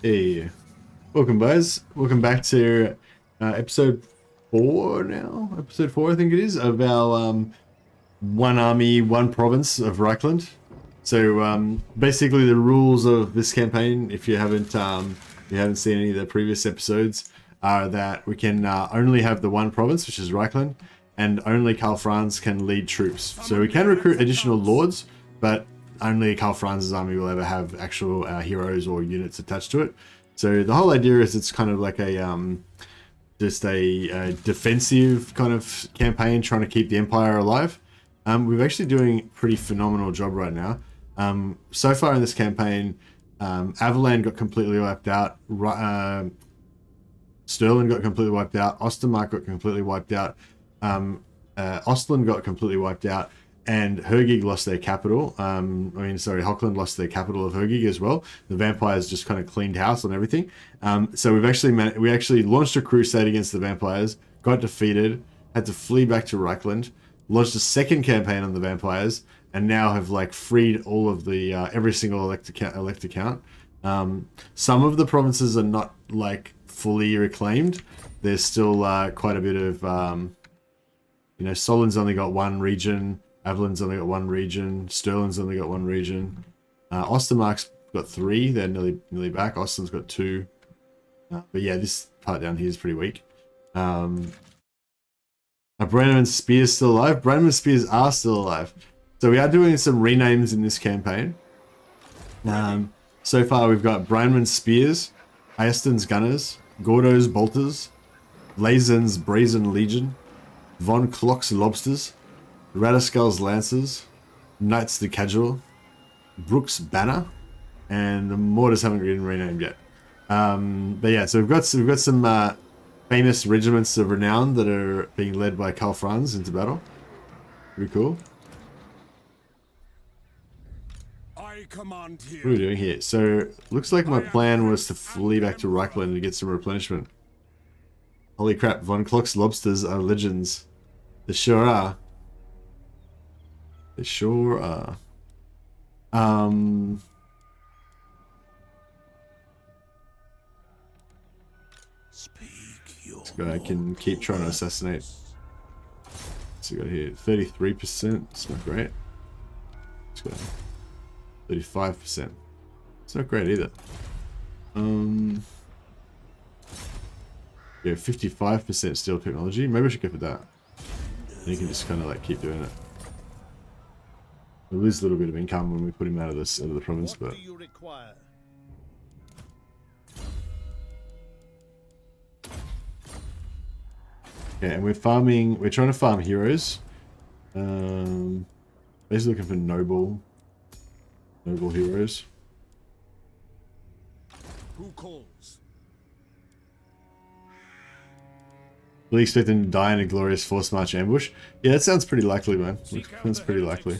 Hey, welcome guys. Welcome back to episode 4 now. Episode 4 I think it is, of our one army, one province of Reikland. So basically the rules of this campaign, if you haven't seen any of the previous episodes, are that we can only have the one province, which is Reikland, and only Karl Franz can lead troops. So we can recruit additional lords, but only Karl Franz's army will ever have actual heroes or units attached to it. So the whole idea is it's kind of like a just a defensive kind of campaign, trying to keep the empire alive. We're actually doing a pretty phenomenal job right now. So far in this campaign, Avalan got completely wiped out. Stirling got completely wiped out. Ostermark got completely wiped out. Ostland got completely wiped out. And Hergig lost their capital. Hochland lost their capital of Hergig as well. The vampires just kind of cleaned house on everything. So we actually launched a crusade against the vampires, got defeated, had to flee back to Reikland, launched a second campaign on the vampires, and now have like freed all of the every single elect account. Some of the provinces are not like fully reclaimed. There's still quite a bit of Solon's only got one region. Avalan's only got one region. Stirling's only got one region. Ostermark's got 3. They're nearly back. Ostland's got 2. But yeah, this part down here is pretty weak. Are Branneman's Spears still alive? Branneman's Spears are still alive. So we are doing some renames in this campaign. So far we've got Branneman's Spears, Ayeston's Gunners, Gordo's Bolters, Lazen's Brazen Legion, Von Klock's Lobsters, Radiskull's Lancers, Knights the Casual, Brooks Banner, and the Mortars haven't been renamed yet. But yeah, so we've got some famous regiments of renown that are being led by Karl Franz into battle. Pretty cool. I command here. What are we doing here? So looks like my plan was to flee back to Reikland and get some replenishment. Holy crap! Von Klock's Lobsters are legends. They sure are. They sure are. This guy can keep trying to assassinate. So we got here 33%. It's not great. Let's go 35%. It's not great either. Yeah, 55% steel technology. Maybe I should go for that. And you can just kind of like keep doing it. We lose a little bit of income when we put him out of the province, but. Yeah, and we're trying to farm heroes. Basically looking for noble heroes. Who calls? Really expect them to die in a glorious force march ambush. Yeah, that sounds pretty likely, man. That's pretty likely.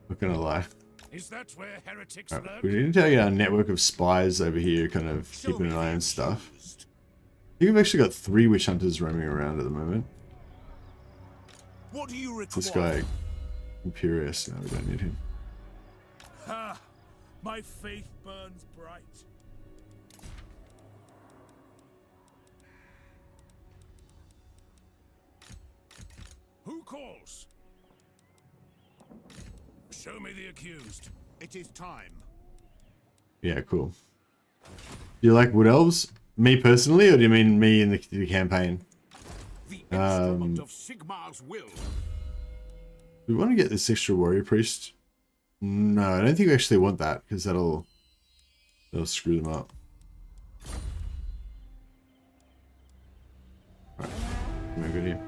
Not gonna lie. Is that where heretics Right, we need to get our network of spies over here, kind of keeping an eye on stuff. I think we've actually got 3 witch hunters roaming around at the moment. What do you require? This guy, Imperious. No, we don't need him. Ha! My faith burns bright. Who calls? Show me the accused. It is time. Yeah, cool. Do you like Wood Elves? Me personally, or do you mean me in the campaign? The instrument of Sigmar's will. We want to get this extra warrior priest. No, I don't think we actually want that, because that'll screw them up. Alright, no good here.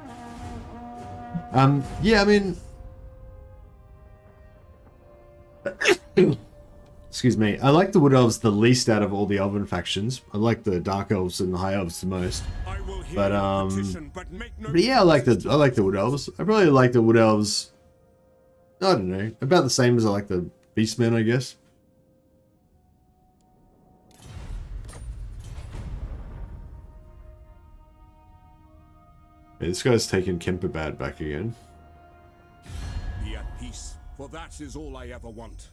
Yeah, I mean, excuse me. I like the Wood Elves the least out of all the Elven factions. I like the Dark Elves and the High Elves the most. But yeah, I like the Wood Elves. I probably like the Wood Elves. I don't know, about the same as I like the Beastmen, I guess. Yeah, this guy's taken Kemperbad back again. Be at peace, for that is all I ever want.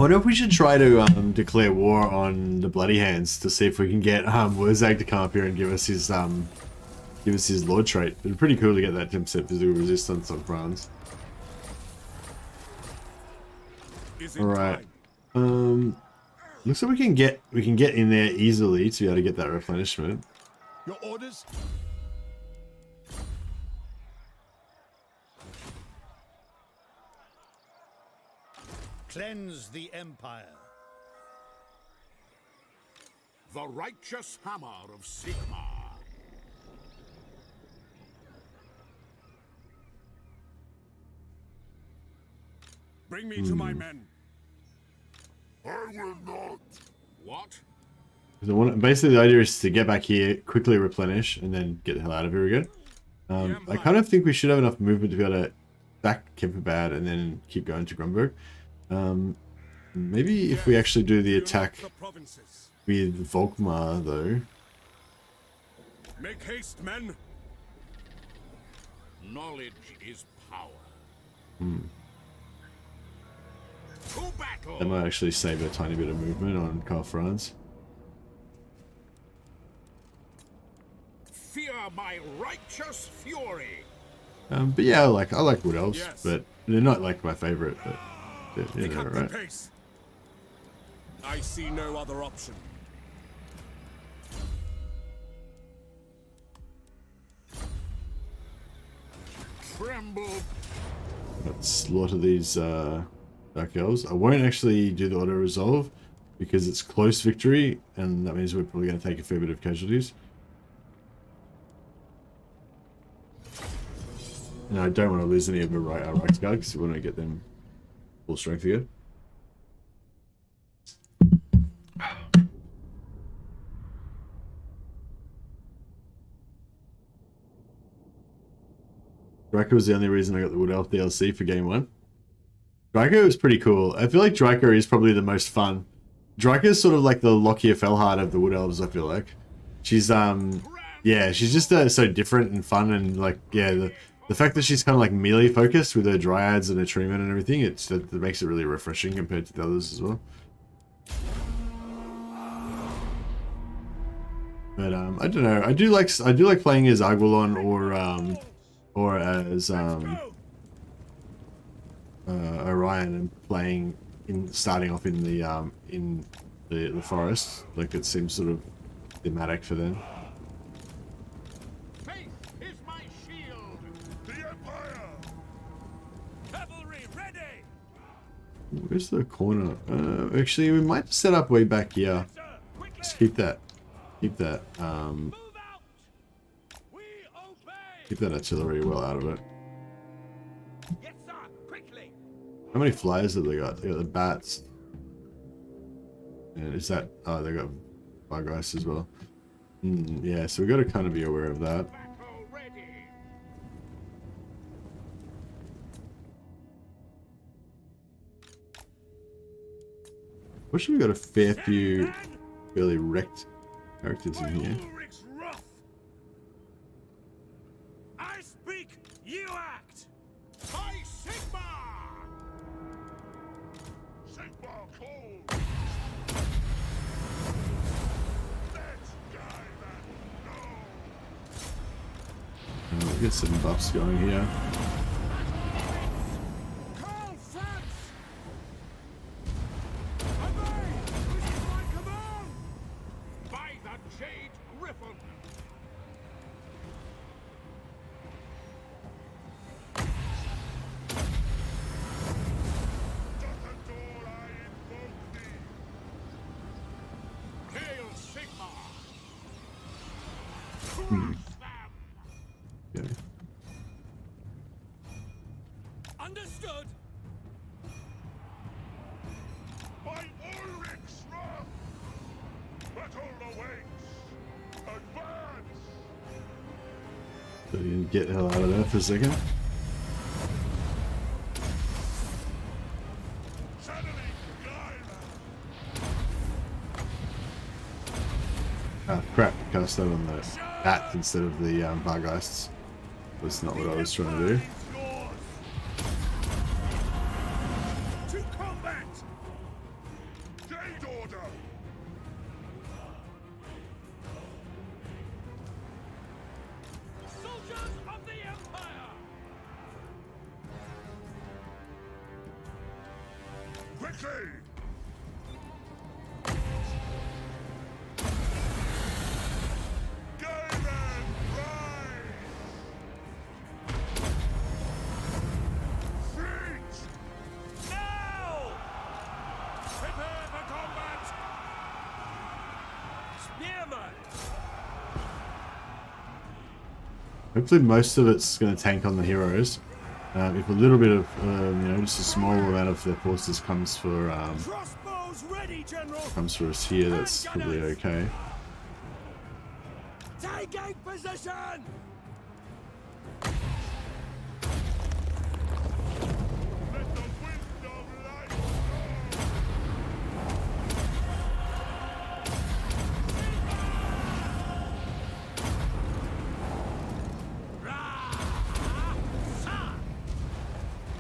wonder if we should try to declare war on the Bloody Hands to see if we can get Wurzag to come up here and give us his lord trait. It'd be pretty cool to get that 10% physical resistance on Franz. Alright. Looks like we can get in there easily to be able to get that replenishment. Your orders? Cleanse the Empire. The righteous hammer of Sigmar. Bring me to my men. I will not. What? Basically, the idea is to get back here, quickly replenish, and then get the hell out of here again. I kind of think we should have enough movement to be able to back Kemperbad and then keep going to Grunberg. Maybe if we actually do the attack with Volkmar, though. Make haste, men. Knowledge is power. To battle. That might actually save a tiny bit of movement on Karl Franz. Fear my righteous fury. But yeah, I like Wood Elves, but they're not like my favorite. But yeah, they're alright. Pace. I see no other option. Tremble. Let's slaughter these Dark Elves. I won't actually do the auto resolve because it's close victory, and that means we're probably going to take a fair bit of casualties. And I don't want to lose any of my Reiksguard because we want to get them full strength again. Draco was the only reason I got the Wood Elf DLC for game 1. Draco is pretty cool. I feel like Draco is probably the most fun. Draco is sort of like the Lockyer Fellheart of the Wood Elves, I feel like. She's, yeah, she's just so different and fun, and like, yeah, the fact that she's kind of like melee focused with her Dryads and her Treemen and everything, that makes it really refreshing compared to the others as well. But I don't know. I do like playing as Agwalon or as Orion and playing starting off in the forest. Like it seems sort of thematic for them. Faith is my shield. The Empire. Cavalry ready. Where's the corner? Actually, we might set up way back here. Just keep that. Keep that artillery well out of it. Yes, sir. Quickly. How many flyers have they got? They got the bats. And is that... Oh, they got Bargeist as well. Yeah, so we got to kind of be aware of that. Battle ready. Wish we got a fair few fairly wrecked characters in here. Ulrich's wrath. I speak, you act. By Sigmar. Sigmar cold. Let's die that no. We'll get some buffs going here. Karl Franz. Obey. This is my command. By the Jade Griffin. Dothador, I invoke thee. Hail Sigmar. Crush them. Okay. Understood. By Ulrich's wrath. Battle awaits. Advance. So you can get the hell out of there for a second. Channeling Guyver. Ah, crap. Cast that on the bats instead of the Bargeists. That's not what I was trying to do. To combat. Quickly! Gaiman, rise! Fleet! Now! Prepare for combat! Spearman! Hopefully most of it's going to tank on the heroes. If a little bit of, you know, just a small amount of their forces comes for us here, that's probably okay. Taking position! Let the wind of light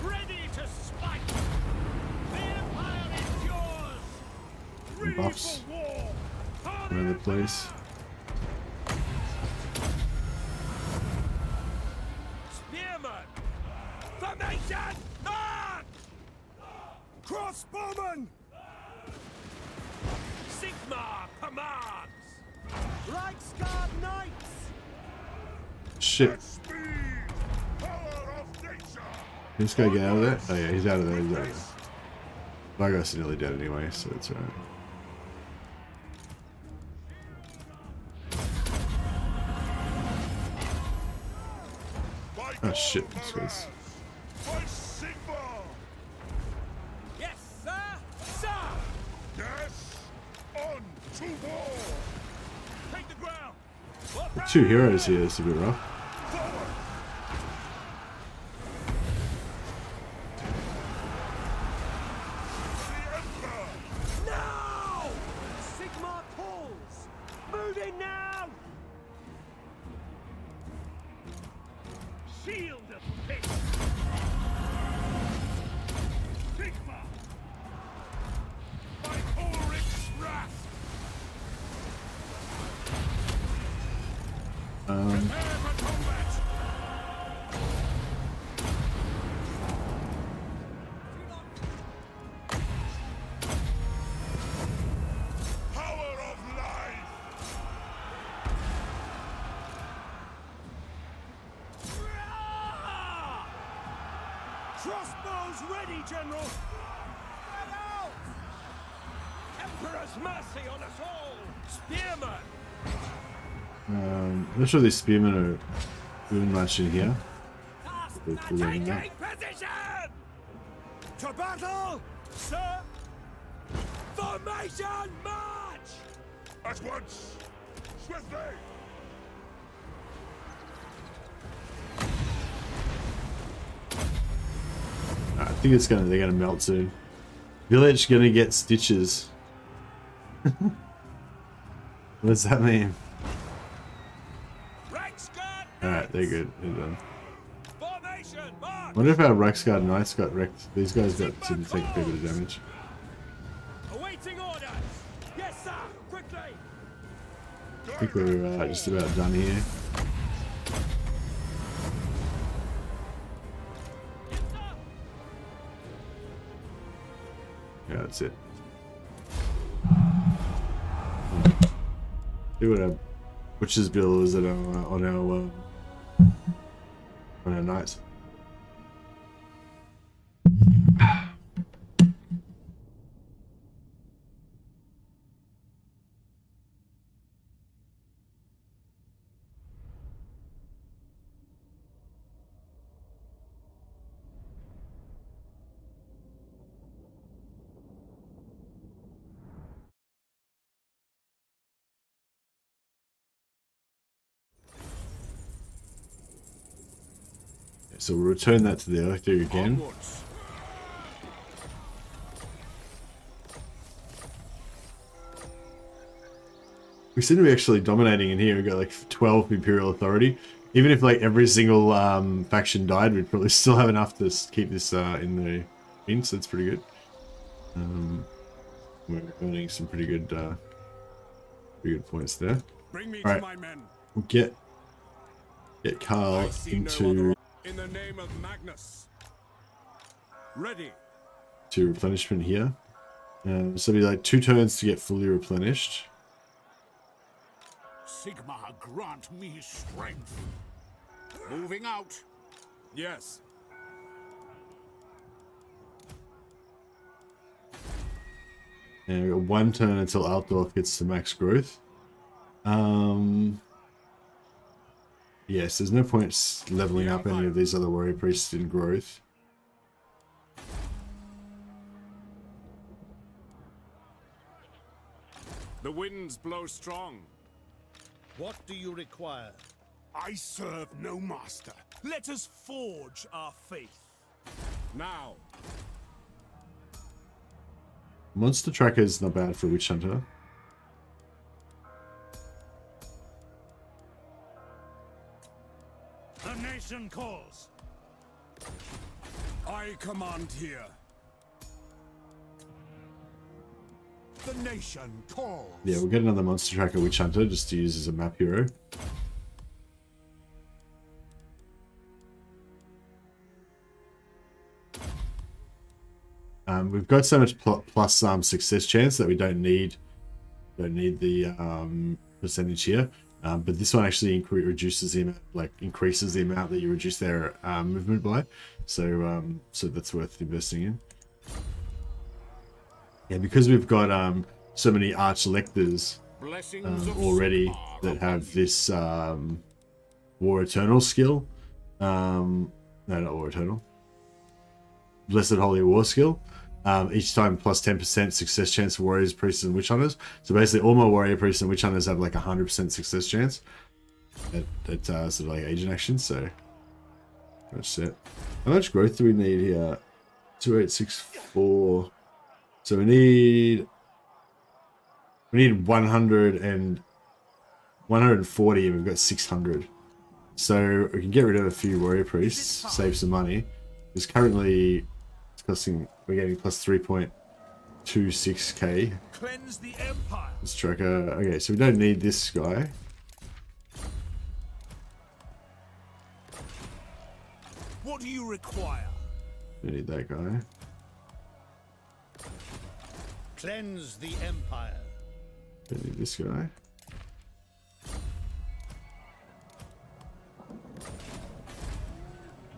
ready to spike! The Empire is yours! Ready Buffs for war! around the place. Spearman! Formation! March! Crossbowman! Sigma commands! Reiksguard Knights! Shit. Speed! Power of nature! Can this guy get out of there? Oh yeah, he's out of there, he's out of there. My guy's nearly dead anyway, so it's alright. Oh shit, this guy's... By Sigma! Yes, sir! Sir! Yes! On to war! Take the ground! Two heroes here, it's a bit rough. Forward! The Emperor! Now! Sigma calls! Moving now! Shield of Fate! Sigma! By Ulrich's wrath! Prepare for combat! Power of life! Crossbows ready, General! Get out! Emperor's mercy on us all! Spearman! I'm not sure these spearmen are doing much in here. They're pulling Taking up. position! To battle, sir! Formation march! At once! Swiftly! I think they're gonna melt soon. Village gonna get stitches. What does that mean? Reiksguard! Alright, they're good. They're done. Formation march! I wonder if our Reiksguard Knights got wrecked. These guys didn't take a fair bit of damage. Awaiting orders! Yes, sir! Quickly! I think we're just about done here. Yeah, that's it. See what our Butcher's bill is at on our knights. So we'll return that to the elector again. Onwards. We seem to be actually dominating in here. We've got like 12 Imperial Authority. Even if like every single faction died, we'd probably still have enough to keep this in the in, so that's pretty good. We're earning some pretty good points there. Bring me All to right. my men. We'll get Karl I see no into other. In the name of Magnus. Ready. replenishment here. So it'll be like 2 turns to get fully replenished. Sigma, grant me strength. Moving out. Yes. And we've got 1 turn until Altdorf gets to max growth. Yes, there's no point leveling up any of these other warrior priests in growth. The winds blow strong. What do you require? I serve no master. Let us forge our faith. Now. Monster Tracker is not bad for Witch Hunter. The nation calls. I command here. The nation calls. Yeah, we'll get another Monster Tracker Witch Hunter just to use as a map hero. We've got so much plus success chance that we don't need the percentage here. But this one actually reduces the amount, increases the amount that you reduce their movement by. So so that's worth investing in. Yeah, because we've got so many arch lectors already that have this War Eternal skill. No, not War Eternal. Blessed Holy War skill. Each time plus 10% success chance for warriors, priests, and witch hunters. So basically, all my warrior priests and witch hunters have like 100% success chance at sort of like agent action. So that's it. How much growth do we need here? 2864. So we need 100 and 140, and we've got 600. So we can get rid of a few warrior priests, save some money. Because currently it's costing, we're getting plus 3.26k. Cleanse the empire. This tracker. Okay, so we don't need this guy. What do you require? We need that guy. Cleanse the empire. Don't need this guy.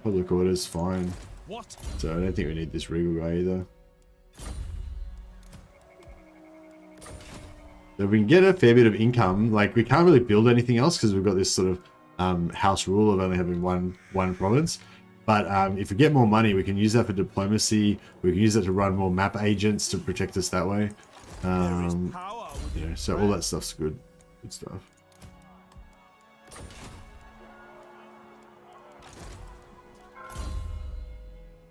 Public order's fine. What? So I don't think we need this regal guy either. So we can get a fair bit of income. Like, we can't really build anything else because we've got this sort of house rule of only having one province. But if we get more money, we can use that for diplomacy. We can use that to run more map agents to protect us that way. So all that stuff's good. Good stuff.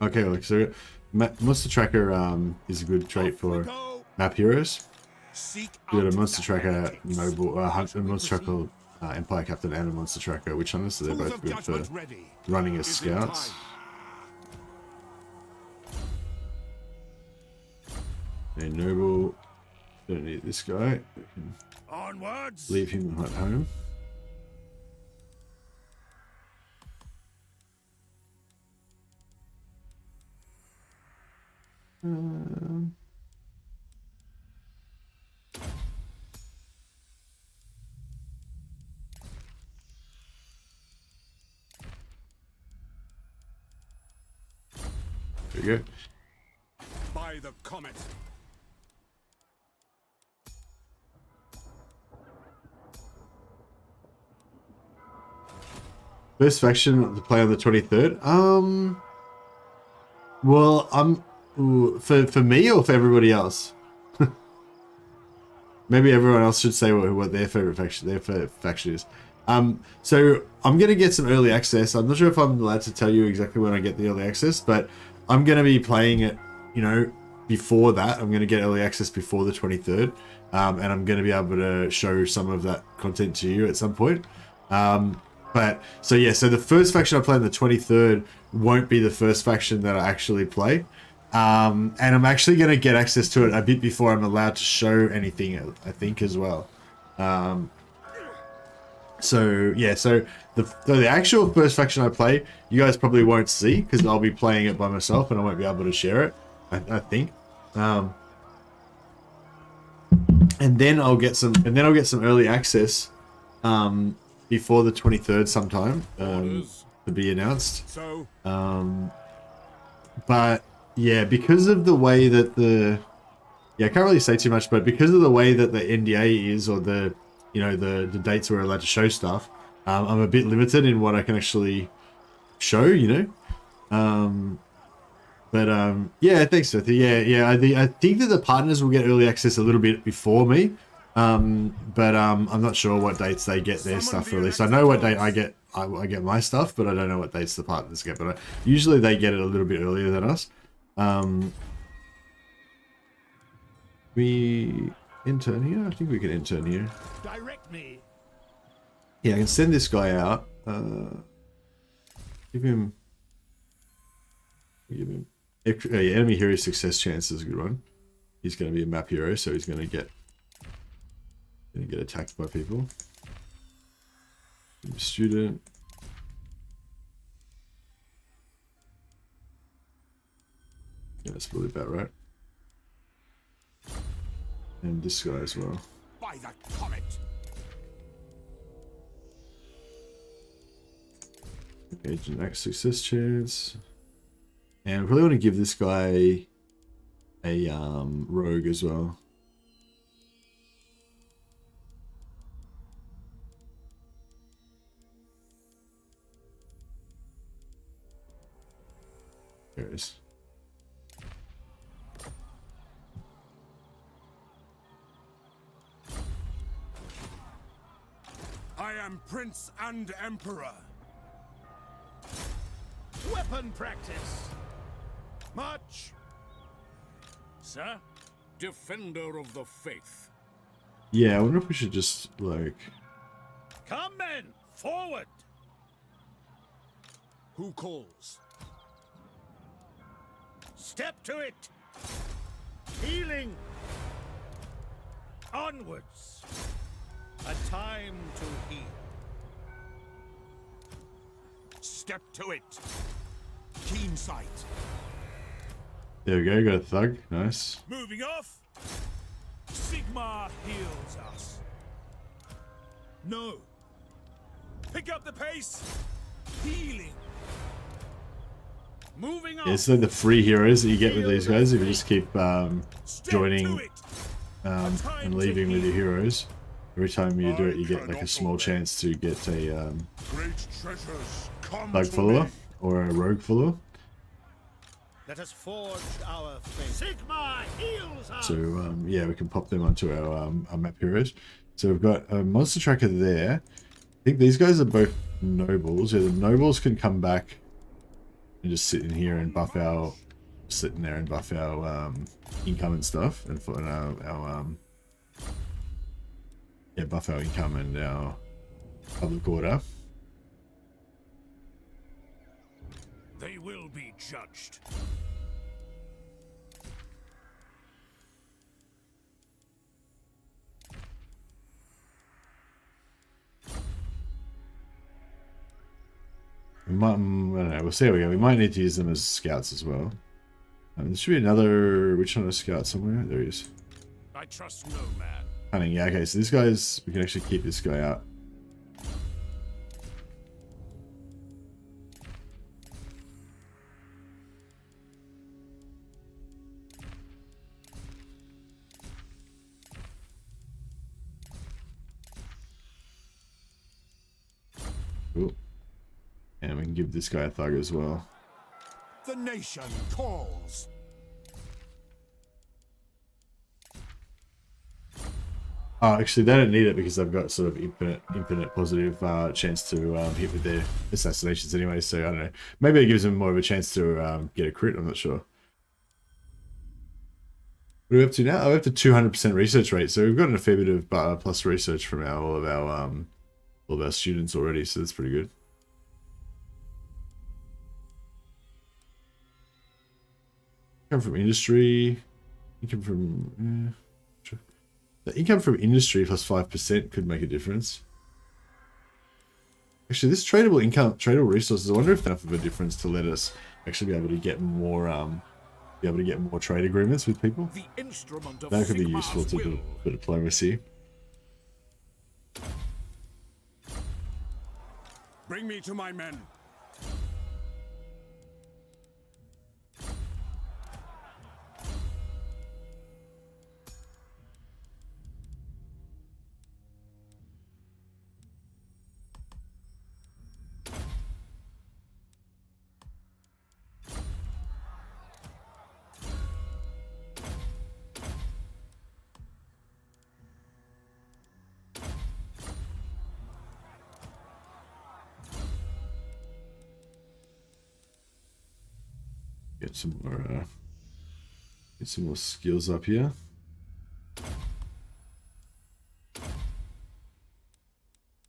Okay, like, so Monster Tracker is a good trait for map heroes. We got a Monster Tracker Noble, a Monster Tracker Empire Captain, and a Monster Tracker Witch Hunter, so they're both good for running as scouts. A Noble, don't need this guy. We can Onwards. leave him at home. There you go. By the comet. First faction to play on the 23rd. Well, for me or for everybody else. Maybe everyone else should say what their favorite faction is. So I'm gonna get some early access. I'm not sure if I'm allowed to tell you exactly when I get the early access, but I'm gonna be playing it, before that. I'm gonna get early access before the 23rd, and I'm gonna be able to show some of that content to you at some point. So the first faction I play on the 23rd won't be the first faction that I actually play. And I'm actually going to get access to it a bit before I'm allowed to show anything, I think, as well. So the actual first faction I play, you guys probably won't see because I'll be playing it by myself and I won't be able to share it, I think. and then I'll get some early access before the 23rd sometime to be announced. So, But yeah, because of the way that I can't really say too much, but because of the way that the NDA is, or the dates we're allowed to show stuff, I'm a bit limited in what I can actually show, yeah, thanks, Sothy. Yeah. I think that the partners will get early access a little bit before me, but I'm not sure what dates they get their stuff released. I know what date I get my stuff, but I don't know what dates the partners get. But usually they get it a little bit earlier than us. We intern here. I think we can intern here. Direct me. Yeah, I can send this guy out. Give him. Enemy hero success chance is a good one. He's going to be a map hero, so he's going to get attacked by people. Student. Yeah, that's probably about right. And this guy as well. by the comet. Agent X success chance. And I really want to give this guy a rogue as well. There it is. I am Prince and Emperor. Weapon practice. March. Sir? Defender of the faith. Yeah, I wonder if we should just, like... Come men, forward. Who calls? Step to it. Healing. Onwards. A time to heal. Step to it. Keen sight. There we go, got a thug. Nice. Moving off. Sigmar heals us. No. Pick up the pace. Healing. Moving off. Yeah, it's like the free heroes that you get with these guys if you just keep joining and leaving with your heroes. Every time you do it, you get like a small chance to get a Great treasures come thug to follower me. or a rogue follower. Let us forge our fate. Sigmar heals us. So yeah, we can pop them onto our map heroes. So we've got a monster tracker there. I think these guys are both nobles. Yeah, the nobles can come back and just sit in here and buff our income and stuff, and for our yeah, buff our income and our public order. They will be judged. We might, I don't know, we'll see how we go. We might need to use them as scouts as well. There should be another, which one is scout somewhere? There he is. I trust no man. Hunting, yeah, okay, so this guy's, we can actually keep this guy out. Cool. And we can give this guy a thug as well. The nation calls. Oh, actually, they don't need it because they've got sort of infinite positive chance to hit with their assassinations anyway. So I don't know. Maybe it gives them more of a chance to get a crit. I'm not sure. What are we up to now? Oh, we're up to 200% research rate. So we've gotten a fair bit of plus research from all of our students already. So that's pretty good. Income from industry. Income from. The income from industry plus 5% could make a difference. Actually, this tradable resources, I wonder if enough of a difference to let us actually be able to get more be able to get more trade agreements with people. The instrument of That could be Sigmar's useful to will. do for diplomacy. Bring me to my men. Get some more skills up here.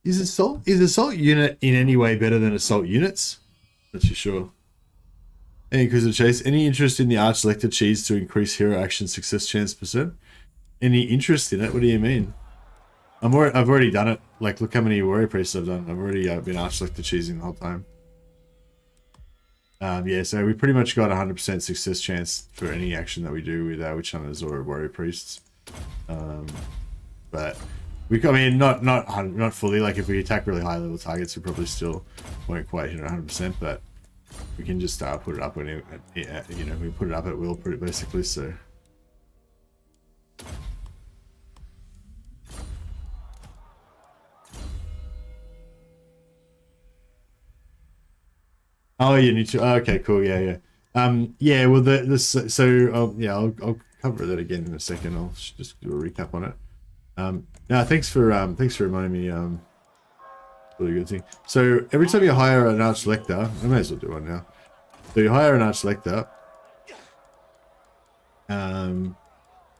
Is assault unit in any way better than assault units? Not too sure. Any Inquisitor Chase, any interest in the Arch Lector cheese to increase hero action success chance %? Any interest in it? What do you mean? I've already done it. Like, look how many warrior priests I've done. I've already been Arch Lector cheesing the whole time. Yeah, so we pretty much got 100% success chance for any action that we do with our witch hunters or warrior priests. But I mean, not fully. Like, if we attack really high level targets, we probably still won't quite hit 100%. But we can just put it up when we put it up at will, basically. So. Oh, you need to. Oh, okay, cool. Yeah. Yeah. Well, I'll cover that again in a second. I'll just do a recap on it. Now, thanks for reminding me. Really good thing. So every time you hire an Arch Lector, I may as well do one now. So you hire an Arch Lector.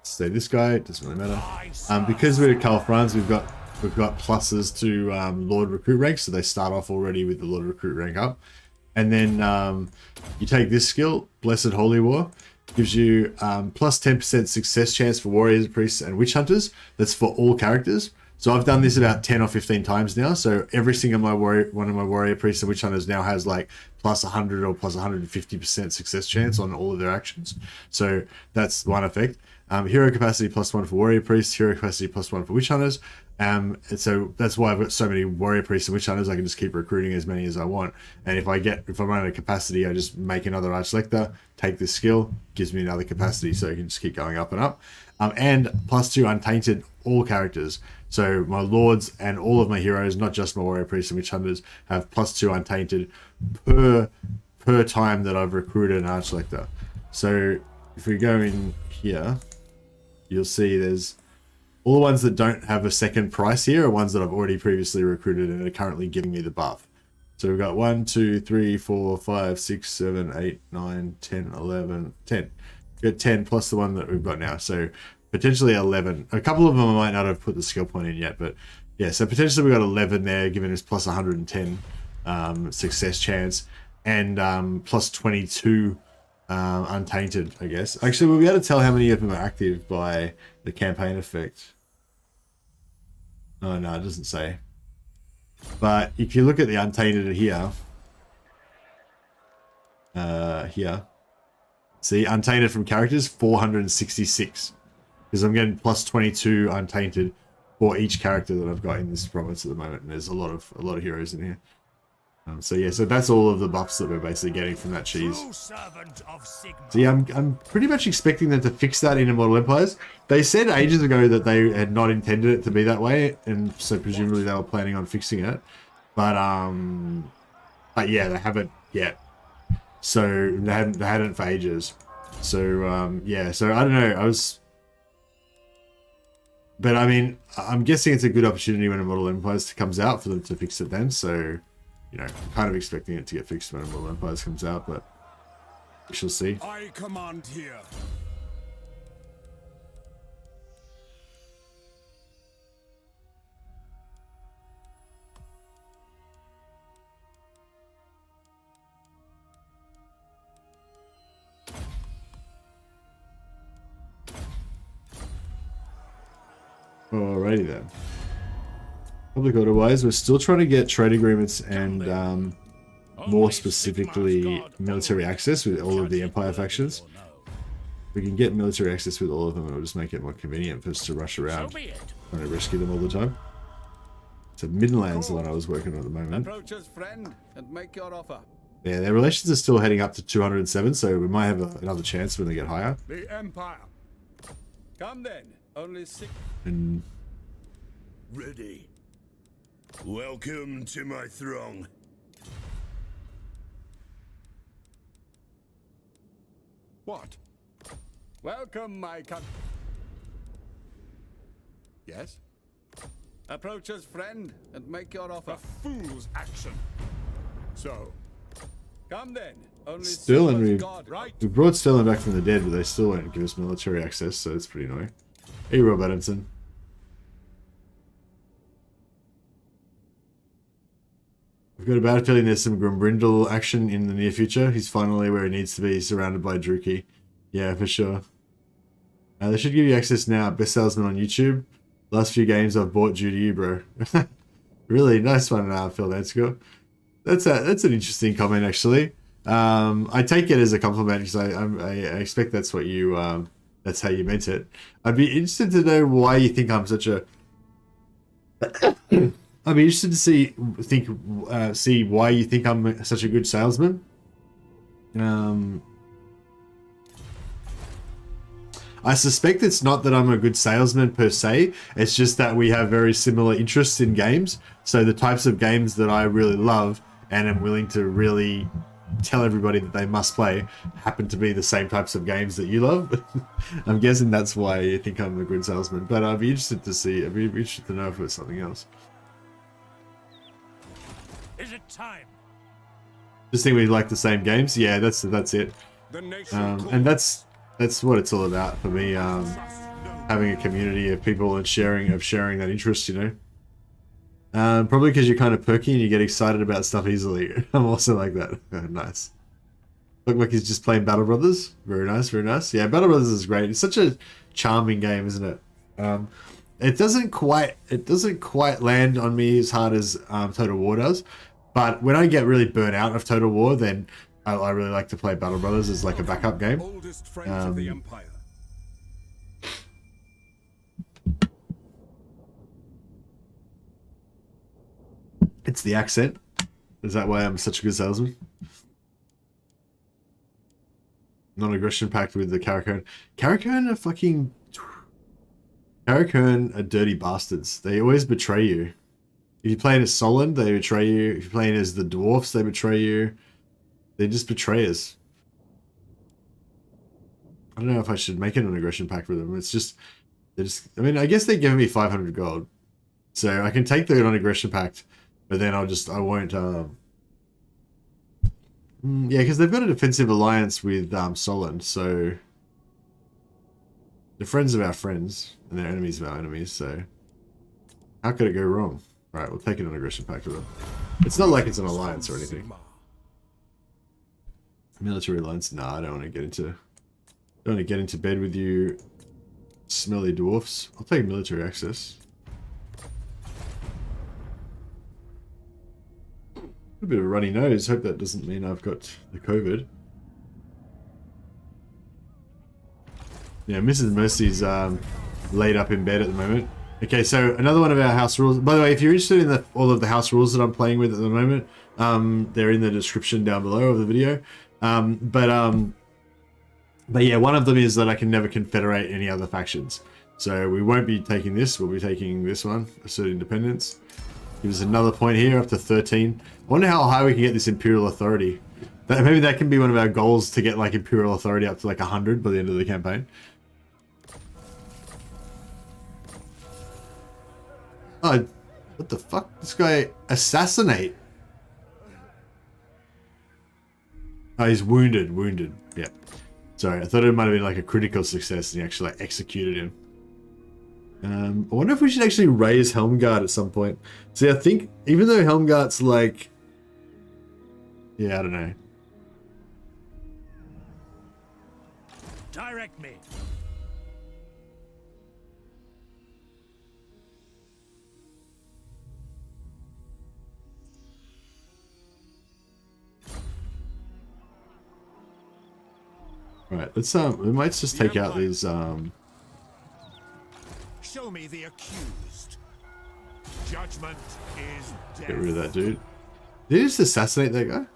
Say this guy, it doesn't really matter. Because we're Karl Franz, we've got pluses to Lord Recruit rank, so they start off already with the Lord Recruit rank up. And then you take this skill, Blessed Holy War, gives you plus 10% success chance for warriors, priests, and witch hunters. That's for all characters. So I've done this about 10 or 15 times now. So every single one of my warrior, priests, and witch hunters now has like plus 100 or plus 150% success chance on all of their actions. So that's one effect. Hero capacity +1 for warrior priests, hero capacity +1 for witch hunters. And so that's why I've got so many warrior priests and witch hunters. I can just keep recruiting as many as I want. And if I run out of capacity, I just make another Arch Lector, take this skill, gives me another capacity, so I can just keep going up and up. And +2 untainted all characters. So my lords and all of my heroes, not just my warrior priests and witch hunters, have +2 untainted per time that I've recruited an Arch Lector. So if we go in here, you'll see there's all the ones that don't have a second price here are ones that I've already previously recruited and are currently giving me the buff. So we've got 1, 2, 3, 4, 5, 6, 7, 8, 9, 10, 11, 10. We've got 10 plus the one that we've got now. So potentially 11. A couple of them I might not have put the skill point in yet, but yeah, so potentially we've got 11 there, giving us plus 110 success chance and plus 22 untainted, I guess. Actually, we'll be able to tell how many of them are active by the campaign effect. Oh no, it doesn't say. But if you look at the untainted here, see, untainted from characters 466, because I'm getting plus 22 untainted for each character that I've got in this province at the moment, and there's a lot of heroes in here. So yeah, so that's all of the buffs that we're basically getting from that cheese. So yeah, I'm pretty much expecting them to fix that in Immortal Empires. They said ages ago that they had not intended it to be that way, and so presumably they were planning on fixing it. But yeah, they haven't yet. So they hadn't for ages. So yeah, so I don't know. But I mean, I'm guessing it's a good opportunity when Immortal Empires comes out for them to fix it then. So, you know, I'm kind of expecting it to get fixed when Immortal Empires comes out, but we shall see. I command here. Alrighty then. Public order wise, we're still trying to get trade agreements and more specifically military access with all of the Empire factions. we can get military access with all of them, it'll just make it more convenient for us to rush around, So be it. trying to rescue them all the time. So Midland's the one I was working on at the moment. Approach us, friend, and make your offer. Yeah, their relations are still heading up to 207, so we might have another chance when they get higher. The Empire. Come then. Only 6. And Ready. Welcome to my throng. What? Welcome, my country. Yes? Approach us, friend, and make your offer. A fool's action. So, Come then. Only Sterling, silver's we God. right. brought Sterling back from the dead, but they still won't give us military access, so it's pretty annoying. Hey, Rob Adamson. I've got a bad feeling there's some Grimbrindle action in the near future. He's finally where he needs to be, surrounded by Druki. Yeah, for sure. They should give you access now. Best salesman on YouTube. Last few games I've bought due to you, bro. Really nice one, Phil Nansko. That's an interesting comment, actually. I take it as a compliment because I expect that's what you that's how you meant it. I'd be interested to know why you think I'm such a. I'd be interested to see why you think I'm such a good salesman. I suspect it's not that I'm a good salesman per se. It's just that we have very similar interests in games. So the types of games that I really love and am willing to really tell everybody that they must play happen to be the same types of games that you love. I'm guessing that's why you think I'm a good salesman. But I'd be interested to see. I'd be interested to know if it's something else. Is it time? Just think we like the same games. Yeah, that's it. The nation And that's what it's all about for me. Having a community of people and sharing that interest, you know. Probably because you're kind of perky and you get excited about stuff easily. I'm also like that. Nice. Look like he's just playing Battle Brothers. Very nice, very nice. Yeah, Battle Brothers is great. It's such a charming game, isn't it? It doesn't quite land on me as hard as Total War does. But when I get really burnt out of Total War, then I really like to play Battle Brothers as like a backup game. oldest friends of the Empire. It's the accent. Is that why I'm such a good salesman? Non-aggression pact with the Karakern. Karakern are fucking... Karakern are dirty bastards. They always betray you. If you're playing as Solon, they betray you. If you're playing as the Dwarfs, they betray you. They just betray us. I don't know if I should make an aggression pact with them. It's just... I mean, I guess they're giving me 500 gold. So I can take the non-aggression pact. But then I won't, yeah, because they've got a defensive alliance with Solon, so they're friends of our friends, and they're enemies of our enemies, so how could it go wrong? Right, we'll take it on aggression pact with them. It's not like it's an alliance or anything. Military alliance? Nah, I don't want to get into bed with you smelly dwarfs. I'll take military access. A bit of a runny nose. Hope that doesn't mean I've got the COVID. Yeah, Mrs. Mercy's laid up in bed at the moment. Okay, so another one of our house rules. By the way, if you're interested in all of the house rules that I'm playing with at the moment, they're in the description down below of the video. But yeah, one of them is that I can never confederate any other factions. So we won't be taking this. We'll be taking this one, assert independence. Gives us another point here, up to 13. I wonder how high we can get this Imperial Authority. Maybe that can be one of our goals, to get like Imperial Authority up to like 100 by the end of the campaign. Oh, what the fuck? This guy assassinate. Oh, he's wounded. Yeah. Sorry, I thought it might have been like a critical success and he actually like executed him. I wonder if we should actually raise Helmgard at some point. See, I think even though Helmgard's like... Yeah, I don't know. Direct me. Right, let's we might just take out these Show me the accused. Judgment is death. get rid of that dude. Did he just assassinate that guy?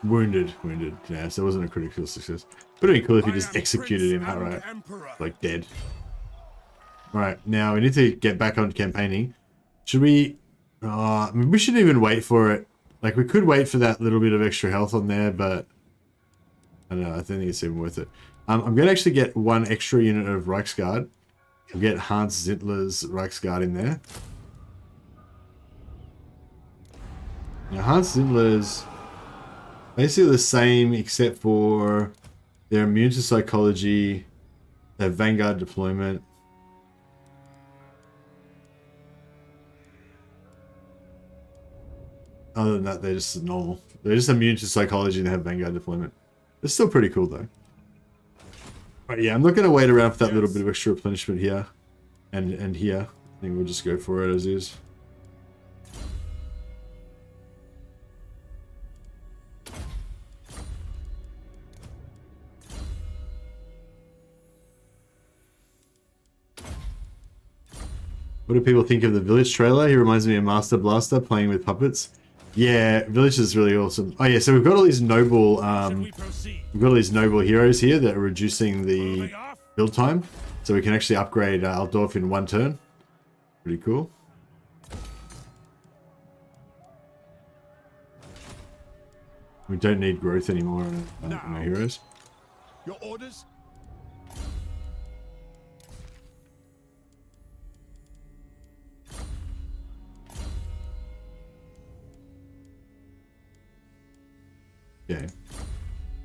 Wounded. Yeah, so it wasn't a critical success. Would have been cool if he just executed him outright. Like dead. Right, now we need to get back on campaigning. Should we... I mean, we shouldn't even wait for it. Like, we could wait for that little bit of extra health on there, but... I don't know, I don't think it's even worth it. I'm going to actually get one extra unit of Reiksguard. We'll get Hans Zittler's Reiksguard in there. Now, Hans Zittler's... basically the same, except for they're immune to psychology, they have Vanguard deployment. Other than that, they're just normal. They're just immune to psychology and they have Vanguard deployment. It's still pretty cool though. But yeah, I'm not going to wait around for that little bit of extra replenishment here and here. I think we'll just go for it as is. What do people think of the Village trailer? He reminds me of Master Blaster playing with puppets. Yeah, Village is really awesome. Oh yeah, so we've got all these noble we've got all these noble heroes here that are reducing the build time. So we can actually upgrade Altdorf in one turn. Pretty cool. We don't need growth anymore in our heroes. Your orders? Okay.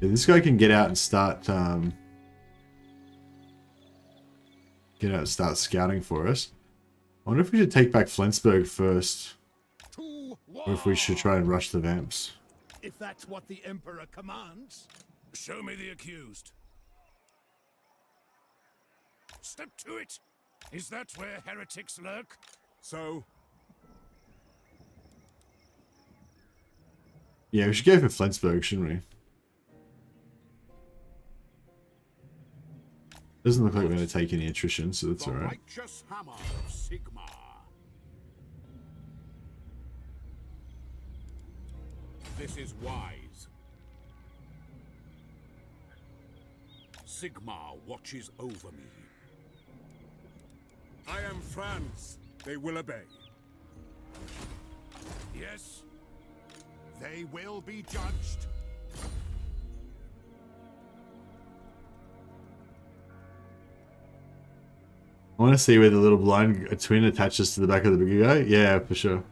Yeah, this guy can get out and start scouting for us. I wonder if we should take back Flensburg first. Or if we should try and rush the Vamps. If that's what the Emperor commands. Show me the accused. Step to it. Is that where heretics lurk? So, Yeah, we should go for Flensburg, shouldn't we? Doesn't look like we're going to take any attrition, so that's alright. righteous hammer of Sigmar. This is wise. Sigmar watches over me. I am Franz. They will obey. Yes. They will be judged. I want to see where the little blind twin attaches to the back of the bigger guy. Yeah, for sure.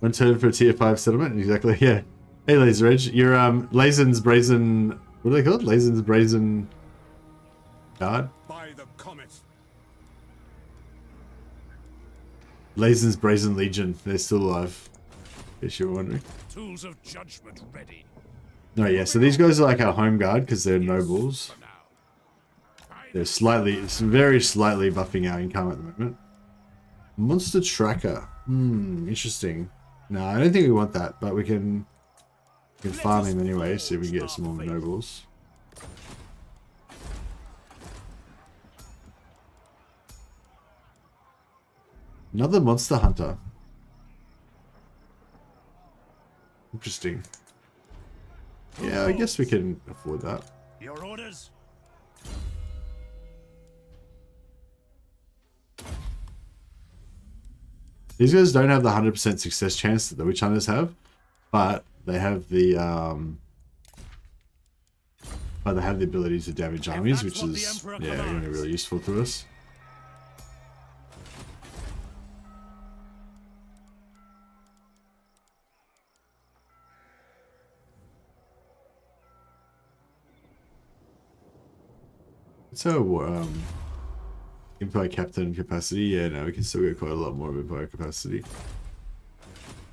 One turn for a tier 5 settlement. Exactly, yeah. Hey, Laser Edge. You're, Lazen's Brazen... What are they called? Lazen's Brazen... Guard? By the comet. Lazen's Brazen Legion. They're still alive. In case you were wondering. Tools of judgment ready. No, yeah, so these guys are like our home guard because they're nobles. They're slightly, it's very slightly buffing our income at the moment. Monster Tracker. Interesting. No, I don't think we want that, but we can farm him anyway, see if we can get some more nobles. Another Monster Hunter. Interesting. Yeah, I guess we can afford that. Your orders? These guys don't have the 100% success chance that the Witch Hunters have, but they have the ability to damage armies, which is going to be really useful to us. So, Empire Captain capacity. Yeah, no, we can still get quite a lot more of Empire capacity.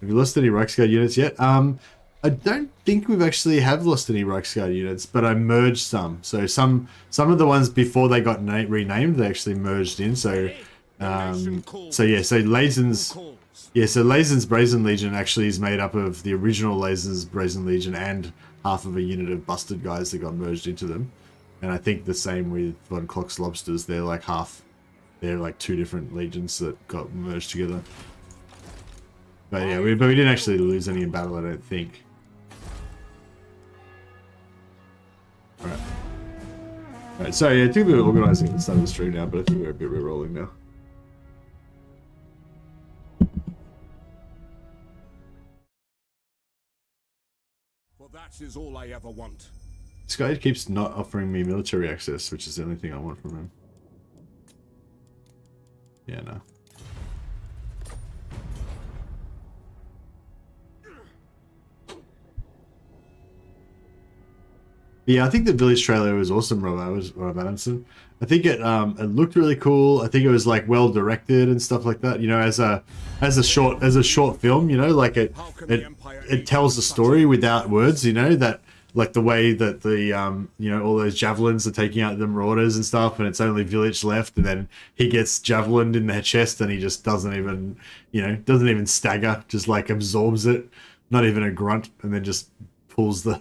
Have you lost any Reiksguard units yet? I don't think we've actually lost any Reiksguard units, but I merged some. So some of the ones before they got renamed, they actually merged in. So So yeah, so Lazen's Brazen Legion actually is made up of the original Lazen's Brazen Legion and half of a unit of busted guys that got merged into them. And I think the same with Von Klock's Lobsters. They're like two different legions that got merged together. But yeah, we didn't actually lose any in battle, I don't think. Alright, so yeah, I think we're organising at the start of the stream now, but I think we're a bit re-rolling now. For that is all I ever want. This guy keeps not offering me military access, which is the only thing I want from him. Yeah, no. Yeah, I think the village trailer was awesome, Rob Adamson. I think it looked really cool. I think it was like well directed and stuff like that. You know, as a short film, you know, like it tells the story without words. You know, that like the way that the you know, all those javelins are taking out the marauders and stuff, and it's only village left, and then he gets javelined in the chest, and he just doesn't even stagger, just like absorbs it, not even a grunt, and then just pulls the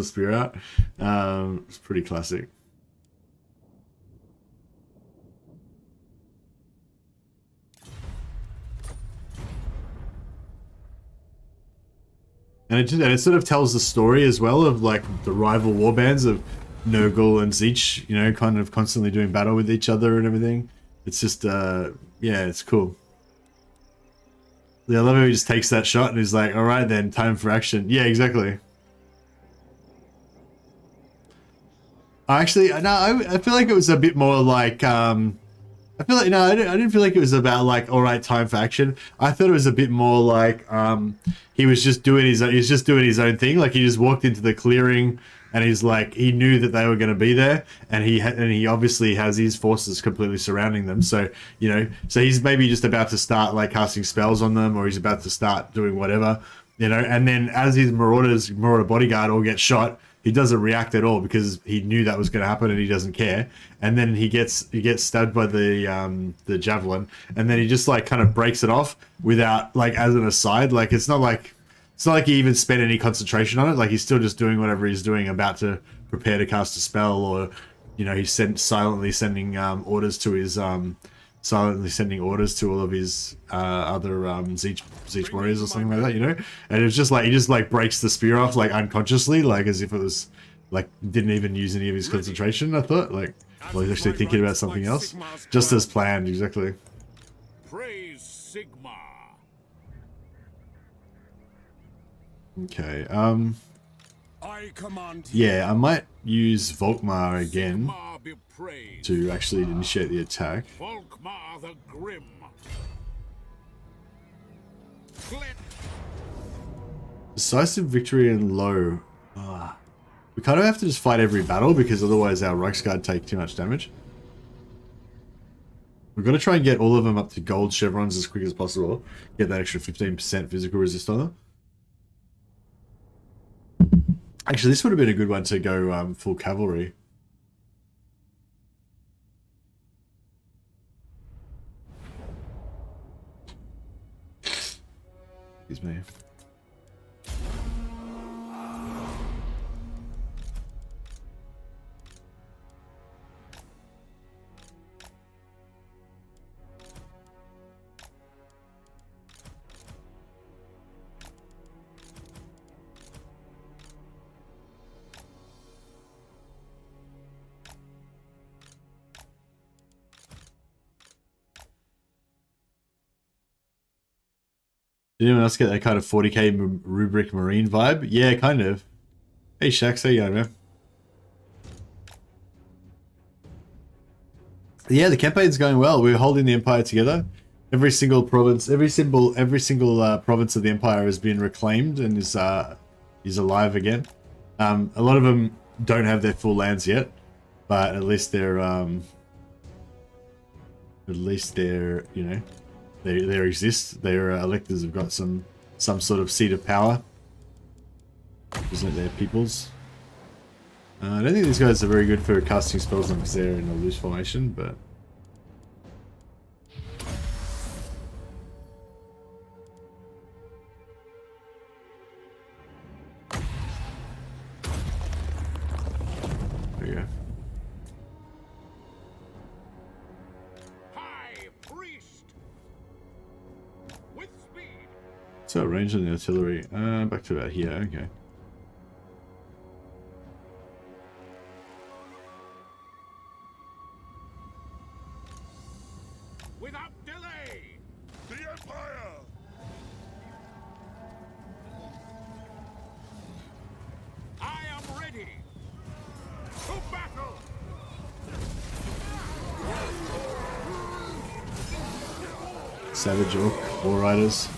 spear out. It's pretty classic. And it sort of tells the story as well of like the rival warbands of Nurgle and Zeech, you know, kind of constantly doing battle with each other and everything. It's just yeah, it's cool. Yeah, I love how he just takes that shot and he's like, all right then, time for action. Yeah, exactly. Actually, no, I feel like it was a bit more like, I didn't feel like it was about like, all right, time for action. I thought it was a bit more like, he was just doing his own thing. Like he just walked into the clearing and he's like, he knew that they were going to be there, and he obviously has his forces completely surrounding them. So, you know, so he's maybe just about to start like casting spells on them, or he's about to start doing whatever, you know, and then as his marauder bodyguard all get shot, he doesn't react at all because he knew that was going to happen and he doesn't care. And then he gets stabbed by the javelin, and then he just like kind of breaks it off without, like, as an aside. Like it's not like he even spent any concentration on it. Like he's still just doing whatever he's doing, about to prepare to cast a spell, or, you know, he's silently sending orders to all of his other Zeech warriors or something like that, you know. And it's just like he just like breaks the spear off like unconsciously, like as if it was like didn't even use any of his concentration. I thought like, well, he's actually thinking about something else, just as planned. Exactly. Praise Sigma. Okay. I command Yeah, I might use Volkmar again Sigma be praised. to actually initiate the attack. Volkmar the Grim. Decisive victory and low. We kind of have to just fight every battle because otherwise our Reiksguard take too much damage. We've got to try and get all of them up to gold chevrons as quick as possible. Get that extra 15% physical resist on them. Actually, this would have been a good one to go full cavalry. Excuse me. Did anyone else get that kind of 40k rubric marine vibe? Yeah, kind of. Hey Shax, how you going, man? Yeah, the campaign's going well. We're holding the empire together. Every single province, every single province of the empire has been reclaimed and is alive again. A lot of them don't have their full lands yet, but at least they're you know, they exist. Their electors have got some sort of seat of power. Represent their peoples. I don't think these guys are very good for casting spells on because they're in a loose formation, but So range on the artillery. Back to about here. Okay. Without delay! The Empire! I am ready! To battle! Savage Orc, War Riders.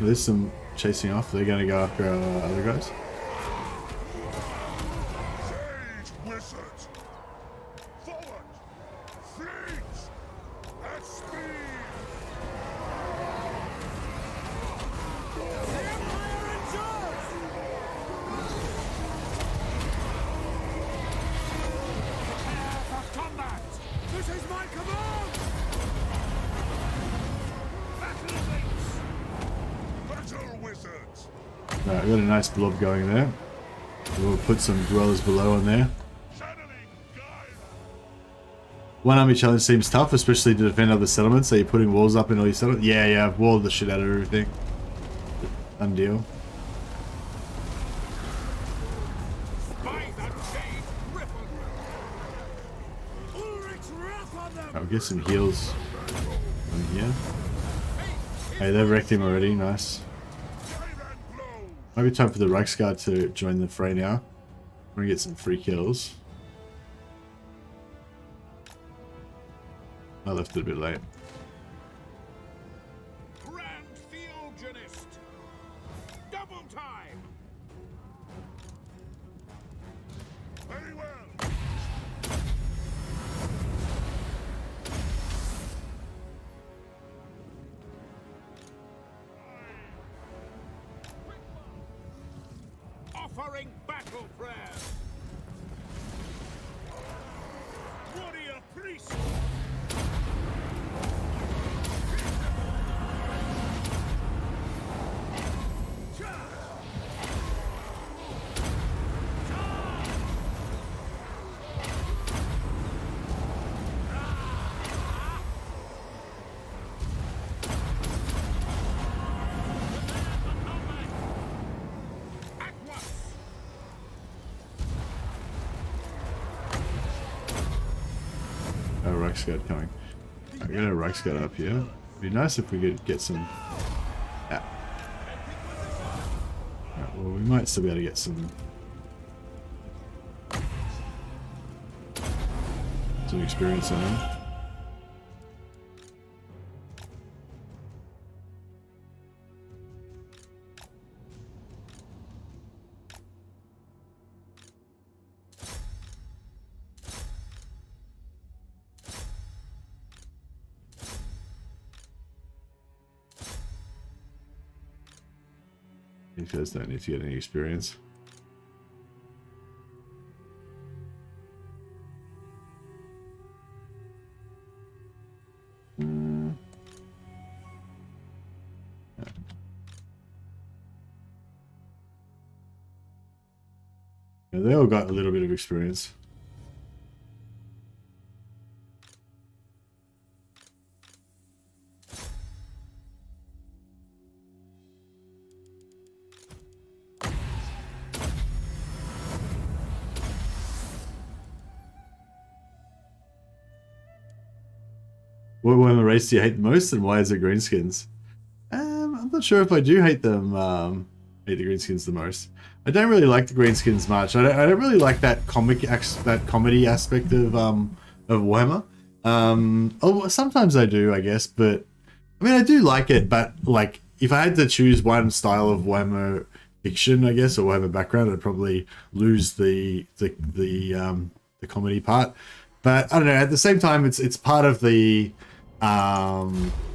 There's some chasing off. They're going to go after our other guys. Sage wizards! Forward! Fleet! At speed! Prepare for combat! This is my command! Battle awaits! Battle wizards! Alright, we've got a nice blob going there. We'll put some dwellers below in there. Channeling guide! One army challenge seems tough, especially to defend other settlements. So you're putting walls up in all your settlements? Yeah, I've walled the shit out of everything. Done deal. By the shade rippled! Ulrich's wrath on them! I'll get some heals on here. Hey, they've wrecked him already. Nice. Dive and blow! Might be time for the Reiksguard to join the fray now. I'm gonna get some free kills. I left it a bit late. Grand Theogenist! Double time! Very well! Offering battle prayer! Warrior priest! At once! Oh, Reiksguard coming. I got a Reiksguard up here. It'd be nice if we could get some. Ah. Alright, well, we might still be able to get some experience on him. These guys don't need to get any experience. Yeah, they all got a little bit of experience. What Warhammer race do you hate the most, and why is it greenskins? I'm not sure if I do hate them. Hate the greenskins the most. I don't really like the greenskins much. I don't really like that comedy aspect of Warhammer. Oh, sometimes I do, I guess, but I mean I do like it. But like, if I had to choose one style of Warhammer fiction, I guess, or Warhammer background, I'd probably lose the comedy part. But I don't know. At the same time, it's part of the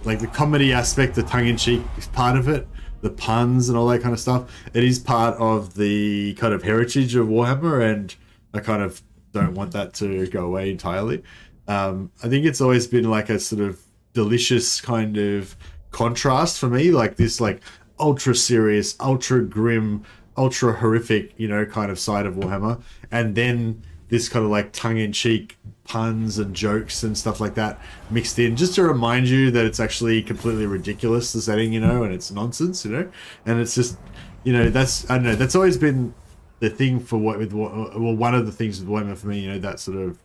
like the comedy aspect, the tongue-in-cheek part of it, the puns and all that kind of stuff. It is part of the kind of heritage of Warhammer, and I kind of don't want that to go away entirely. I think it's always been like a sort of delicious kind of contrast for me, like this like ultra serious, ultra grim, ultra horrific, you know, kind of side of Warhammer, and then this kind of like tongue-in-cheek puns and jokes and stuff like that mixed in, just to remind you that it's actually completely ridiculous, the setting, you know, and it's nonsense, you know, and it's just, you know, that's, I don't know, that's always been the thing for what with, well, one of the things with Warhammer for me, you know, that sort of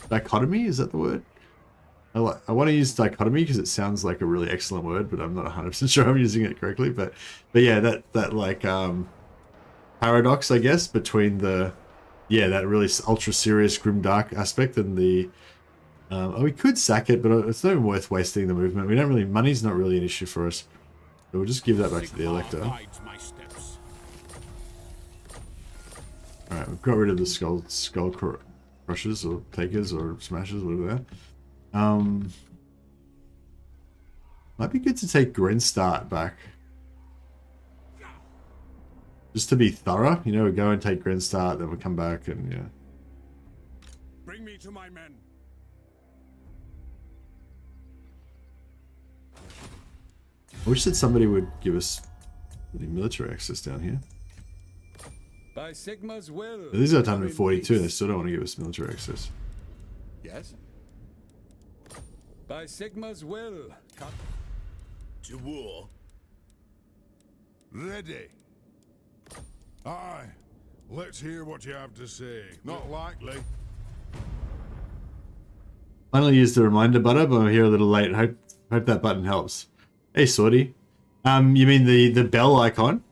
dichotomy, is that the word? I want to use dichotomy because it sounds like a really excellent word, but I'm not 100% sure I'm using it correctly, but yeah, that like paradox, I guess, between the, yeah, that really ultra serious grimdark aspect and the we could sack it, but it's not even worth wasting the movement. We don't really, money's not really an issue for us, so we'll just give that back to the elector. Alright, we've got rid of the skull crushers or takers or smashers, whatever they are. Might be good to take Grenstart back. Just to be thorough, you know, we go and take Grenstart, then we come back and, yeah. Bring me to my men. I wish that somebody would give us any military access down here. By Sigma's will. But these are 142 and they still don't want to give us military access. Yes? By Sigma's will. Come To war. Ready. Aye. Let's hear what you have to say. Not likely. Finally used the reminder button, but I'm here a little late. Hope that button helps. Hey, Sorty. You mean the bell icon?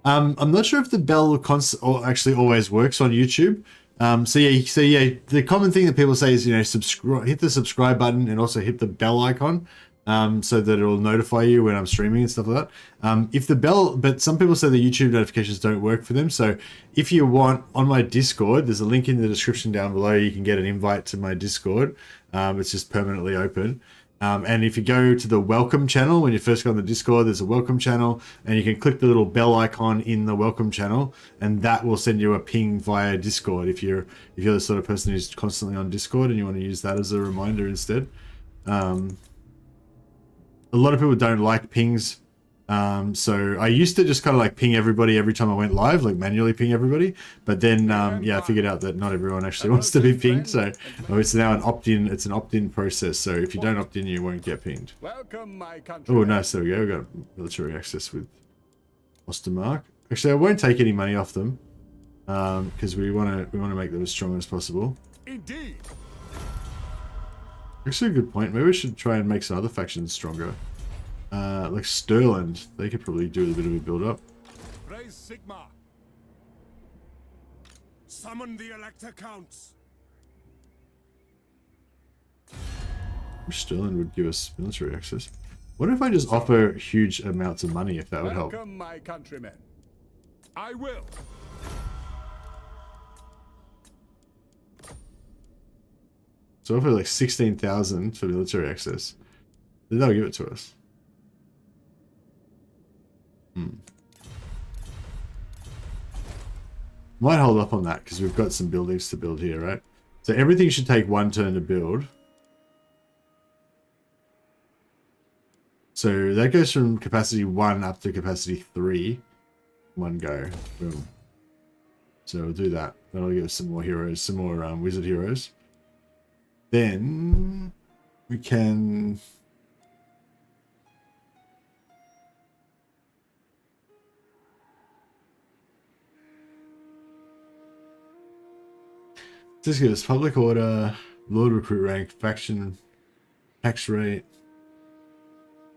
I'm not sure if the bell actually always works on YouTube. So yeah, the common thing that people say is, you know, hit the subscribe button and also hit the bell icon, so that it'll notify you when I'm streaming and stuff like that. But some people say the YouTube notifications don't work for them. So if you want, on my Discord, there's a link in the description down below. You can get an invite to my Discord. It's just permanently open. And if you go to the welcome channel, when you first go on the Discord, there's a welcome channel, and you can click the little bell icon in the welcome channel, and that will send you a ping via Discord if you're the sort of person who's constantly on Discord and you want to use that as a reminder instead. A lot of people don't like pings. So I used to just kind of like ping everybody every time I went live, like manually ping everybody. But then, yeah, I figured out that not everyone actually wants to be pinged. So it's now an opt-in. It's an opt-in process. So if you don't opt in, you won't get pinged. Welcome, my country. Oh, nice. There we go. We got military access with Ostermark. Actually, I won't take any money off them because we want to make them as strong as possible. Indeed. Actually, a good point. Maybe we should try and make some other factions stronger. Like Stirland, they could probably do a bit of a build-up. Praise Sigma. Summon the Elector Counts. Stirland would give us military access. What if I just offer huge amounts of money, if that would help? Welcome, my countrymen. I will. So offer like 16,000 for military access. Then they'll give it to us. Might hold up on that because we've got some buildings to build here, right? So everything should take 1 turn to build. So that goes from capacity 1 up to capacity 3. 1 go. Boom. So we'll do that. That'll give us some more heroes, some more wizard heroes. Then we can... Just give us public order, lord recruit rank, faction, tax rate.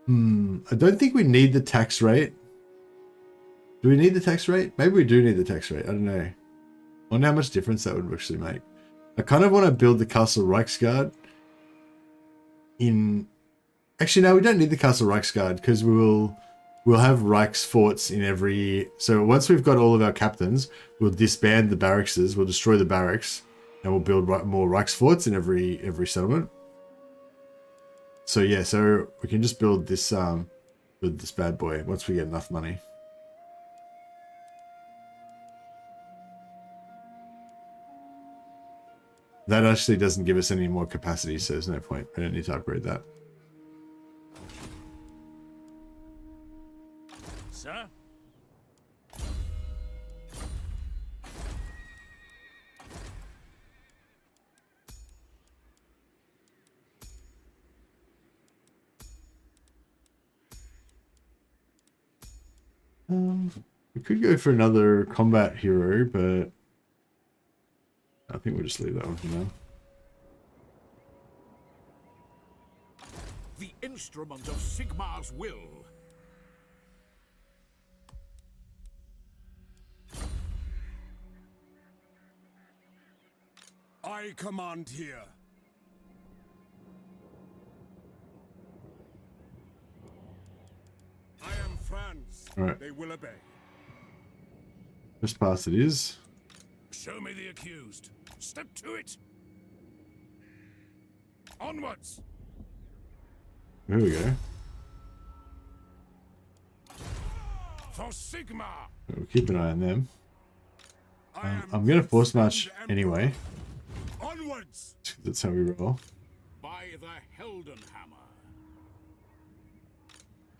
I don't think we need the tax rate. Do we need the tax rate? Maybe we do need the tax rate. I don't know. I wonder how much difference that would actually make. I kind of want to build the Castle Reiksguard in... Actually, no, we don't need the Castle Reiksguard because we'll have Reiks forts in every... So once we've got all of our captains, we'll disband the barracks, we'll destroy the barracks, and we'll build more Reiks forts in every settlement. So yeah, so we can just build this bad boy once we get enough money. That actually doesn't give us any more capacity, so there's no point. I don't need to upgrade that. sir. We could go for another combat hero, but I think we'll just leave that one for now. The instrument of Sigmar's will. I command here. I am Franz. All right. They will obey. First pass it is. Show me the accused. Step to it. Onwards. Here we go. For Sigmar. We'll keep an eye on them. I am I'm gonna force Prince march and anyway. Emperor. Onwards. That's how we roll. By the Heldenhammer.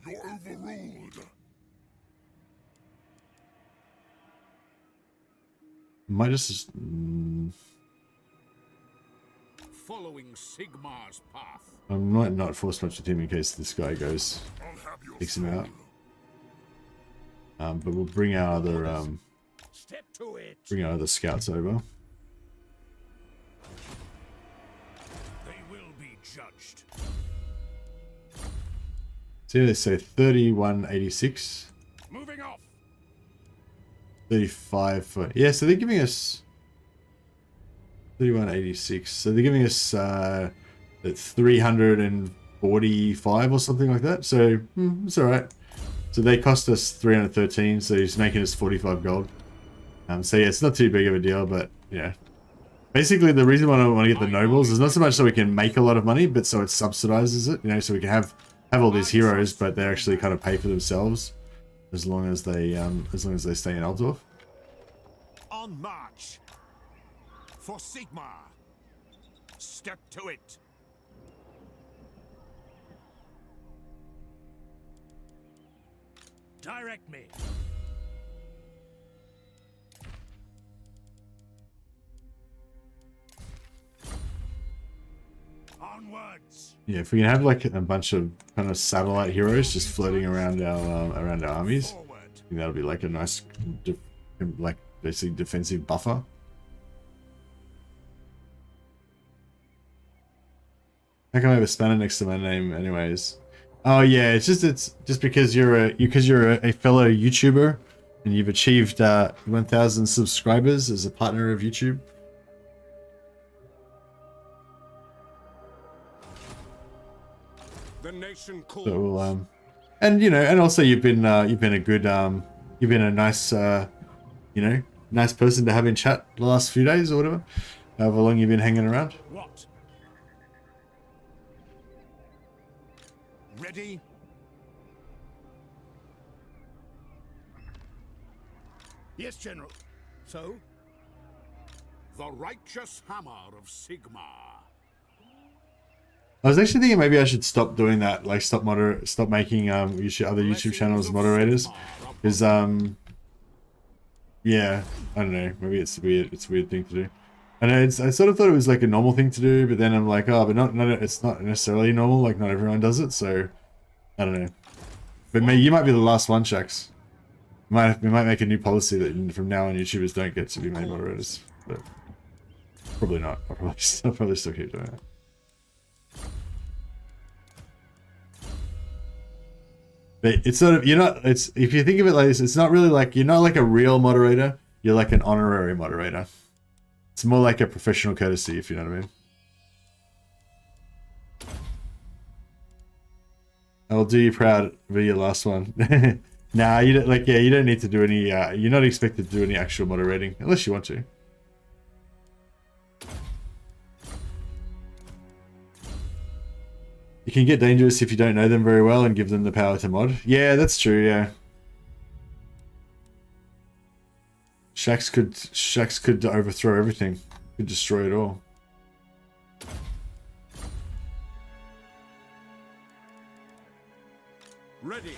You're overruled. Might just Following Sigmar's path. I might not force much with him in case this guy goes I'll have your takes him out. soul. But we'll bring our other Step to it. scouts over. They will be judged. See, they say 3186, Moving off. 35 for yeah. So they're giving us 3186. So they're giving us 345 or something like that. So it's all right. So they cost us 313. So he's making us 45 gold. So yeah, it's not too big of a deal, but yeah. Basically, the reason why I want to get the nobles is not so much so we can make a lot of money, but so it subsidizes it. You know, so we can have all these heroes, but they actually kind of pay for themselves as long as they stay in Altdorf. On march. For Sigmar. Step to it. Direct me. Onwards. Yeah, if we can have like a bunch of kind of satellite heroes just floating around our armies, Forward. I think that'll be like a nice, like basically defensive buffer. How come I have a spanner next to my name, anyways? Oh yeah, it's just because you're a fellow YouTuber and you've achieved 1,000 subscribers as a partner of YouTube. The nation calls. So and you know, and also you've been a good you've been a nice nice person to have in chat the last few days or whatever, however long you've been hanging around. What? Ready? Yes, General. So? The righteous hammer of Sigmar. I was actually thinking maybe I should stop doing that, like stop making other YouTube channels moderators, because yeah, I don't know, maybe it's a weird thing to do. And I sort of thought it was like a normal thing to do, but then I'm like, oh, but it's not necessarily normal, like not everyone does it, so I don't know. But you might be the last one, Shax. We might make a new policy that from now on YouTubers don't get to be made moderators, but probably not. I'll probably still keep doing it. But it's sort of, if you think of it like this, it's not really like, you're not like a real moderator, you're like an honorary moderator. It's more like a professional courtesy, if you know what I mean. I'll do you proud, be your last one. Nah, you don't, you don't need to do any, you're not expected to do any actual moderating, unless you want to. You can get dangerous if you don't know them very well and give them the power to mod. Yeah, that's true, yeah. Shax could overthrow everything. Could destroy it all. Ready.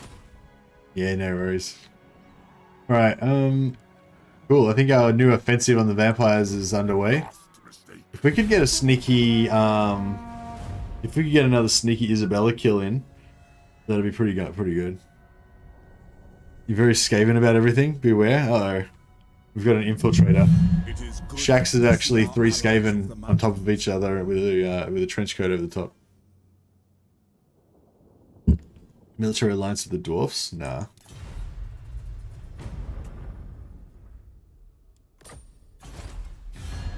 Yeah, no worries. Alright, cool. I think our new offensive on the vampires is underway. If we could get a sneaky, if we could get another sneaky Isabella kill in, that'd be pretty good. You're very scathing about everything. Beware. Uh-oh. We've got an infiltrator. Shax is actually 3 Skaven on top of each other with a trench coat over the top. Military alliance with the dwarfs? Nah.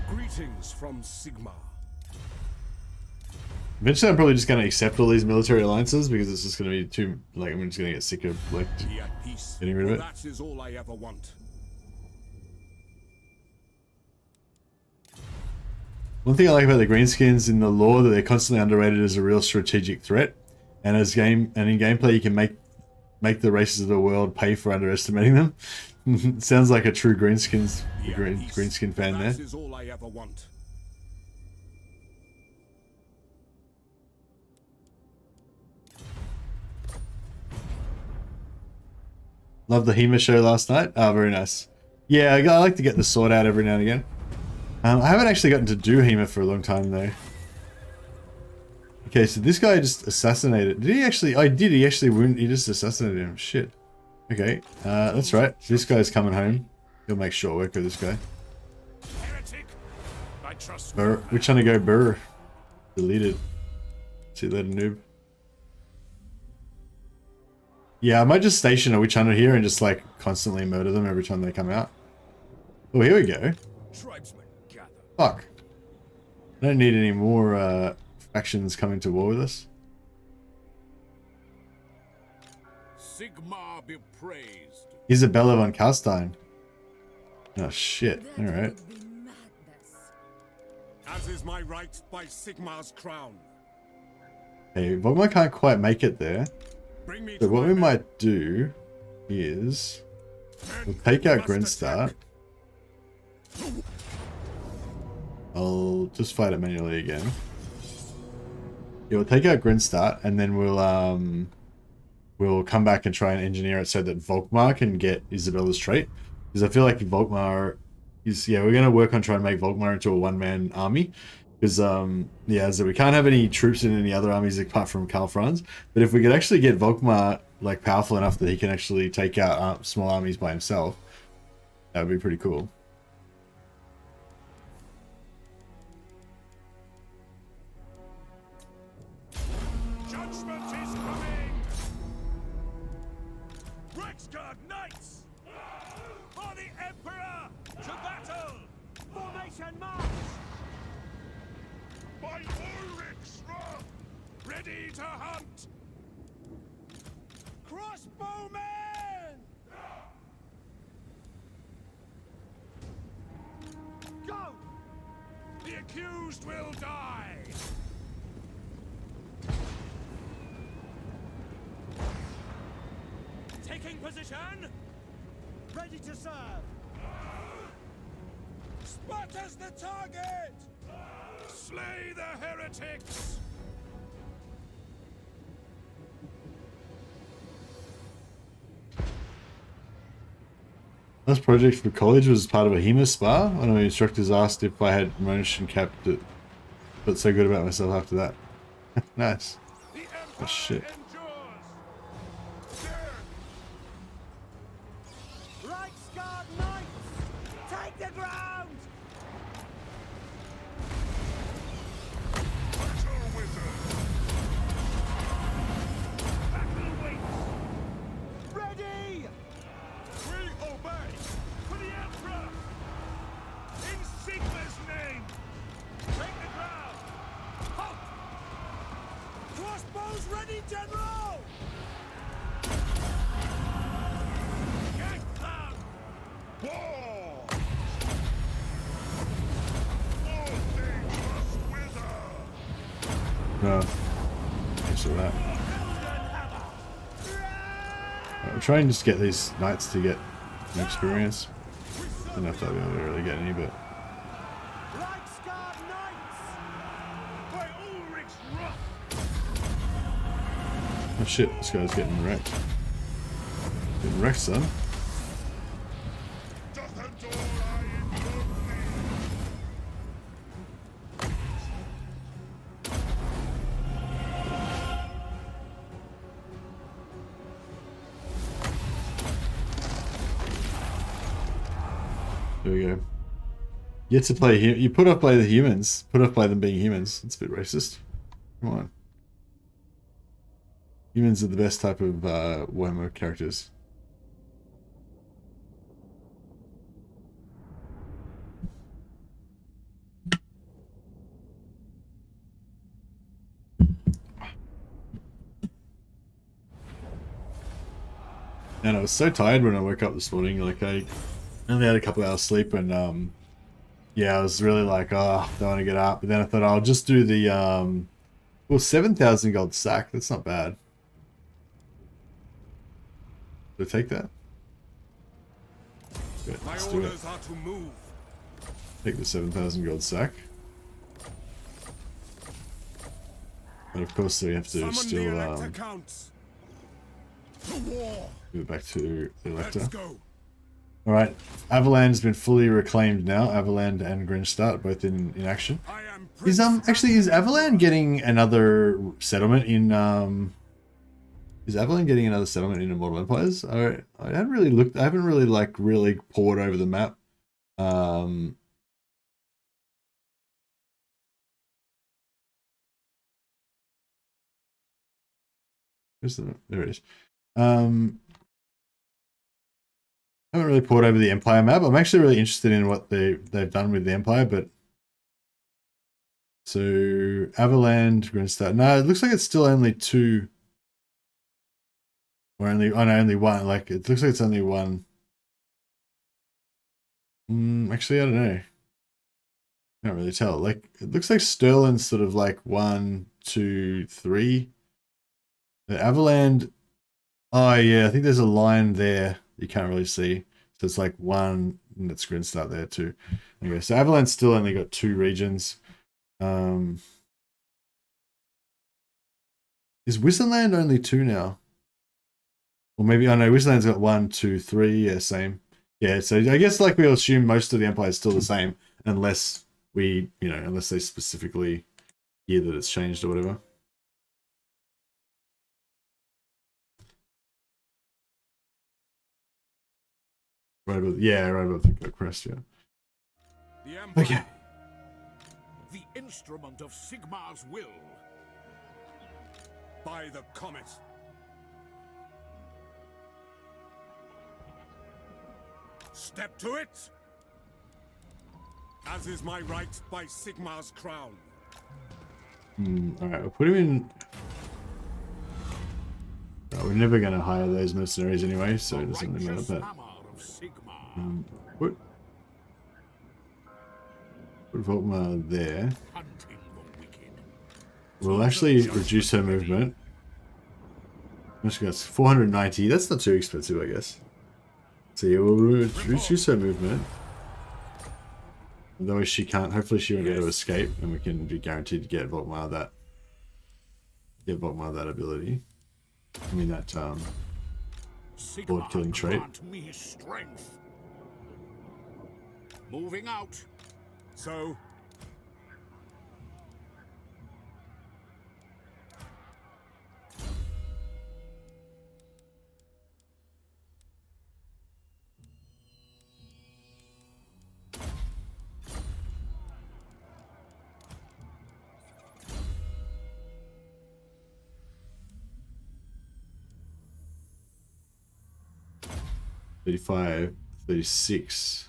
Greetings from Sigma. Eventually I'm probably just going to accept all these military alliances because it's just going to be too, like, I'm just going to get sick of, like, Be at peace. getting rid of it. That is all I ever want. One thing I like about the greenskins in the lore that they're constantly underrated as a real strategic threat, and in gameplay you can make the races of the world pay for underestimating them. It sounds like a true greenskin fan there. That is all I ever want. Love the HEMA show last night. Oh, very nice. Yeah, I like to get the sword out every now and again. I haven't actually gotten to do HEMA for a long time though. Okay, so this guy just assassinated. Did he actually? Oh, he did. He actually wounded. He just assassinated him. Shit. Okay, that's right. This guy's coming home. He'll make short work of this guy. Heretic. I trust Burr. We're trying to go burr. Deleted. See you later, noob. Yeah, I might just station a witch hunter here and just like constantly murder them every time they come out. Oh, here we go. tribesmen gather. Fuck. I don't need any more factions coming to war with us. Sigma be praised. Isabella von Carstein. Oh shit. Alright. As is my right by Sigma's crown. Hey, Volkmar can't quite make it there. Bring me So to what my we men. might do is we'll Men take out must Grinstart. I'll just fight it manually again. Yeah, we'll take out Grinstart and then we'll come back and try and engineer it so that Volkmar can get Isabella's trait. Because I feel like Volkmar is, yeah, we're going to work on trying to make Volkmar into a one-man army. Because, yeah, so we can't have any troops in any other armies apart from Karl Franz. But if we could actually get Volkmar, like, powerful enough that he can actually take out small armies by himself, that would be pretty cool. Judgment is coming! Reiksguard knights! For the Emperor! To battle! Formation march! By Ulrich's wrath! Ready to hunt! Crossbowmen! Go! The accused will die! Taking position! Ready to serve! Sparta's the target! Slay the heretics! Last project for college was part of a HEMA spa. One of my instructors asked if I had motion capped it. Felt so good about myself after that. Nice. The Emperor Oh shit. endures! Reiksguard knights! Take the ground! Battle wizard! Battle waits! Ready! We obey! For the Emperor! In Sigma's name! Take the ground! Halt! Crossbows ready, General! Get them! War! All things must wither! No. Thanks for that. I'm trying to just get these knights to get some experience. I don't know if they'll be able to really get any, but Reiksguard knights! By Ulrich's wrath! oh shit, this guy's getting wrecked. Getting wrecked, son. There we go. You get to play. You put off by the humans. Put off by them being humans. It's a bit racist. Come on. Humans are the best type of Warhammer characters. And I was so tired when I woke up this morning. Like I only had a couple hours sleep, and yeah, I was really like, oh, don't want to get up. But then I thought I'll just do the well, 7,000 gold sack. That's not bad. Did I take that? Good, let's do it. Are to move. Take the 7,000 gold sack. And of course, we have to still go back to the elector. Alright, Avaland has been fully reclaimed now. Avaland and Grinstadt both in action. Is actually is Avaland getting another settlement in is Avaland getting another settlement in Immortal Empires? I haven't really looked. I haven't really really pored over the map. There it is. I haven't really pored over the Empire map. I'm actually really interested in what they've done with the Empire, but so Avaland, Grinstadt. No, it looks like it's still only two. Or only only one. Like it looks like it's only one. Actually, I don't know. I can't really tell. Like it looks like Sterling's sort of like 1, 2, 3. The Avaland. Oh yeah, I think there's a line there you can't really see. So it's like 1, and it's Grinstadt there too. Okay, so Avaland's still only got 2 regions. Is Wissenland only 2 now? Or maybe, I know Wissenland's got 1, 2, 3. Yeah, same. Yeah, so I guess like we'll assume most of the Empire is still the same, unless we, unless they specifically hear that it's changed or whatever. Right above, yeah, right above the crest, yeah. The Emperor, okay. The instrument of Sigmar's will. By the comet. Step to it. As is my right by Sigmar's crown. Alright, we'll put him in. Oh, we're never going to hire those mercenaries anyway, so it doesn't really matter. But put Volkmar there. We'll actually reduce her movement. That's 490. That's not too expensive, I guess. So yeah, we'll reduce her movement. Though she can't, hopefully she won't be able to escape, and we can be guaranteed to get Volkmar that ability. I mean that board killing trait. Moving out. So. $35, $36.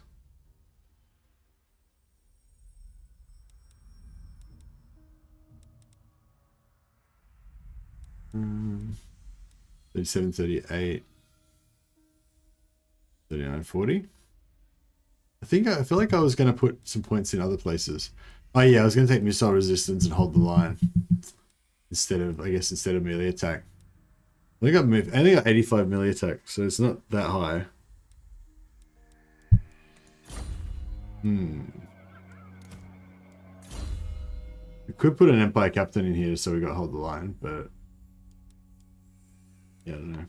$37, $38, $39, $40. I feel like I was going to put some points in other places. Oh yeah, I was going to take missile resistance and hold the line instead of melee attack. I only got 85 melee attack, so it's not that high. We could put an Empire Captain in here so we got hold the line, but yeah, I don't know.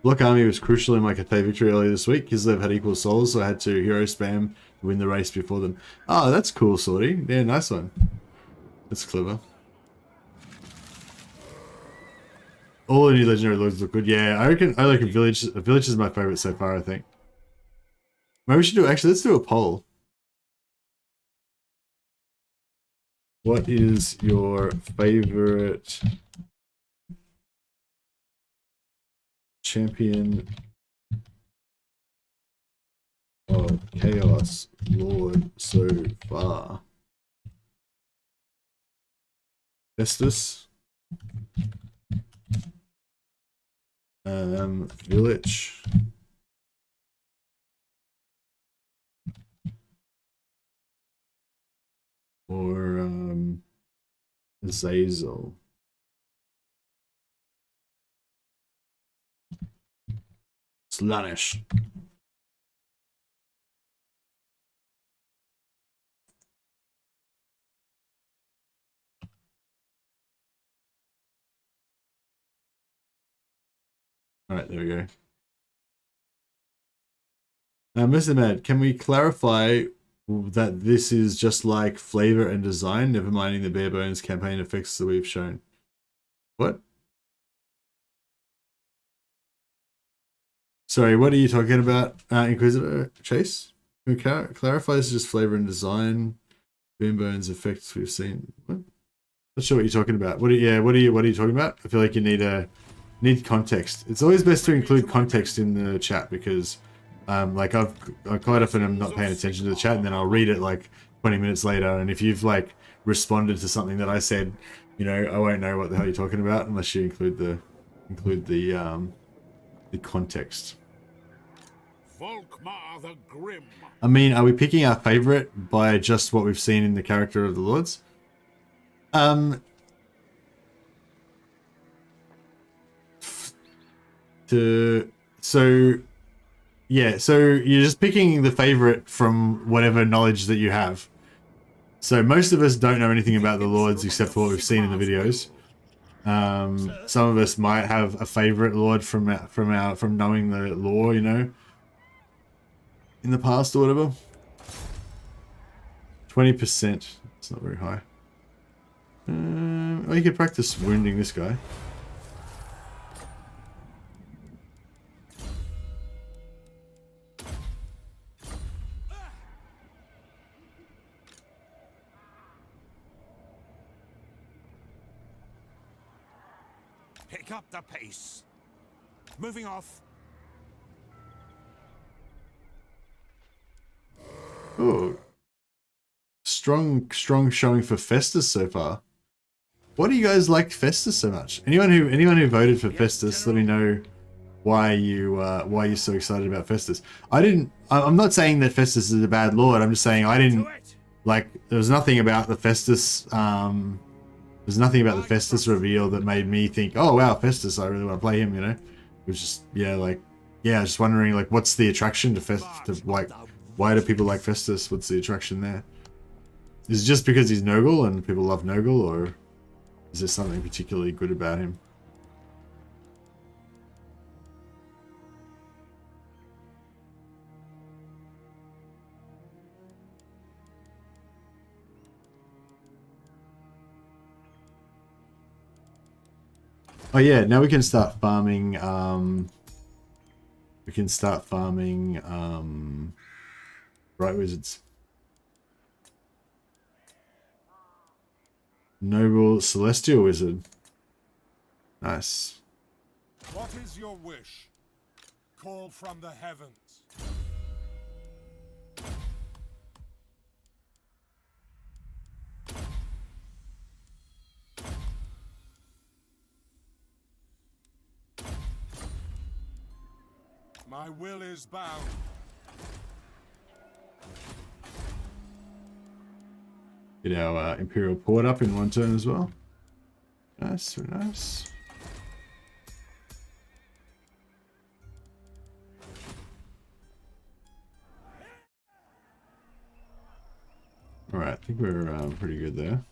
Block army was crucial in my Cathay victory earlier this week because they've had equal souls, so I had to hero spam to win the race before them. Oh, that's cool, Sorty. Yeah, nice one. That's clever. All the new legendary lords look good. Yeah, I reckon I like a village. A village is my favorite so far, I think. Maybe we should do, actually, let's do a poll. What is your favorite champion of Chaos Lord so far? Festus, Village, or Azazel. Slanish. Alright, there we go. Mr. Mad, can we clarify that this is just like flavor and design, never minding the bare bones campaign effects that we've shown? What? Sorry, what are you talking about, Inquisitor Chase? Can we clarify this is just flavor and design, bare bones effects we've seen? What? Not sure what you're talking about. What are you talking about? I feel like you need context. It's always best to include context in the chat because like I quite often am not paying attention to the chat and then I'll read it like 20 minutes later, and if you've like responded to something that I said, you know, I won't know what the hell you're talking about unless you include the context. Volkmar the Grim. I mean, are we picking our favorite by just what we've seen in the character of the Lords? So you're just picking the favorite from whatever knowledge that you have. So most of us don't know anything about the Lords except for what we've seen in the videos. Some of us might have a favorite Lord from knowing the lore, you know, in the past or whatever. 20%. It's not very high. Well, you could practice wounding this guy. Pick up the pace. Moving off. Oh, strong showing for Festus so far. Why do you guys like Festus so much? Anyone who voted for Festus, let me know why you're so excited about Festus. I'm not saying that Festus is a bad lord. I'm just saying I didn't like. There was nothing about the Festus. There's nothing about the Festus reveal that made me think, oh wow, Festus, I really want to play him, you know? It was just, just wondering, like, what's the attraction to Festus, like, why do people like Festus? What's the attraction there? Is it just because he's Noggle and people love Noggle, or is there something particularly good about him? Oh yeah, now we can start farming, Bright Wizards. Noble Celestial Wizard. Nice. What is your wish? Call from the heavens. My will is bound. Get our Imperial Port up in one turn as well. Nice, very nice. Alright, I think we're pretty good there.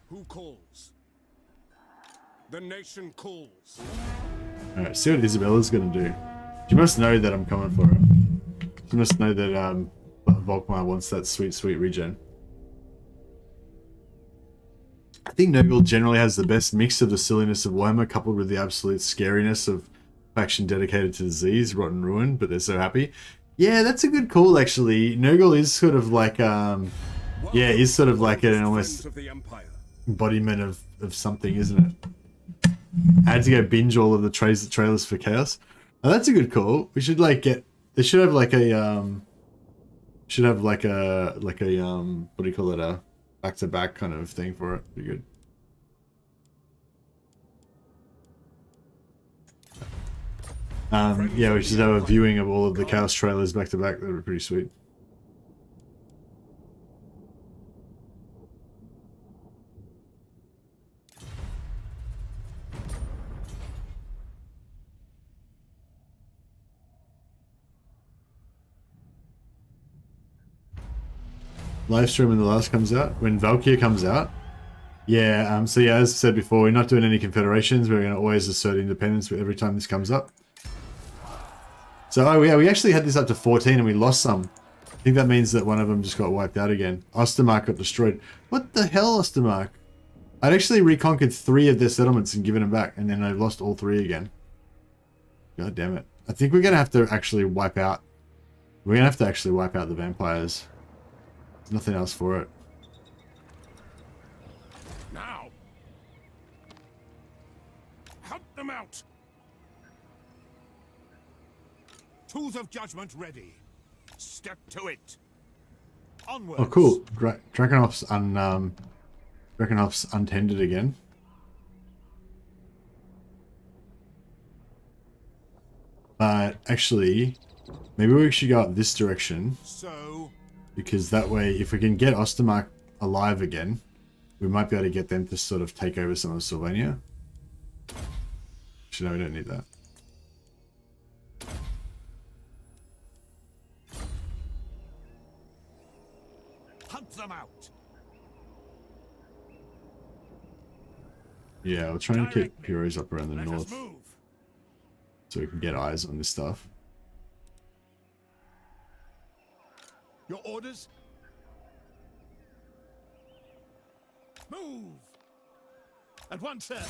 Who calls? The nation calls. Alright, see what Isabella's gonna do. She must know that I'm coming for her. She must know that Volkmar wants that sweet, sweet regen. I think Nurgle generally has the best mix of the silliness of Warhammer coupled with the absolute scariness of faction dedicated to disease, rotten ruin, but they're so happy. Yeah, that's a good call actually. Nurgle is sort of like yeah, is sort of like an almost embodiment of something, isn't it? I had to go binge all of the trailers for Chaos. Oh, that's a good call. We should like get. They should have like a what do you call it? A back-to-back kind of thing for it. Be good. Yeah, we should have a viewing of all of the Chaos trailers back-to-back. That would be pretty sweet. Live stream when the last comes out, when Valkyr comes out. Yeah, so yeah, as I said before, we're not doing any confederations. We're going to always assert independence every time this comes up. So oh yeah, we actually had this up to 14 and we lost some. I think that means that one of them just got wiped out again. Ostermark got destroyed. What the hell, Ostermark? I'd actually reconquered 3 of their settlements and given them back, and then I lost all 3 again. God damn it. I think we're going to have to actually wipe out... We're going to have to actually wipe out the vampires. Nothing else for it. Now, hunt them out. Tools of judgment ready. Step to it. Onwards. Oh, cool. Draconoff's untended again. But actually, maybe we should go up this direction. So, because that way, if we can get Ostermark alive again, we might be able to get them to sort of take over some of Sylvania. Actually, no, we don't need that. hunt them out. Yeah, we'll try and keep Heroes up around the Let north us move. so we can get eyes on this stuff. Your orders? Move! At once, sir.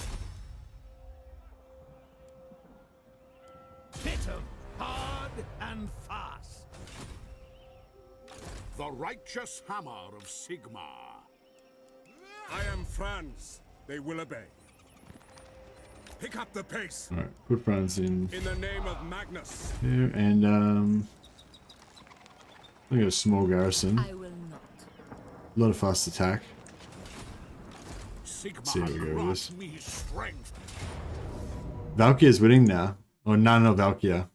Hit 'em hard and fast. The righteous hammer of Sigmar. I am Franz. They will obey. Pick up the pace. Alright, put Franz in In the name of Magnus. here, and I got a small garrison. I will not. A lot of fast attack. Sigmar See how we go with grants this. me strength. Valkyr's winning now. Or none of Valkyr.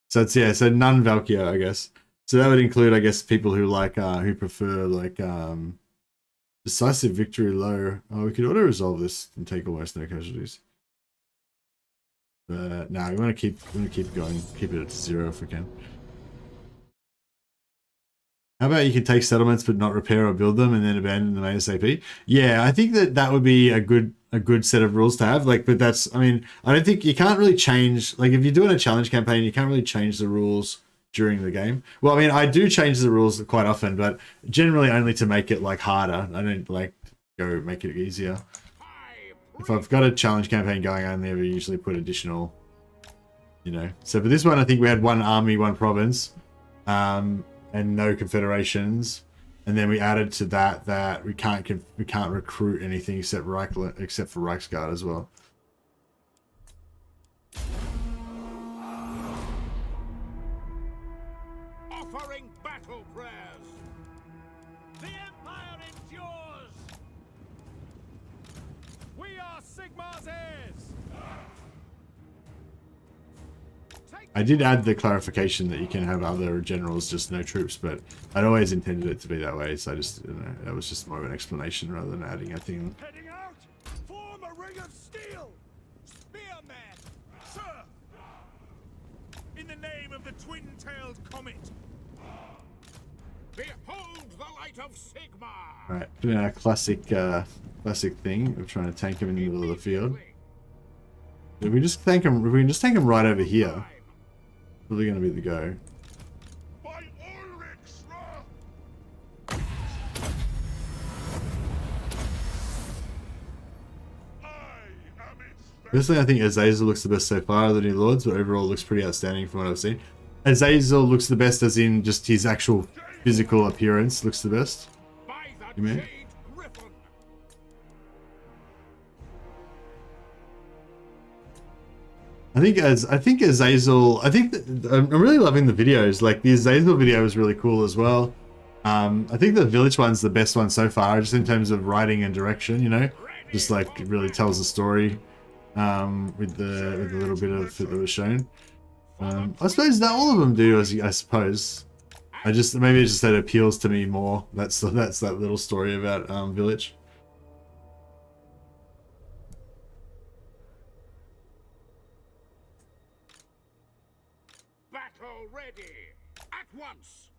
So it's, yeah, so none Valkyr, I guess. So that would include, I guess, people who like, who prefer, like, decisive victory low. Oh, we could auto-resolve this and take almost no casualties. But, no, we want to keep going. Keep it at 0 if we can. How about you can take settlements but not repair or build them and then abandon them ASAP? Yeah, I think that would be a good set of rules to have. Like, but that's, I mean, I don't think you can't really change, like if you're doing a challenge campaign, you can't really change the rules during the game. Well, I mean, I do change the rules quite often, but generally only to make it like harder. I don't like go make it easier. If I've got a challenge campaign going, I only ever usually put additional, you know. So for this one, I think we had 1 army, 1 province. And no confederations, and then we added to that we can't recruit anything except for Reiksguard as well. Offering battle prayers. The Empire endures! We are Sigmar's heirs! I did add the clarification that you can have other generals, just no troops, but I'd always intended it to be that way, so I just, you know, that was just more of an explanation rather than adding a thing. Heading out! Form a ring of steel! Spearman! Sir! In the name of the twin-tailed comet! Behold the light of Sigmar. Alright, doing our classic thing of trying to tank him in the middle of the field. If we just take him, if we can just take him right over here, probably going to be the go. By Ulrich's wrath! I am its Personally, I think Azazel looks the best so far of the new lords, but overall looks pretty outstanding from what I've seen. Azazel looks the best as in just his actual physical appearance looks the best. by the You mean? Jade Griffin. I think Azazel. I'm really loving the videos. Like the Azazel video is really cool as well. I think the village one's the best one so far, just in terms of writing and direction. You know, just like it really tells the story with the little bit of it that was shown. I suppose not all of them do. I suppose. Maybe it's just that it appeals to me more. That's that little story about village. Battle ready. At once.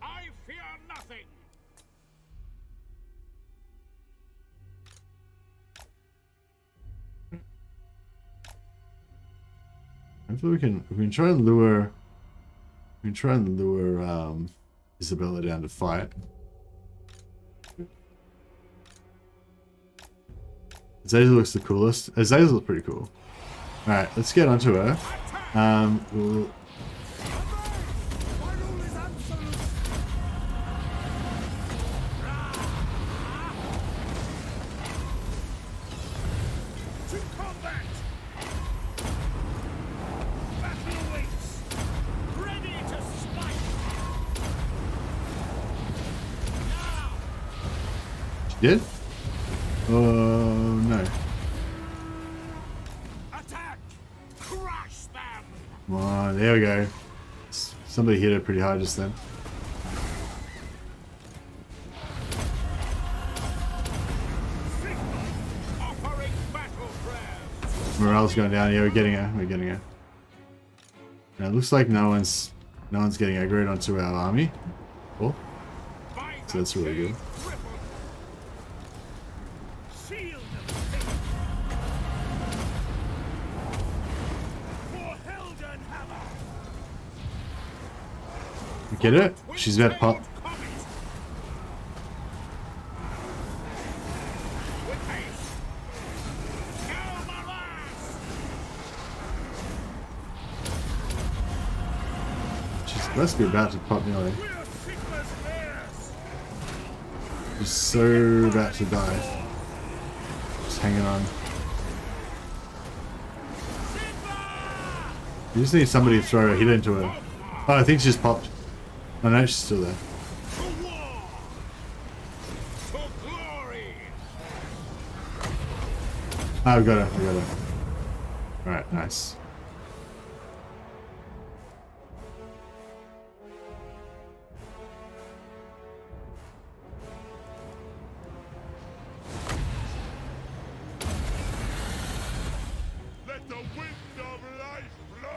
I fear nothing. Hopefully we can try and lure Isabella down to fight. Azazel looks the coolest. Azazel is pretty cool. Alright, let's get onto her. We'll... To combat. Battle awaits. Ready to smite. Now. She did? Oh, no. Attack. Crush them. Come on, there we go. Somebody hit her pretty hard just then. Offering battle prayers. Morale's going down. Yeah, we're getting her. We're getting her. Now, it looks like no one's getting aggroed onto our army. Cool. By So that's really good. Griffin. Shield them. For Heldenhammer. You get it? She's about to pop. Comet. With haste. Elmaras. She's must be about to pop nearly. We're Sigma's heirs. She's so about to die. Just hanging on. You just need somebody to throw a hit into her. Oh, I think she's popped. Oh no, she's still there. To war. To glory. Oh, I got her. I got her. Alright, nice. Let the wind of life blow.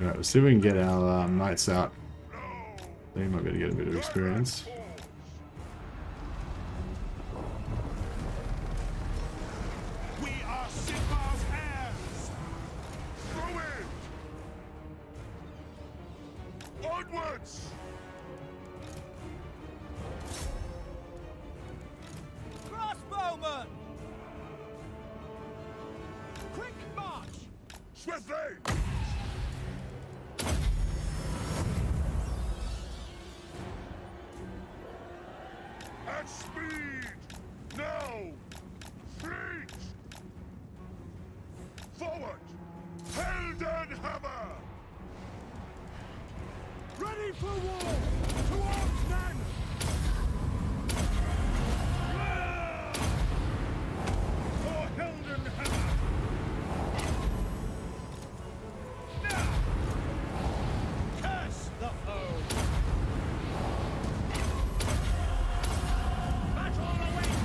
Alright, let's see if we can get our knights out. They might be able to get a bit of experience. We are Sigmar's heirs. Forward. Onwards. Crossbowman! Quick march! Swiftly. At speed. Now. Fleet. Forward. Heldenhammer. Ready for war. Towards men. For Heldenhammer. Now. Curse the foe. Battle awaits.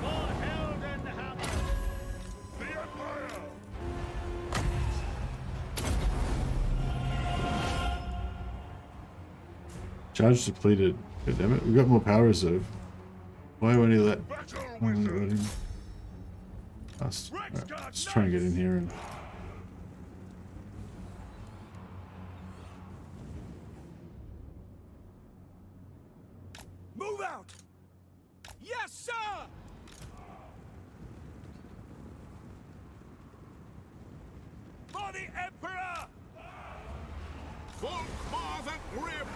For Heldenhammer. The Empire. Charge depleted. God damn it, we've got more power reserve. Why won't he let... Battle Why won't he let wizard. him... Fast. Alright, just try and get in here and... Move out! Yes, sir! For the Emperor! Wulfhart and Grim.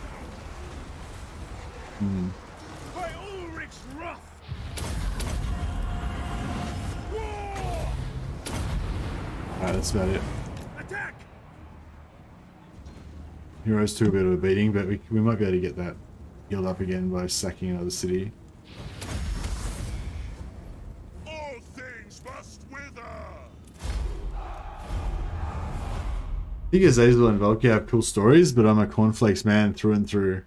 By Ulrich's wrath! Alright, that's about it. Attack! Heroes took a bit of a beating, but we might be able to get that healed up again by sacking another city. All things must wither. I think Azazel and Valkyrie have cool stories, but I'm a cornflakes man through and through.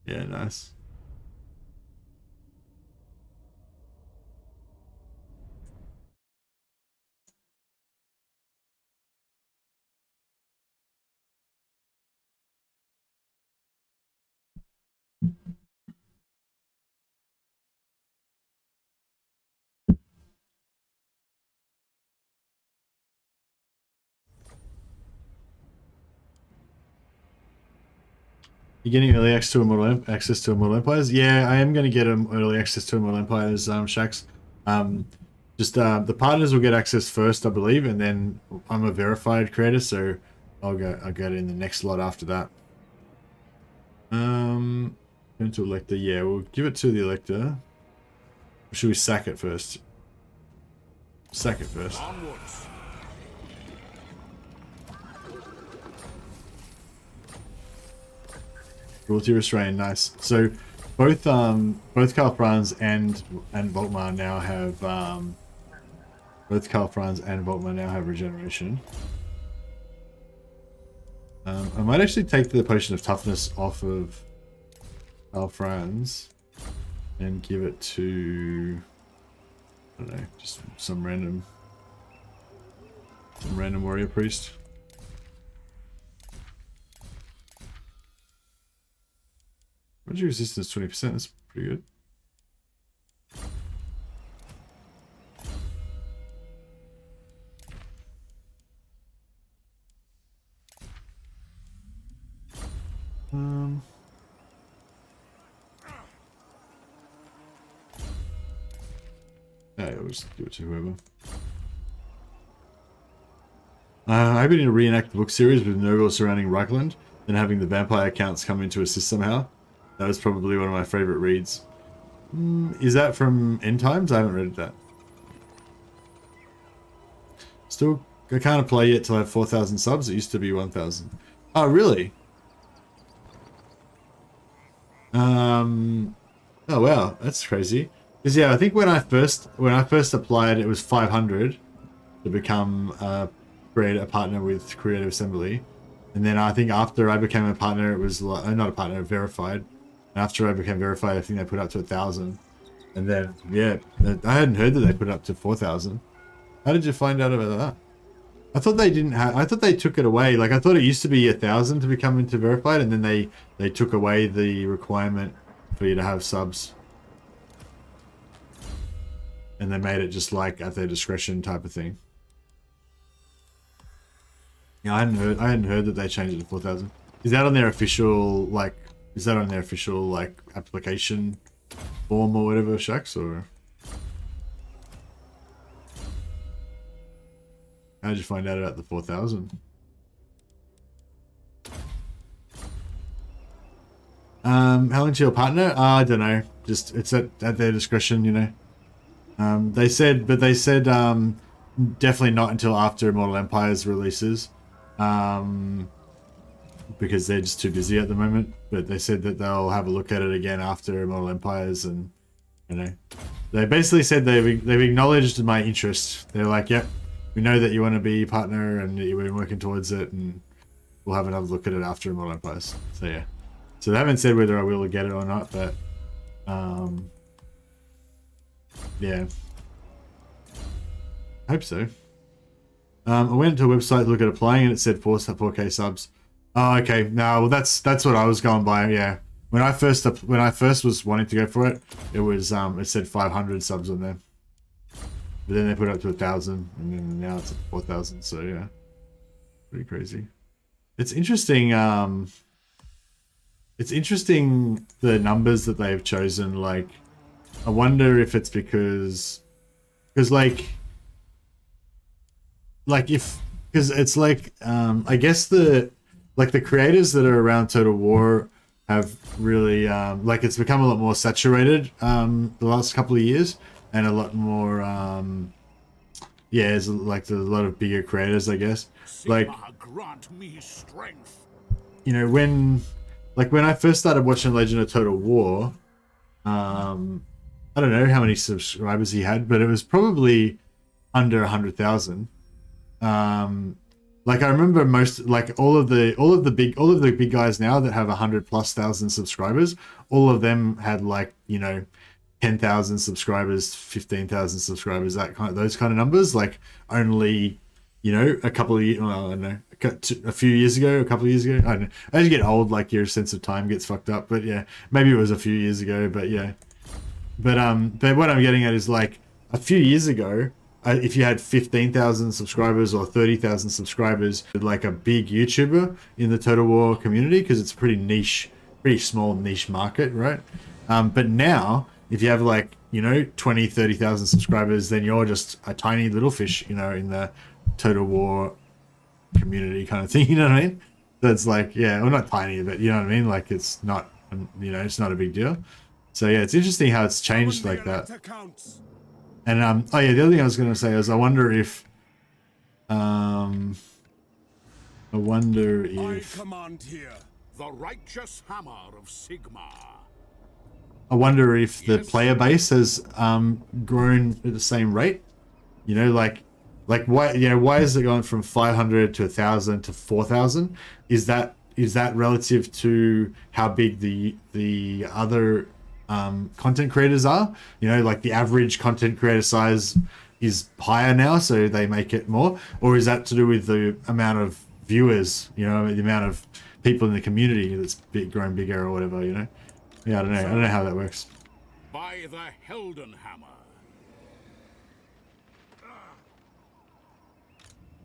Yeah, nice. You getting early access to Immortal Empires? Yeah, I am going to get early access to Immortal Empires, Shax. The partners will get access first, I believe, and then I'm a verified creator, so I'll get in the next lot after that. Going to Elector. Yeah, we'll give it to the Elector. Or should we sack it first? Sack it first. Onwards. Cruelty restraint, nice. So both Karl Franz and Volkmar now have regeneration. I might actually take the potion of toughness off of Karl Franz and give it to, I don't know, just some random warrior priest. Magic resistance 20%, that's pretty good. Yeah, we'll just give it to whoever. I hope we need to reenact the book series with Nurgle surrounding Reikland and having the vampire accounts come in to assist somehow. That was probably one of my favorite reads. Is that from End Times? I haven't read that. Still, I can't play yet till I have 4,000 subs. It used to be 1,000. Oh, really? Oh wow, that's crazy. Because yeah, I think when I first applied, it was 500 to become a partner with Creative Assembly, and then I think after I became a partner, it was like, not a partner, verified. And after I became verified, I think they put it up to 1,000, and then yeah, I hadn't heard that they put it up to 4,000. How did you find out about that? I thought they didn't have. I thought they took it away. Like I thought it used to be 1,000 to become into verified, and then they took away the requirement for you to have subs, and they made it just like at their discretion type of thing. Yeah, I hadn't heard that they changed it to 4,000. Is that on their official like? Is that on their official like application form or whatever, Shax, or? How did you find out about the 4,000? How long to your partner? I don't know. Just it's at their discretion, you know. They said definitely not until after Immortal Empires releases, because they're just too busy at the moment. But they said that they'll have a look at it again after Immortal Empires, and you know, they basically said they've acknowledged my interest. They're like, yep. We know that you want to be a partner and you've been working towards it, and we'll have another look at it after Immortal Empires. So yeah. So they haven't said whether I will get it or not, but yeah. I hope so. I went to a website to look at applying and it said 4K subs. Oh, okay. No, well that's what I was going by, yeah. when I first was wanting to go for it, it was it said 500 subs on there, but then they put it up to 1,000, and then now it's at 4,000. So yeah, pretty crazy. It's interesting. It's interesting the numbers that they've chosen. Like, I wonder if it's because like if because it's like I guess the creators that are around Total War have really like it's become a lot more saturated the last couple of years, and a lot more yeah, it's like there's a lot of bigger creators, I guess. Like, grant me strength. you know, when I first started watching Legend of Total War, I don't know how many subscribers he had, but it was probably under 100,000. Like, I remember all of the big guys now that have 100,000+ subscribers, all of them had, like, you know, 10,000 subscribers, 15,000 subscribers, those kind of numbers. Like, only, you know, a couple of years, well, I don't know, a few years ago, a couple of years ago, I don't know. As you get old, like, your sense of time gets fucked up. But yeah, maybe it was a few years ago. But yeah, but what I'm getting at is, like, a few years ago, if you had 15,000 subscribers or 30,000 subscribers, like a big YouTuber in the Total War community, because it's a pretty small niche market, right? But now, if you have, like, you know, 20, 30,000 subscribers, then you're just a tiny little fish, you know, in the Total War community kind of thing, you know what I mean? So it's like, yeah, well, not tiny, but you know what I mean? Like, it's not, you know, it's not a big deal. So yeah, it's interesting how it's changed like that. And oh yeah, the other thing I was going to say is I wonder if I command here. The righteous hammer of Sigmar. I wonder if the player base has grown at the same rate. You know, like why, you know, why is it going from 500 to 1,000 to 4,000? Is that relative to how big the other content creators are? You know, like the average content creator size is higher now, so they make it more, or is that to do with the amount of viewers? You know, the amount of people in the community that's grown bigger or whatever. You know. Yeah, I don't know how that works. By the Helden Hammer.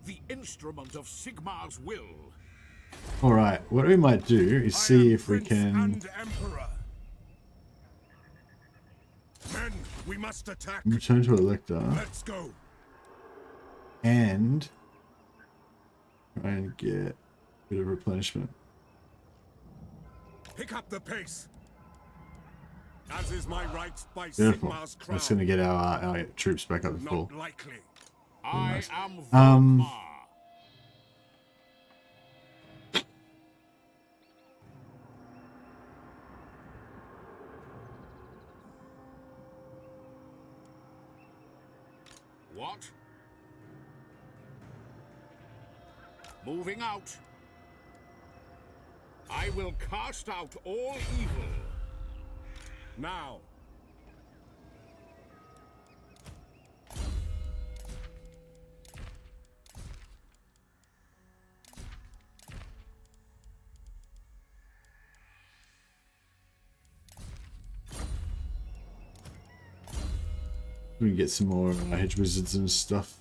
The instrument of Sigmar's will. Alright, what we might do is see if we can... And Emperor. Men, we must attack. Return to Elector. Let's go. And try and get a bit of replenishment. Pick up the pace. As is my right by Beautiful. Sigmar's crown. That's going to get our troops back up to full. Not likely. Nice. I am Wulfhart. What? Moving out. I will cast out all evil. Now. We can get some more hedge wizards and stuff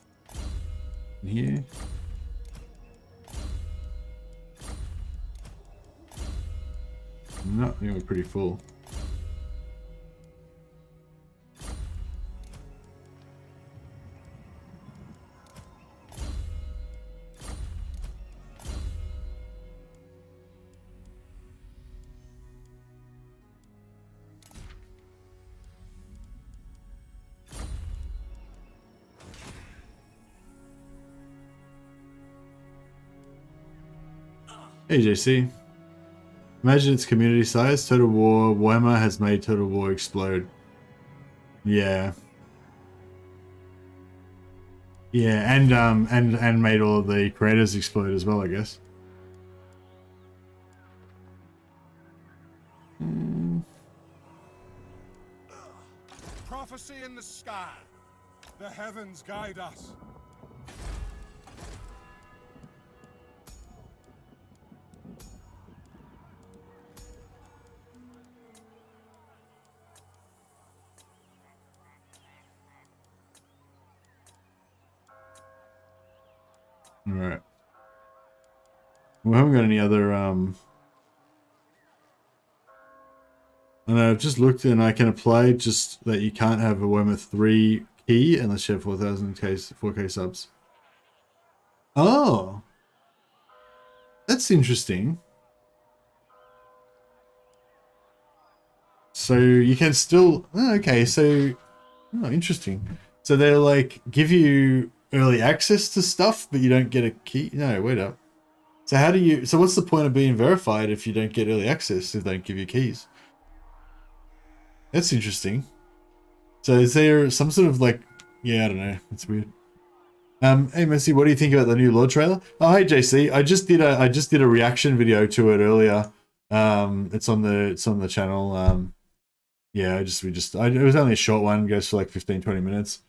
in here. No, I think we're pretty full. Hey JC. Imagine its community size. Total War Warhammer has made Total War explode. Yeah. Yeah, and made all of the creators explode as well, I guess. Prophecy in the sky. The heavens guide us. Alright. We haven't got any other, I know, I've just looked and I can apply just that you can't have a Warhammer 3 key unless you have 4K subs. Oh! That's interesting. So you can still... Oh, okay, so... Oh, interesting. So they'll, like, give you early access to stuff, but you don't get a key? No, wait up. So how do you... So what's the point of being verified if you don't get early access, if they don't give you keys? That's interesting. So is there some sort of, like... Yeah, I don't know. It's weird. Hey Messi, what do you think about the new Lord trailer? Oh, hey JC, I just did a reaction video to it earlier. It's on the channel. Yeah, it was only a short one, goes for like 15-20 minutes.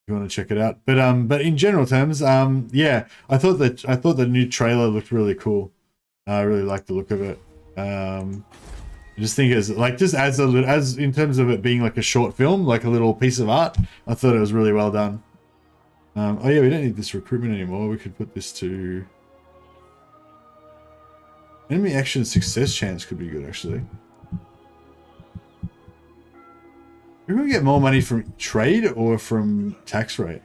If you want to check it out. But in general terms, yeah, I thought the new trailer looked really cool. I really like the look of it. I just think it's like, just as in terms of it being like a short film, like a little piece of art, I thought it was really well done. Oh yeah, we don't need this recruitment anymore. We could put this to... Enemy action success chance could be good, actually. We're going to get more money from trade or from tax rate?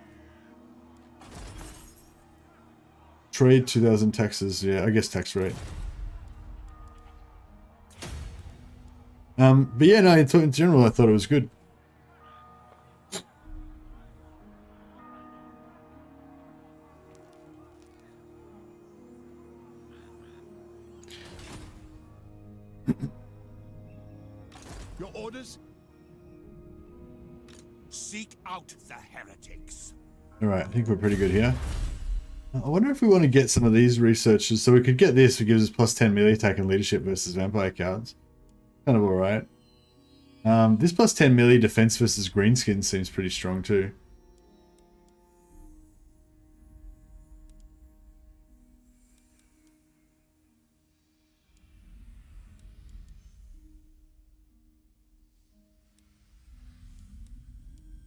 Trade 2,000 taxes. Yeah, I guess tax rate. But yeah, no, in general, I thought it was good. Your orders? Seek out the heretics. Alright, I think we're pretty good here. I wonder if we want to get some of these researchers. So we could get this, it gives us plus 10 melee attack and leadership versus vampire cards. Kind of alright. This plus 10 melee defense versus greenskin seems pretty strong too.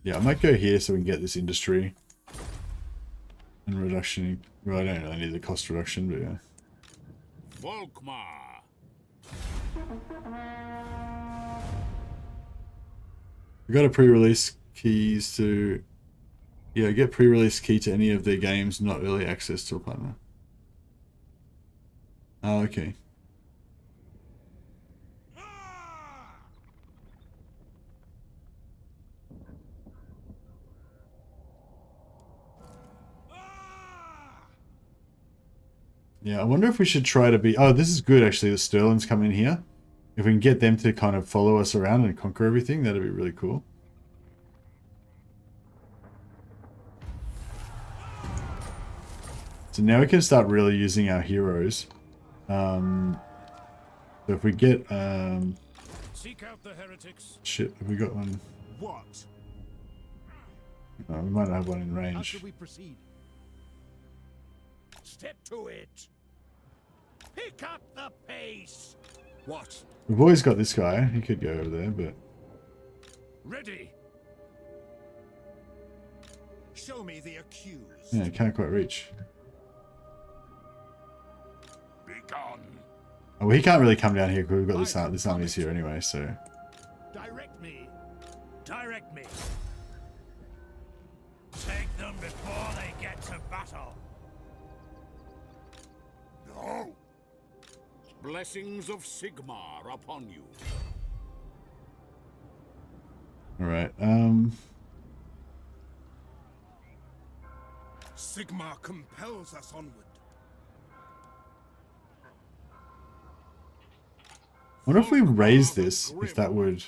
Yeah, I might go here so we can get this industry and reduction in, well, I don't really need the cost reduction, but yeah. Volkmar. We got a pre-release keys to, yeah, get pre-release key to any of their games, not early access to a partner. Oh, okay. Yeah, I wonder if we should try to be... Oh, this is good, actually, that Sterling's come in here. If we can get them to kind of follow us around and conquer everything, that'd be really cool. So now we can start really using our heroes. So if we get... Seek out the heretics. Shit, have we got one? What? No, we might not have one in How range. should we proceed? Step to it. Pick up the pace. What? We've always got this guy. He could go over there, but... Ready. Show me the accused. Yeah, can't quite reach. Begone. Oh, well, he can't really come down here because we've got this army's here anyway, so... Direct me. Direct me. Take them before they get to battle. No. Blessings of Sigmar upon you. Alright, Sigmar compels us onward. I wonder if we raise this, if that would...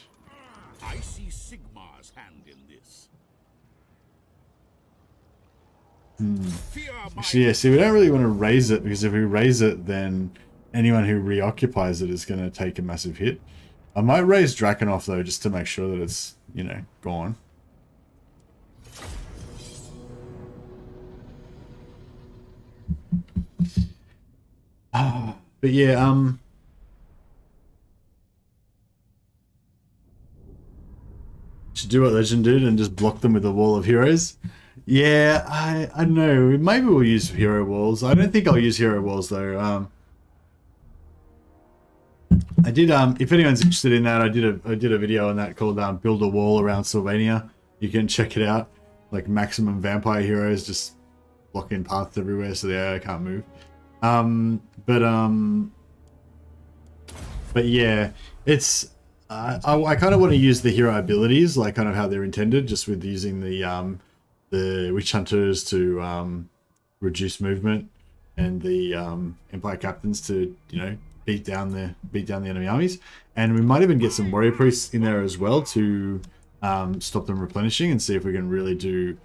I see Sigmar's hand in this. Fear my Actually, yeah, see, we don't really want to raise it, because if we raise it, then anyone who reoccupies it is going to take a massive hit. I might raise Drakenhof, though, just to make sure that it's, you know, gone. But yeah, should do what Legend did and just block them with a wall of heroes. Yeah, I don't know. Maybe we'll use hero walls. I don't think I'll use hero walls though. I did if anyone's interested in that, I did a video on that called Build a Wall Around Sylvania. You can check it out. Like maximum vampire heroes just blocking paths everywhere so the AI can't move. But yeah, it's I kind of want to use the hero abilities like kind of how they're intended, just with using the witch hunters to reduce movement and the empire captains to, you know, beat down the enemy armies. And we might even get some warrior priests in there as well to stop them replenishing, and see if we can really do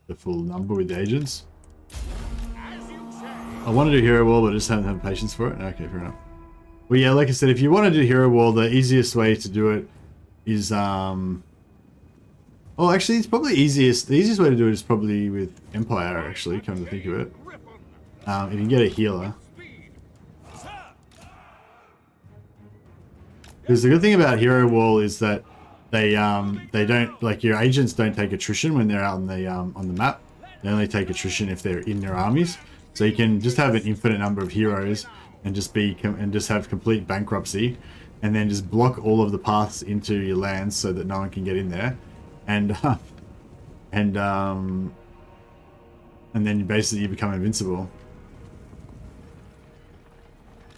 the full number with the agents. I want to do hero wall, but I just haven't had patience for it. Okay, fair enough. Well, yeah, like I said, if you want to do hero wall, the easiest way to do it is oh, actually, it's probably easiest. The easiest way to do it is probably with Empire. Actually, come to think of it, if you can get a healer. Because the good thing about hero wall is that they don't, like, your agents don't take attrition when they're out on the map. They only take attrition if they're in their armies. So you can just have an infinite number of heroes and just have complete bankruptcy, and then just block all of the paths into your lands so that no one can get in there, and then basically you become invincible.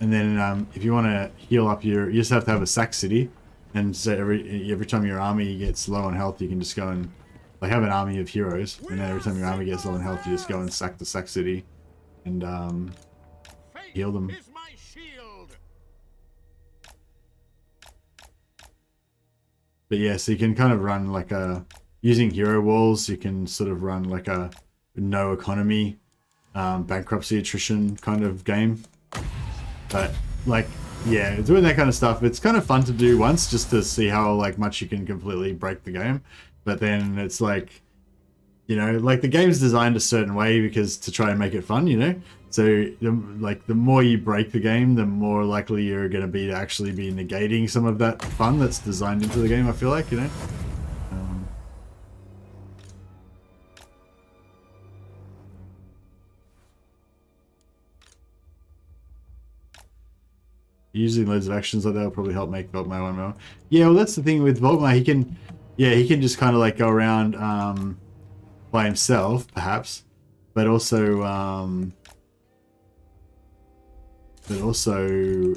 And then if you want to heal up you just have to have a sack city, and so every time your army gets low on health, you can just go and like have an army of heroes, and then every time your army gets low on health, you just go and sack the sack city and heal them. But yeah, so you can kind of run like using hero walls, you can sort of run like a no economy, bankruptcy attrition kind of game. But like, yeah, doing that kind of stuff, it's kind of fun to do once just to see how like much you can completely break the game. But then it's like, you know, like the game's designed a certain way because to try and make it fun, you know. So like the more you break the game, the more likely you're going to be to actually be negating some of that fun that's designed into the game, I feel like, you know. Using loads of actions like that will probably help make Volkmar one more. Yeah, well, that's the thing with Volkmar. He can just kind of like go around by himself, perhaps, but also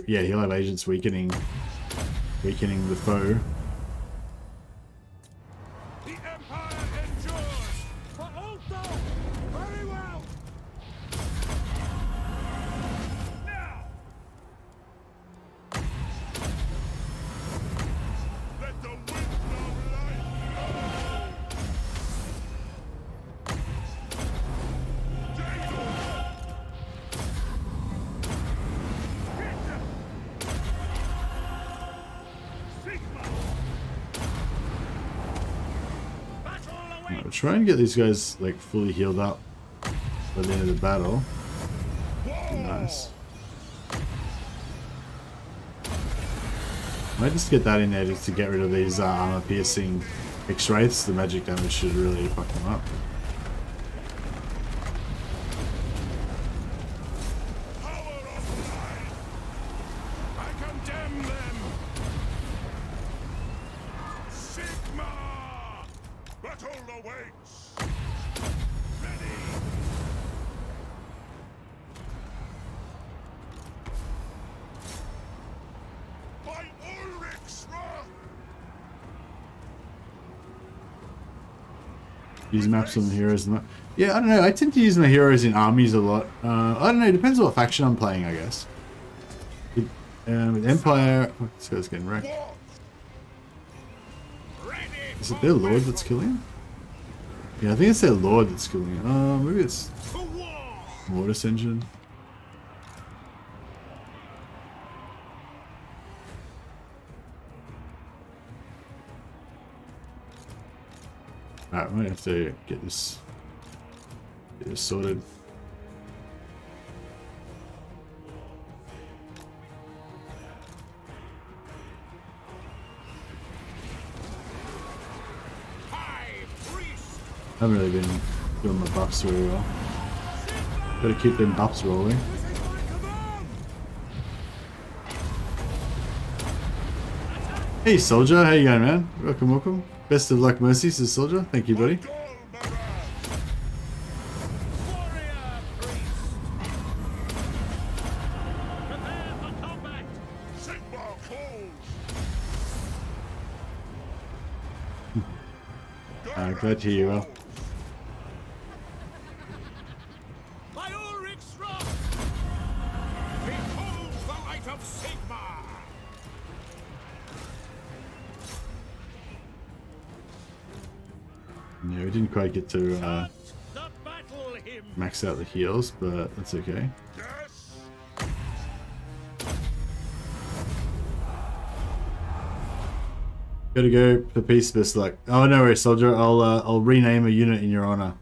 yeah, he'll have agents weakening the foe. The Empire endures, but also very well. Now, let the wind of life. I'll try and get these guys like fully healed up by the end of the battle. Nice. Might just get that in there just to get rid of these armor piercing X-Wraiths. The magic damage should really fuck them up. Use maps on the heroes. Yeah, I don't know. I tend to use my heroes in armies a lot. I don't know. It depends on what faction I'm playing, I guess. With Empire... Oh, this guy's getting wrecked. Is it their lord that's killing him? Yeah, I think it's their lord that's killing him. Maybe it's Mortis Engine. Alright, I might have to get this sorted. Haven't really been doing my buffs very well. Gotta keep them buffs rolling. Hey soldier, how you going, man? Welcome, welcome. Best of luck, mercies to soldier. Thank you, buddy. Glad to hear you well. Behold the light of Sigmar! Yeah, we didn't quite get to max out the heals, but that's okay. Yes! Gotta go for peace, best luck. Oh, no worries, soldier. I'll rename a unit in your honor.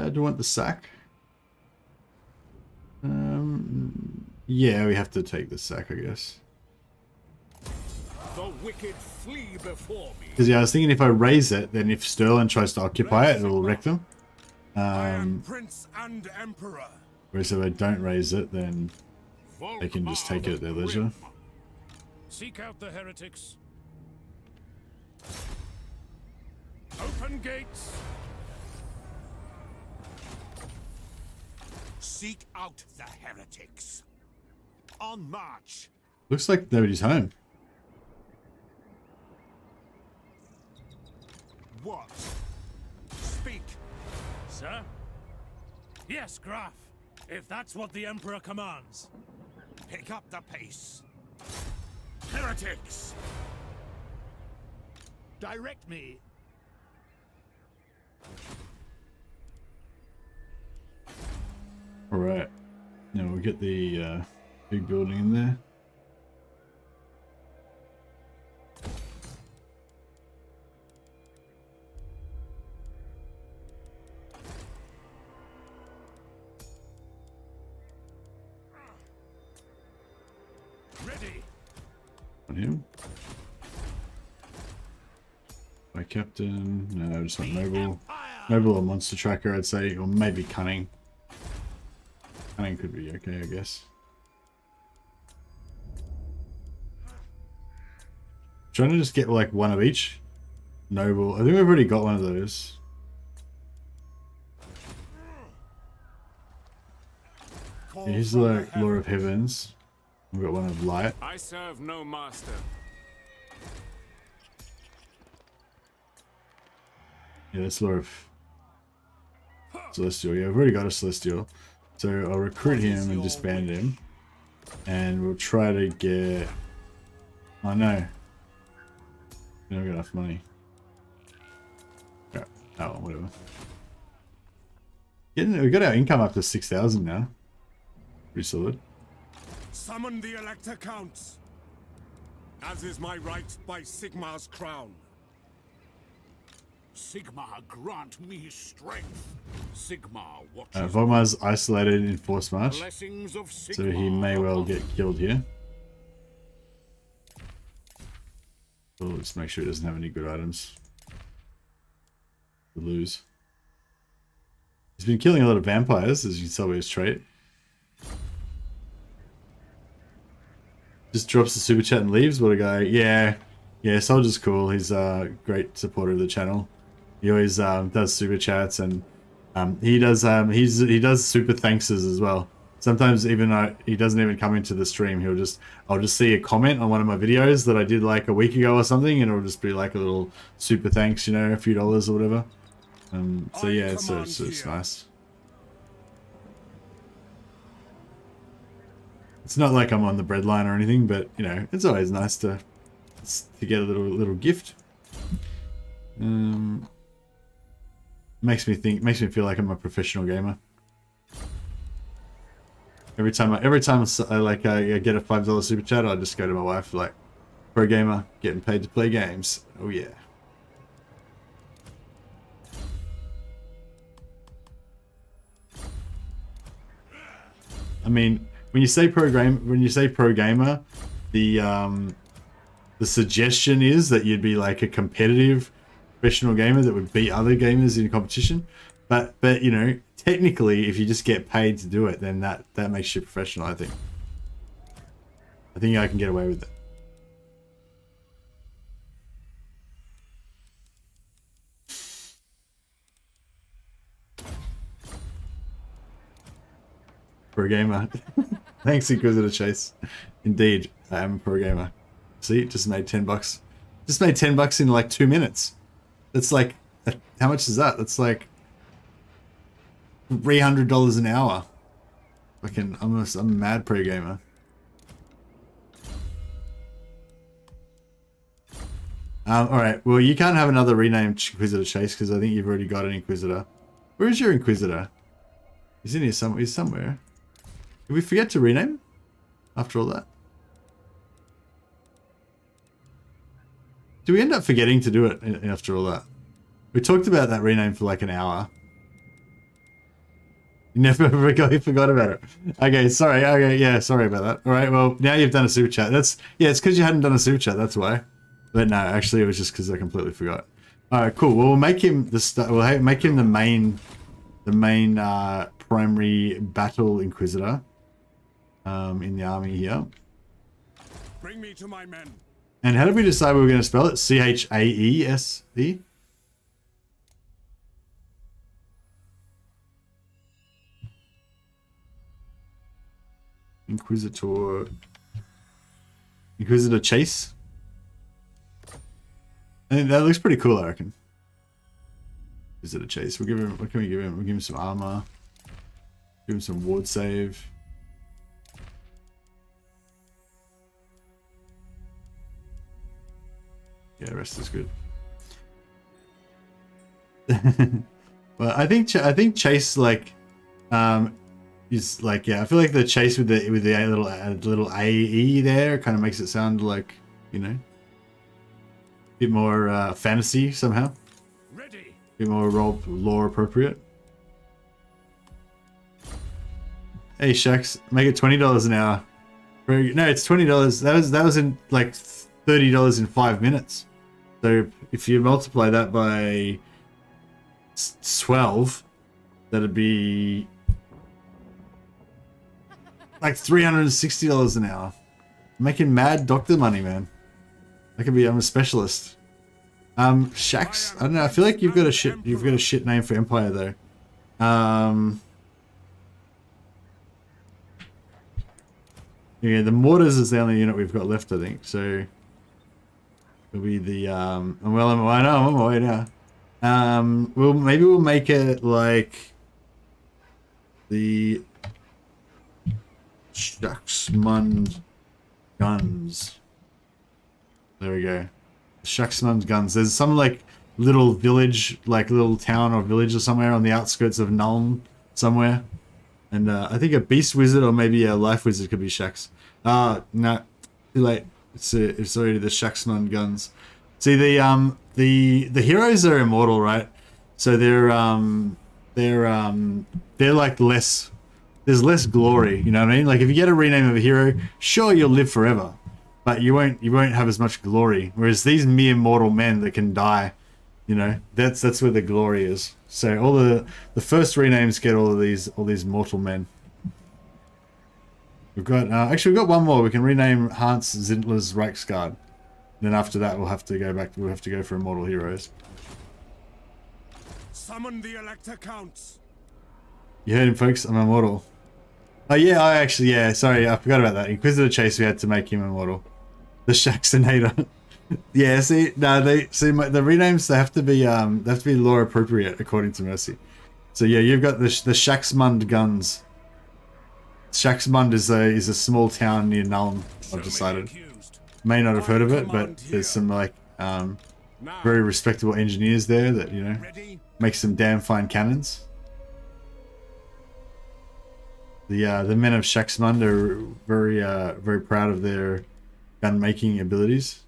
Do you want the sack? Yeah, we have to take the sack, I guess. The wicked flee before me. Because yeah, I was thinking if I raise it, then if Sterling tries to occupy it, it'll wreck them. I am Prince and Emperor. Whereas if I don't raise it, then they can just take it at their leisure. Seek out the heretics. Open gates. Seek out the heretics. On march. Looks like nobody's home. What? Speak. Sir? Yes, Graf. If that's what the Emperor commands. Pick up the pace. Heretics! Direct me. Alright. Now we'll get the big building in there. Ready. On him. My captain. No, just want noble. Noble or monster tracker, I'd say, or maybe cunning. Cunning could be okay, I guess. Trying to just get like one of each. Noble. I think we've already got one of those. Yeah, here's the Lord of Heavens. We've got one of Light. I serve no master. Yeah, that's Lord of Celestial. Yeah, we've already got a Celestial. So I'll recruit him and disband him. And we'll try to get... Oh no. We don't got enough money. Crap. Oh, whatever. We got our income up to 6,000 now. Pretty solid. Summon the Elector Counts, as is my right by Sigmar's crown. Sigmar, grant me strength. Sigmar watches. Volmar's isolated in force march, Blessings of Sigmar, so he may well get killed here. We'll just make sure he doesn't have any good items to lose. He's been killing a lot of vampires, as you can tell by his trait. Just drops the super chat and leaves. What a guy! Yeah, Soldier's cool. He's a great supporter of the channel. He always does super chats, and he does super thankses as well. Sometimes even though he doesn't even come into the stream, I'll just see a comment on one of my videos that I did like a week ago or something, and it'll just be like a little super thanks, you know, a few dollars or whatever. So yeah, it's nice. It's not like I'm on the breadline or anything, but you know, it's always nice to get a little gift. Makes me feel like I'm a professional gamer. Every time I get a $5 super chat, I just go to my wife like, pro gamer, getting paid to play games. Oh yeah. I mean, when you say pro gamer, the suggestion is that you'd be like a competitive professional gamer that would beat other gamers in competition. But you know, technically, if you just get paid to do it, then that makes you professional. I think I can get away with it. Pro gamer. Thanks, Inquisitor Chase. Indeed, I am a pro gamer. See, just made $10. Just made $10 in like 2 minutes. That's like, how much is that? That's like $300 an hour. I'm a mad pro gamer. All right. Well, you can't have another renamed Inquisitor Chase because I think you've already got an Inquisitor. Where is your Inquisitor? He's in here somewhere. He's somewhere. Did we forget to rename him after all that? Do we end up forgetting to do it after all that? We talked about that rename for like an hour. You never forgot about it. Okay, sorry. Okay, yeah, sorry about that. All right, well, now you've done a super chat. It's because you hadn't done a super chat. That's why. But no, actually, it was just because I completely forgot. All right, cool. Well, we'll make him We'll make him the main primary battle inquisitor. In the army here. Bring me to my men. And how did we decide we were going to spell it? C-H-A-E-S-E? Inquisitor Chase? I think that looks pretty cool, I reckon. Inquisitor Chase. We'll give him, what can we give him? We'll give him some armor. Give him some ward save. Yeah, the rest is good. Well, I think Chase like is like, yeah, I feel like the Chase with the little AE there kind of makes it sound like, you know, a bit more fantasy somehow. Ready. A bit more lore appropriate. Hey Shax, make it $20 an hour. No, it's $20. That was in like $30 in 5 minutes. So if you multiply that by 12, that'd be like $360 an hour. I'm making mad doctor money, man. I'm a specialist. Shax, I don't know. I feel like you've got a shit name for Empire though. Yeah, the mortars is the only unit we've got left, I think. So it'll be the well, I know I'm on my way now. Maybe we'll make it like the Shaxmund guns. There we go. Shaxmund guns. There's some like little village, like little town or village or somewhere on the outskirts of Nuln somewhere. And I think a beast wizard or maybe a life wizard could be Shax. No, too late. It's already the Shaxmund guns. See, the heroes are immortal, right? So they're like less. There's less glory. You know what I mean? Like if you get a rename of a hero, sure you'll live forever, but you won't have as much glory. Whereas these mere mortal men that can die, you know, that's where the glory is. So all the first renames get all these mortal men. We've got actually we've got one more. We can rename Hans Zindler's Reiksguard. Then after that we'll have to go back. We'll have to go for immortal heroes. Summon the Elector Counts. You heard him, folks. I'm immortal. Oh yeah, sorry, I forgot about that. Inquisitor Chase, we had to make him immortal. The Shaxinator. Yeah, see, no, the renames they have to be lore appropriate according to Mercy. So yeah, you've got the Shaxmund guns. Shaxmund is a small town near Nuln. I've decided. May not have heard of it, but there's some like very respectable engineers there that, you know, make some damn fine cannons. The men of Shaxmund are very proud of their gun making abilities.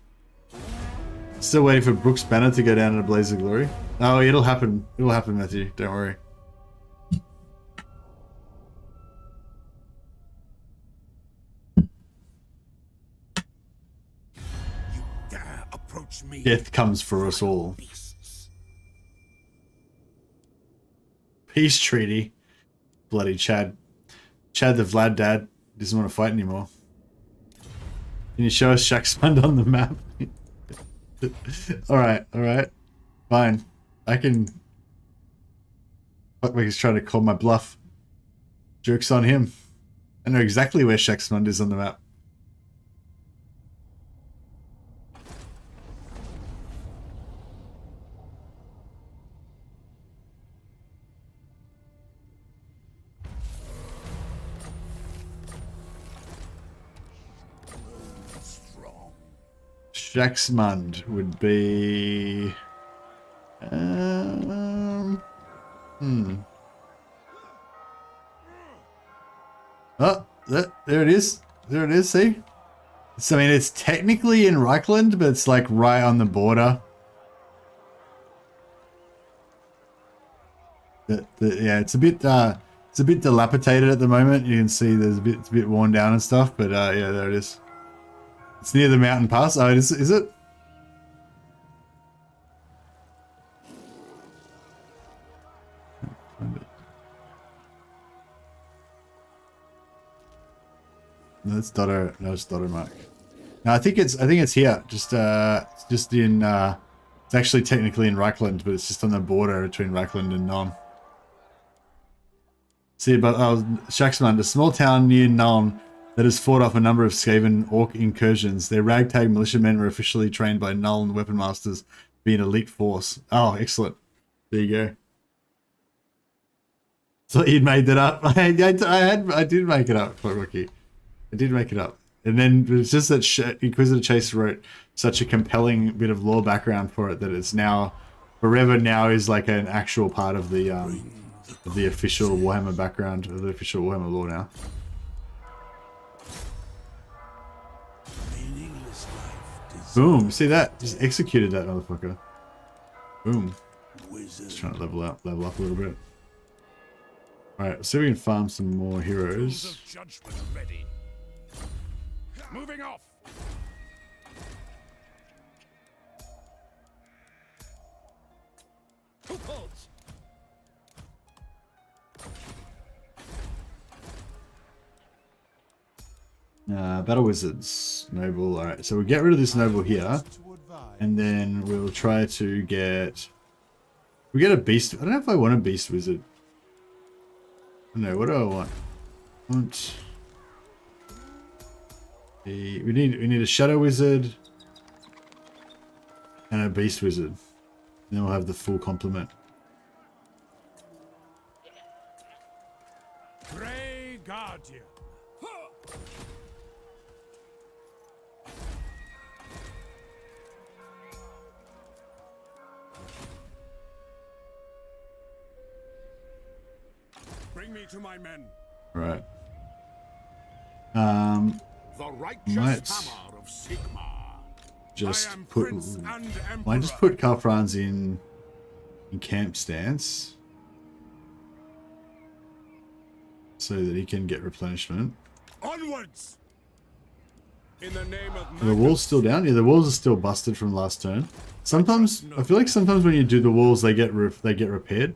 Still waiting for Brooks' banner to go down in a blaze of glory. Oh, it'll happen. It'll happen, Matthew. Don't worry. Dare approach me. Death comes for us all. Beasts. Peace treaty. Bloody Chad. Chad the Vlad dad doesn't want to fight anymore. Can you show us Shaxmund on the map? Alright. Fine. I can... Fuck like he's trying to call my bluff. Joke's on him. I know exactly where Shaxmund is on the map. Shaxmund would be... Oh, there it is. There it is, see? So, I mean, it's technically in Reikland, but it's like right on the border. Yeah, it's a bit dilapidated at the moment. You can see there's it's a bit worn down and stuff, but yeah, there it is. It's near the mountain pass. Oh, is it? No, it's Dotto. No, it's Dotto Mark. No, I think it's here. Just in. It's actually technically in Reikland, but it's just on the border between Reikland and Nuln. See, but Shaxmund, a small town near Nuln that has fought off a number of Skaven orc incursions. Their ragtag militiamen were officially trained by Nuln weapon masters, being an elite force. Oh, excellent. There you go. So you'd made that up. I did make it up, Rookie. I did make it up. And then it's just that Inquisitor Chase wrote such a compelling bit of lore background for it that it's now, forever now is like an actual part of the official Warhammer background, of the official Warhammer lore now. Boom! See that? Just executed that motherfucker. Boom. Just trying to level up a little bit. Alright, so we can farm some more heroes. Ready. Moving off. Battle Wizards. Noble. Alright, so we'll get rid of this noble here. And then we'll try to get... We get a beast... I don't know if I want a beast wizard. I don't know, what do I want? I want... We need a shadow wizard. And a beast wizard. And then we'll have the full complement. Grey Guardian. Bring me to my men. Right. The righteous Might hammer of Sigmar. just I am put... Prince and Might just Emperor. put Karl Franz in camp stance. So that he can get replenishment. Onwards! In the name of Are the walls still down? Yeah, the walls are still busted from last turn. Sometimes, I feel like sometimes when you do the walls, they get repaired.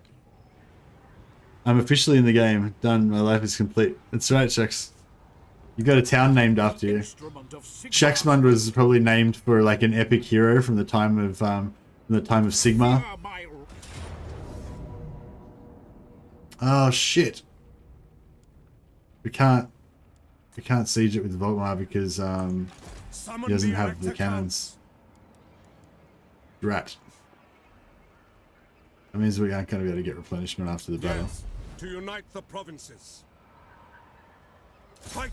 I'm officially in the game. Done. My life is complete. That's right, Shax. You got a town named after you. Shaxmund was probably named for like an epic hero from the time of Sigmar. Oh shit. We can't siege it with Volkmar because he doesn't have the cannons. Rat. That means we aren't going to be able to get replenishment after the battle. Yes, to unite the provinces. Fight!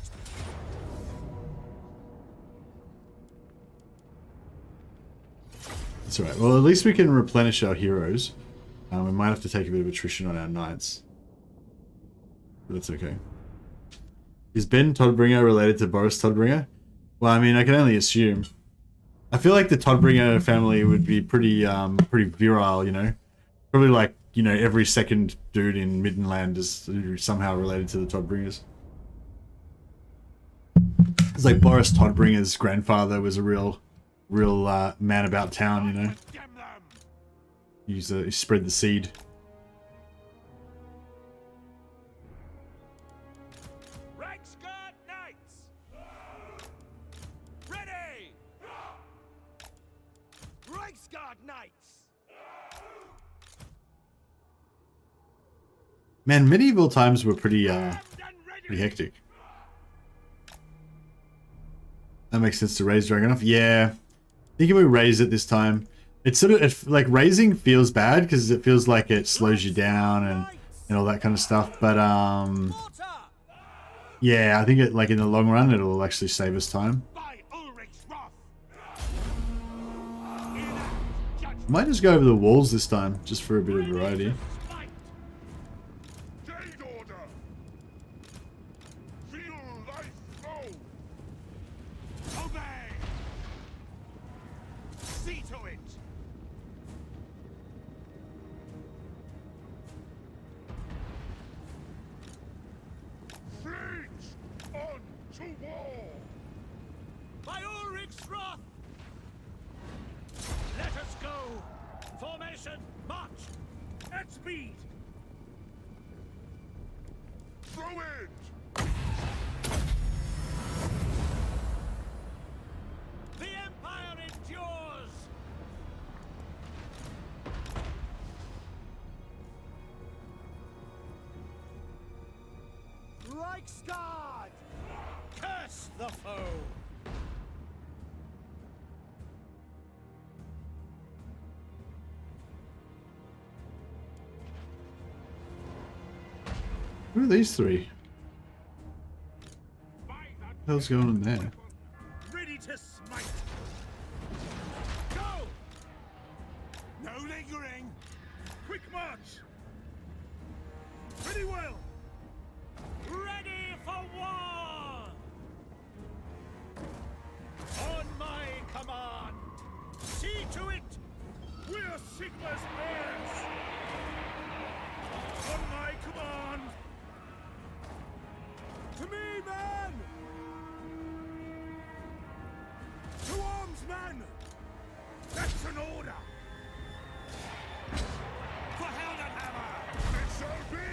That's alright. Well, at least we can replenish our heroes. We might have to take a bit of attrition on our knights. But that's okay. Is Ben Todbringer related to Boris Todbringer? Well, I mean, I can only assume. I feel like the Todbringer family would be pretty virile, you know? Probably like, you know, every second dude in Middenland is somehow related to the Todbringers. It's like Boris Todbringer's grandfather was a real man about town, you know? He spread the seed. Reiksguard knights! Ready! Reiksguard knights! Man, medieval times were pretty hectic. That makes sense to raise Dragunov. Yeah, thinking we raise it this time. It's sort of like raising feels bad because it feels like it slows you down and all that kind of stuff. But yeah, I think it like in the long run it'll actually save us time. Might just go over the walls this time just for a bit of variety. Reiksguard! Curse the foe! Who are these three? What the hell's going on there? Ready to smite! Go! No lingering! Quick march! Pretty well! Ready for war! On my command! See to it! We're Sigma's heirs! On my command! To me, men! To arms, men! That's an order! For Heldenhammer! It shall be!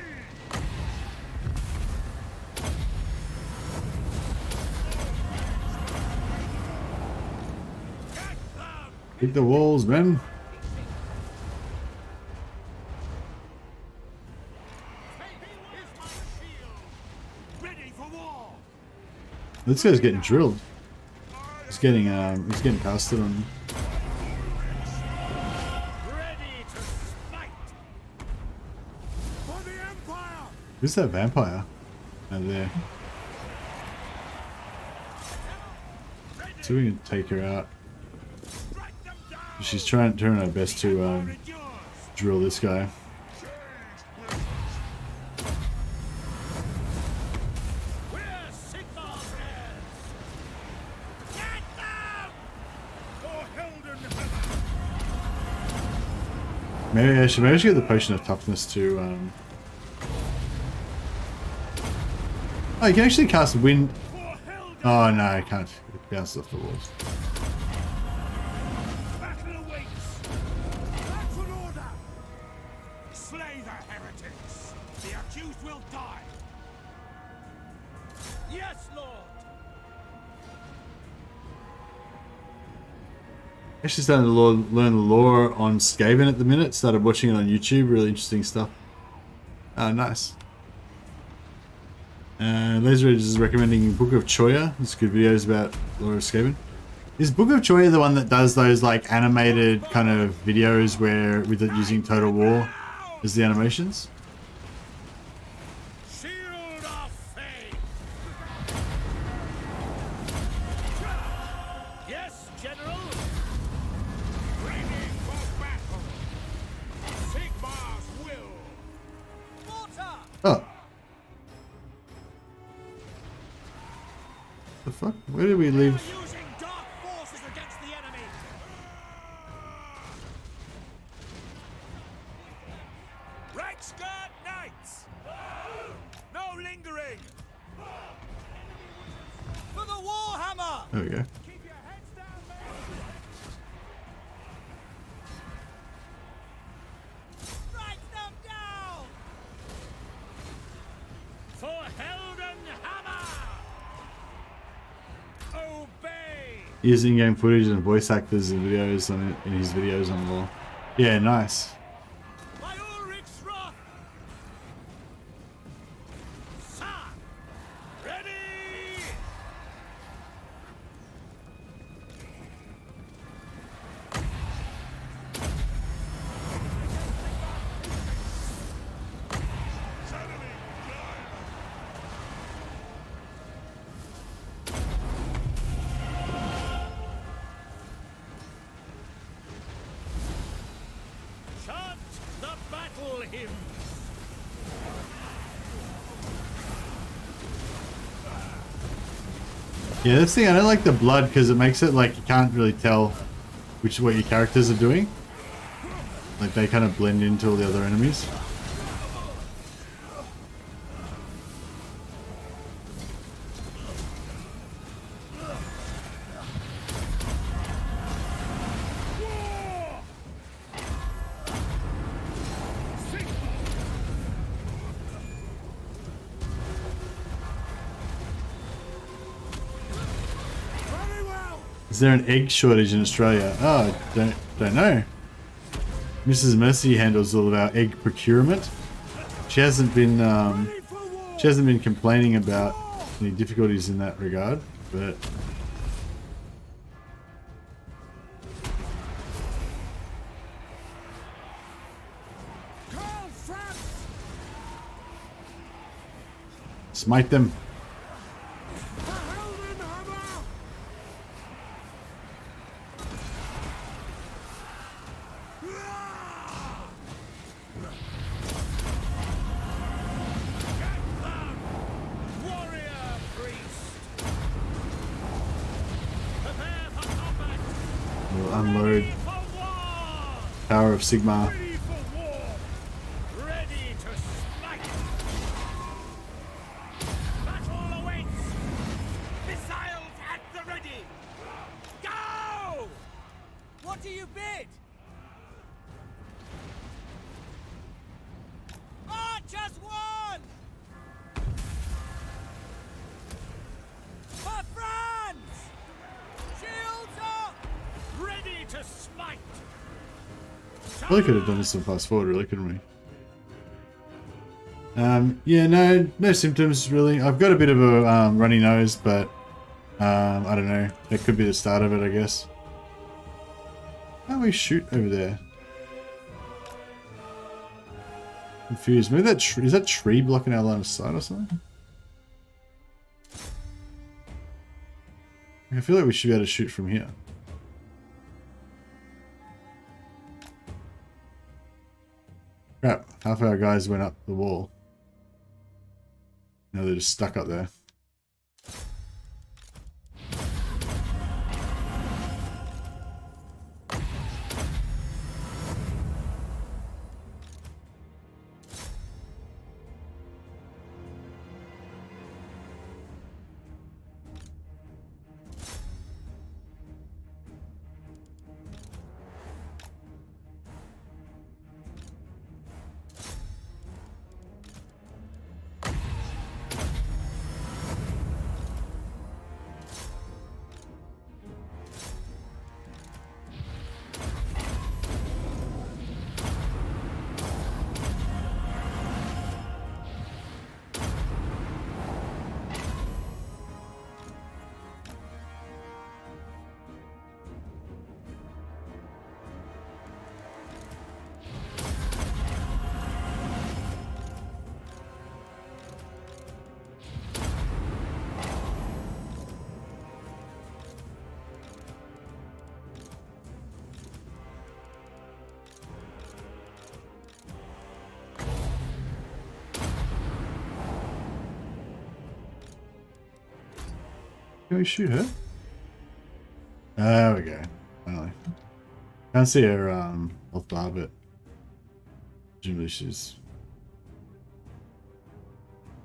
Hit the walls, man. This guy's getting drilled. He's getting casted on. Who's that vampire out there? So we can take her out. She's trying her best to drill this guy. Maybe I should get the potion of toughness to. Oh, you can actually cast wind. Oh no, I can't bounce off the walls. Actually starting to learn the lore on Skaven at the minute. Started watching it on YouTube. Really interesting stuff. Oh, nice. Laser Edge is recommending Book of Choya. It's good videos about lore of Skaven. Is Book of Choya the one that does those like animated kind of videos where with it using Total War as the animations? The fuck? Where did we leave? Using dark forces against the enemy. Reiksguard knights! No lingering! For the Warhammer! There we go. Keep your heads down, men! Strike them down! For Helden Hammer! Obey! Use in-game footage and voice actors in videos on it, in his videos on War. Yeah, nice. By Ulrich's wrath! Sir! Ready! Chant the battle hymn! Yeah, this thing, I don't like the blood because it makes it like you can't really tell what your characters are doing. Like they kind of blend into all the other enemies. Very well! Is there an egg shortage in Australia? Oh, don't know. Mrs. Mercy handles all of our egg procurement. She hasn't been complaining about any difficulties in that regard, but Karl Franz! smite them. For Helden Hammer! Warrior priest! Prepare for combat! We'll unload Ready for war! Power of Sigmar. Ready for war! Ready to smite! Battle awaits! Missiles at the ready! Go! What do you bid? Archers won! For France! Shields up! Ready to smite! Really could have done this in fast forward, really, couldn't we? Yeah, no symptoms really. I've got a bit of a runny nose, but I don't know. That could be the start of it, I guess. How do we shoot over there? Confused. Maybe that is that tree blocking our line of sight or something? I feel like we should be able to shoot from here. Crap, half our guys went up the wall. Now they're just stuck up there. Can we shoot her? There we go. Finally. Can't see her health bar, but presumably she's.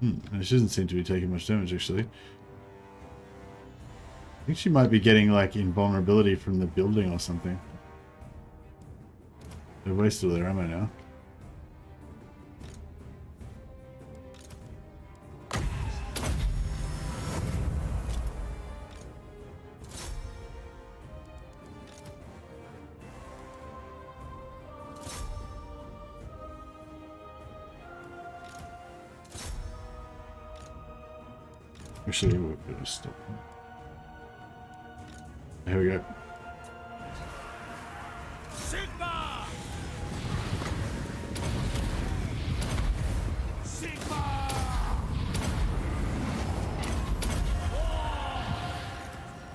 And she doesn't seem to be taking much damage actually. I think she might be getting like invulnerability from the building or something. They've wasted all their ammo now. Actually, we're gonna stop. Here we go. Sigma! Sigma!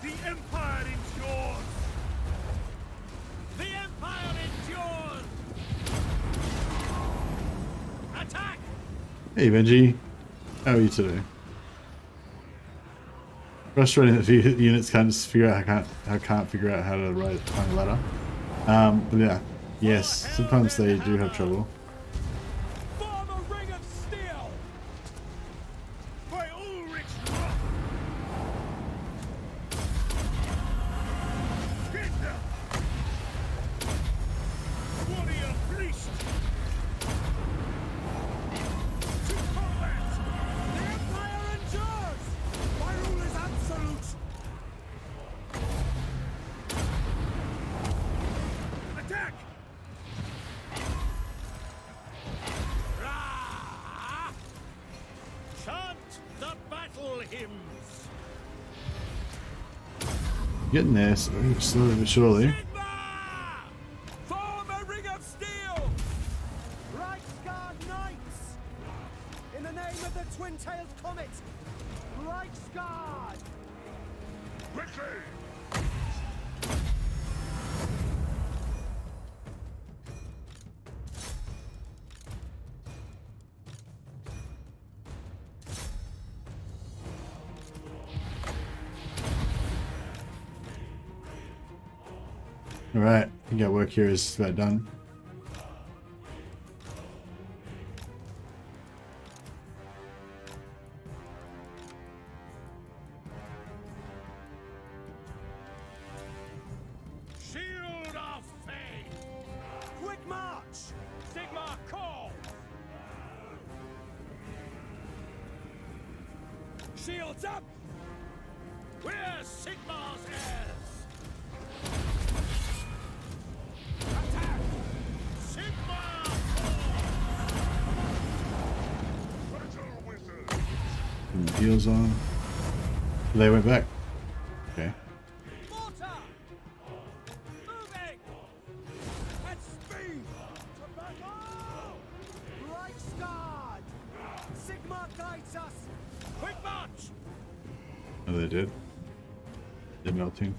The Empire endures! The Empire endures! Attack! Hey Benji, how are you today? Frustrating that the units can't just figure out can't figure out how to climb a ladder. But yeah, yes, sometimes they do have trouble. Form a ring of steel! By Ulrich! Hitler! Warrior priest! To combat! The Empire endures! My rule is absolute! Attack! Rah! Chant the battle hymns! Getting there, slowly but surely. Sigma! Form a ring of steel! Reiksguard Knights! In the name of the twin-tailed comet! Reiksguard! Quickly! Alright, I think our work here is about done. Shield of Fate! Quick march! Sigma call! Shields up! We're Sigma's heirs! Attack! Sigma Battle wizard! Put the heels on. They went back. Okay. Mortar! Moving! At speed! To battle! Reiksguard! Sigma guides us! Quick march! Oh, they did. They're melting.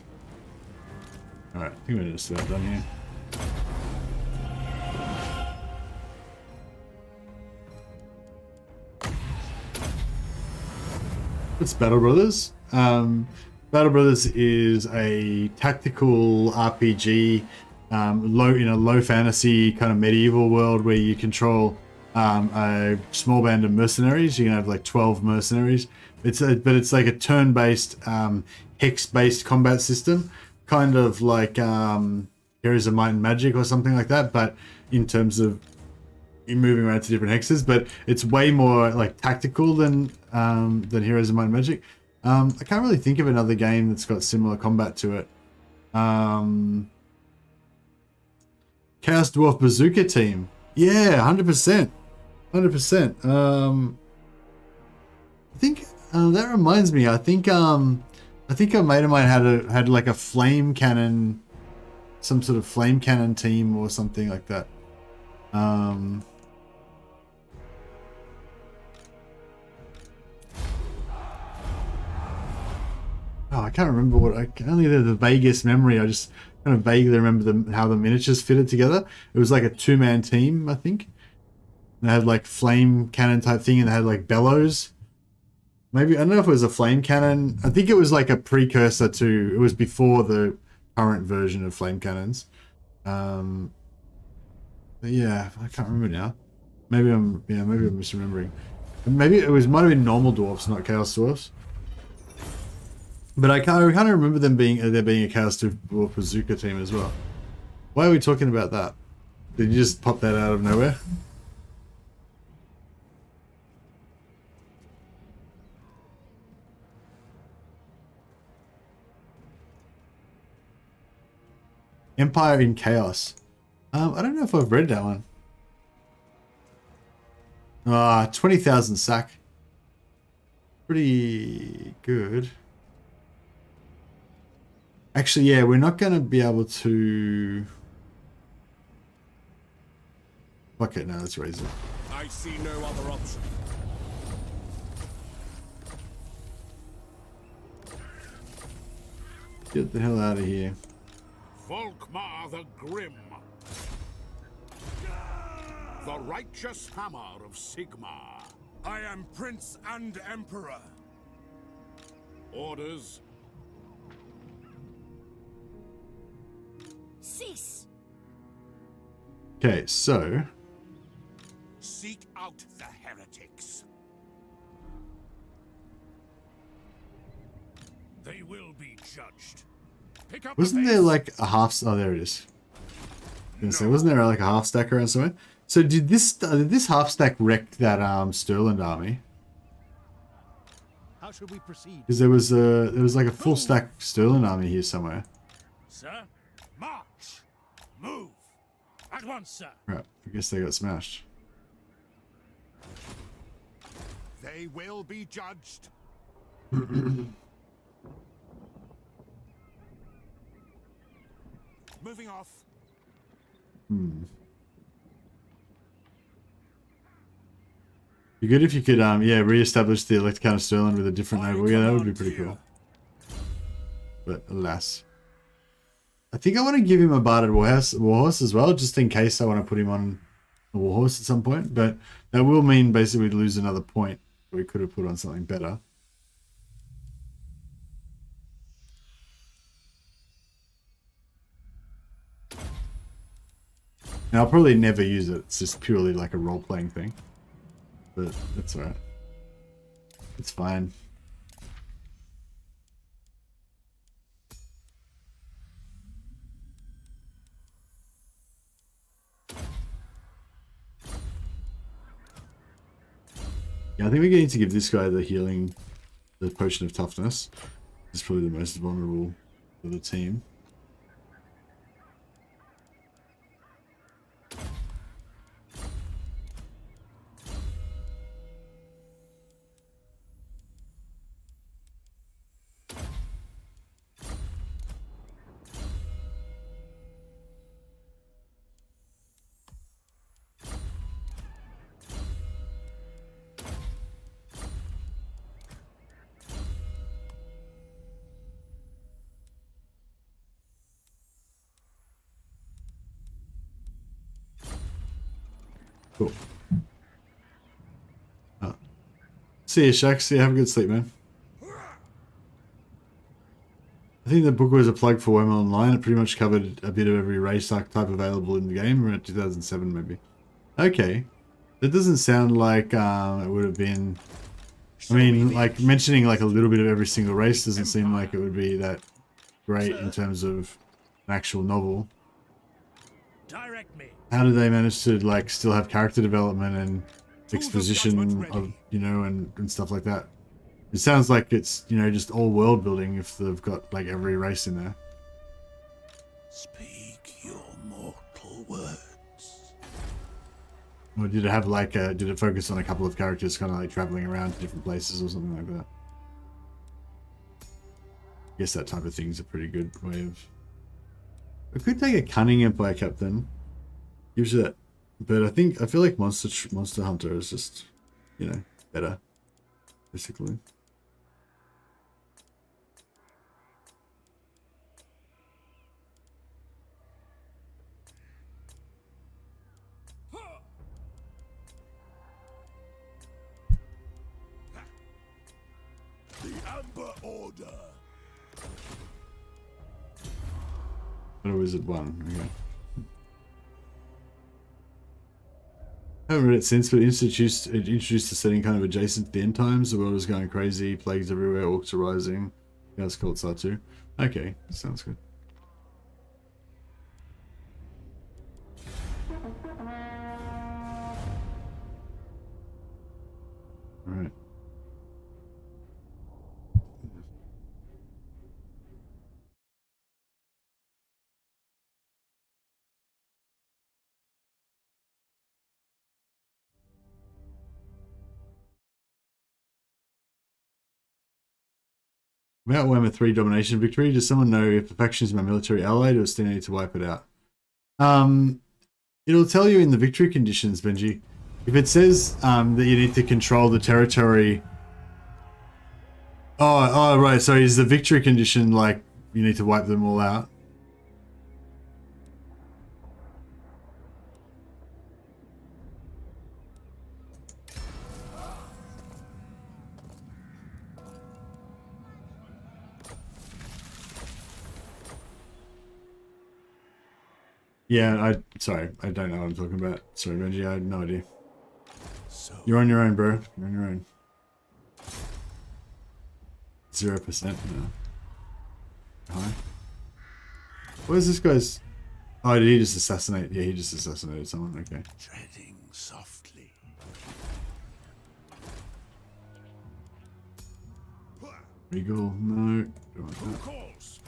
Alright, I think we're just about done here. It's Battle Brothers. Battle Brothers is a tactical RPG, in a low fantasy kind of medieval world where you control a small band of mercenaries. You can have like 12 mercenaries. But it's like a turn-based, hex-based combat system, kind of like Heroes of Might and Magic or something like that. But in terms of moving around to different hexes, but it's way more like tactical than Heroes of Might and Magic. I can't really think of another game that's got similar combat to it. Chaos Dwarf Bazooka Team. Yeah, 100%. 100%. I think that reminds me. I think a mate of mine had like a flame cannon, some sort of flame cannon team or something like that. Oh, I can't remember what. I only have the vaguest memory. I just kind of vaguely remember how the miniatures fitted together. It was like a two-man team, I think. And they had like flame cannon type thing, and they had like bellows. Maybe, I don't know if it was a flame cannon. I think it was like a precursor to, it was before the current version of flame cannons. But yeah, I can't remember now. Maybe I'm misremembering. Maybe it might have been normal dwarfs, not chaos dwarfs. But I kind of remember there being a chaos dwarf bazooka team as well. Why are we talking about that? Did you just pop that out of nowhere? Empire in Chaos. I don't know if I've read that one. 20,000 sack. Pretty good. Actually, yeah, we're not going to be able to... Fuck it, no, let's raise it. I see no other option. Get the hell out of here. Volkmar the Grim. The righteous hammer of Sigmar. I am Prince and Emperor. Orders. Cease. Okay, so... Seek out the heretics. They will be judged. Pick up Wasn't the there pace. like a half... Oh, there it is. I was gonna say, wasn't there like a half stack around somewhere? So did this half stack wreck that Stirland army? How should we proceed? Because there was like a full stack Stirland army here somewhere. Sir, march! Move! At once, sir! Right, I guess they got smashed. They will be judged. Moving off. Be good if you could, yeah, re-establish the Elector Count of Stirland with a different noble. Yeah, that would be pretty cool. But alas. I think I want to give him a barded warhorse as well, just in case I want to put him on a warhorse at some point. But that will mean basically lose another point we could have put on something better. And I'll probably never use it. It's just purely like a role-playing thing. But that's alright. It's fine. Yeah, I think we need to give this guy the healing, the potion of toughness. It's probably the most vulnerable for the team. Cool. See you, Shaq. See you. Have a good sleep, man. I think the book was a plug for Warhammer Online. It pretty much covered a bit of every race type available in the game. We're at 2007, maybe. Okay. That doesn't sound like it would have been... I mean, like, mentioning like a little bit of every single race doesn't seem like it would be that great in terms of an actual novel. Direct me. How do they manage to like still have character development and exposition of, you know, and stuff like that? It sounds like it's, you know, just all world building if they've got like every race in there. Speak your mortal words. Or did it have like did it focus on a couple of characters kind of like traveling around to different places or something like that? I guess that type of thing's a pretty good way of... I could take a cunning Empire Captain. Gives you that, but I feel like Monster Hunter is just, you know, better, basically. proper order. What a wizard 1. Okay. I haven't read it since, but it introduced a setting kind of adjacent to the end times. The world is going crazy, plagues everywhere, orcs are rising. Yeah, it's called Satu. Okay, sounds good. Alright. About Warhammer 3 domination victory, does someone know if the faction is my military allied or still need to wipe it out? It'll tell you in the victory conditions, Benji. If it says that you need to control the territory... Oh, right, so is the victory condition like you need to wipe them all out? Yeah, sorry, I don't know what I'm talking about. Sorry, Benji, I had no idea. So You're on your own, bro. You're on your own. 0% now. Hi. What is this guy's... Oh, did he just assassinate? Yeah, he just assassinated someone. Okay. treading softly. Regal, no. Don't want Who that. calls?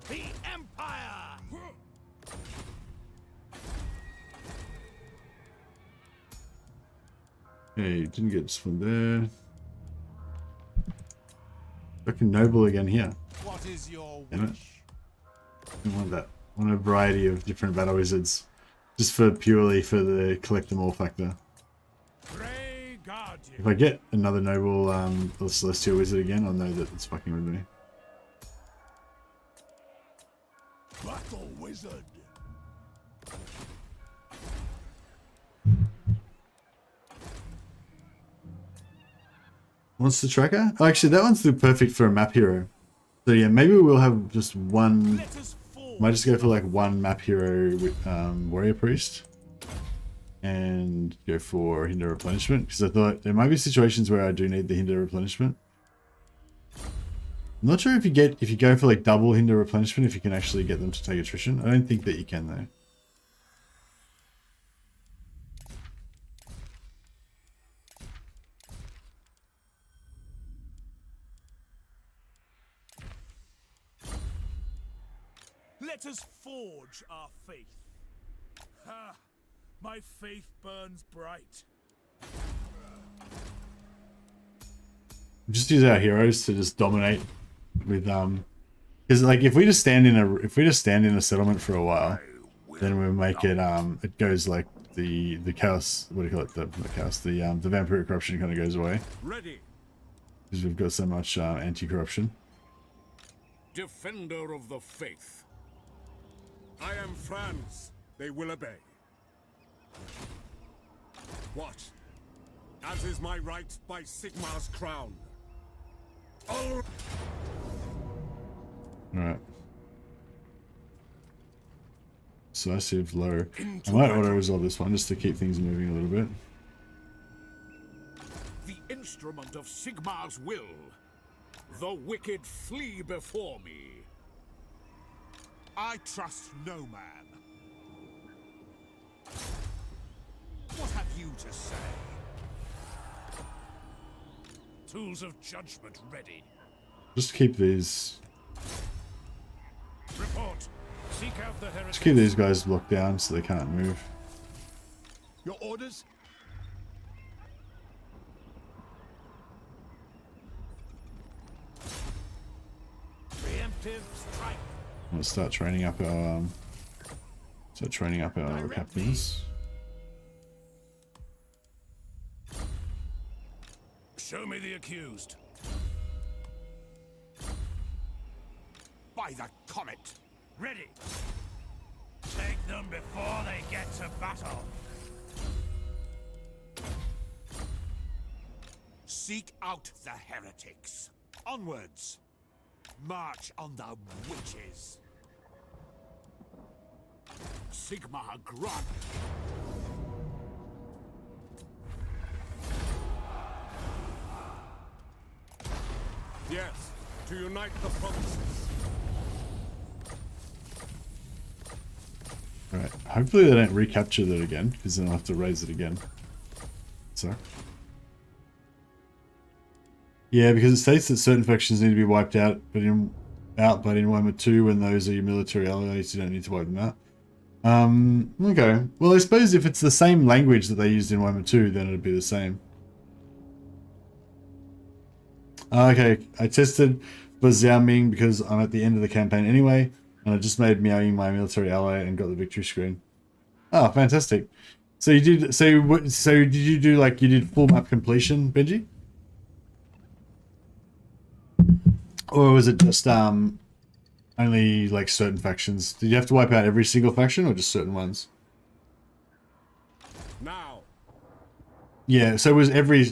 The Empire! Hey, didn't get this one there. Fucking noble again here. What is your Damn it. wish? I want that. I want a variety of different battle wizards. Just for purely for the collect them all factor. Reikland. If I get another noble or celestial wizard again, I'll know that it's fucking with me. Battle wizard. Monster tracker? Oh, actually, that one's perfect for a map hero. So yeah, maybe we'll have just one. Let us fall. Might just go for like one map hero with warrior priest, and go for hinder replenishment because I thought there might be situations where I do need the hinder replenishment. I'm not sure if you go for like double hinder replenishment if you can actually get them to take attrition. I don't think that you can though. Let us forge our faith. Ha! My faith burns bright. Just use our heroes to just dominate with because like if we just stand in a settlement for a while, then we make it it goes like the chaos, what do you call it, the chaos, the vampiric corruption kind of goes away Ready. because we've got so much anti-corruption. Defender of the faith. I am Franz. They will obey. What? As is my right by Sigmar's crown. All Alright. Decisive low. I might auto resolve this one just to keep things moving a little bit. The instrument of Sigmar's will. The wicked flee before me. I trust no man. What have you to say? Tools of judgment ready. Just keep these. Report. Seek out the heretics. Just keep these guys blocked down so they can't move. Your orders? Preemptive strike. Let's start training up our captains. Show me the accused. By the comet. Ready. Take them before they get to battle. Seek out the heretics. Onwards. March on the witches. Sigmar Grunt. Yes, to unite the provinces. Alright, hopefully they don't recapture that again, because then I'll have to raise it again. So. Yeah, because it states that certain factions need to be wiped out, but in Warhammer 2, when those are your military allies, you don't need to wipe them out. Okay. Well, I suppose if it's the same language that they used in Warhammer 2, then it'd be the same. Okay, I tested for Xiaoming because I'm at the end of the campaign anyway, and I just made Miaoying my military ally and got the victory screen. Oh, fantastic! So you did. So did you do like you did full map completion, Benji? Or was it just only like certain factions? Did you have to wipe out every single faction or just certain ones? Now. Yeah, so was every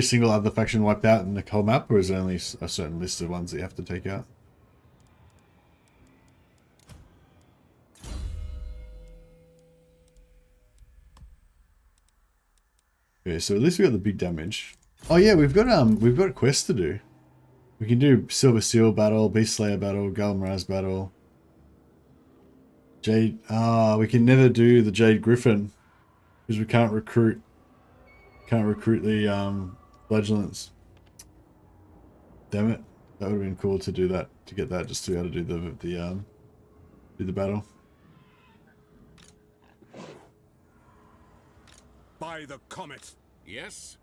single other faction wiped out in the whole map, or is there only a certain list of ones that you have to take out? Okay, so at least we got the big damage. Oh yeah, we've got quests to do. We can do Silver Seal battle, Beast Slayer battle, Galmaraz battle. Jade. We can never do the Jade Griffin because we can't recruit. Can't recruit the Flagellants. Damn it! That would have been cool to do that, to get that, just to be able to do the battle. By the comet. Yes?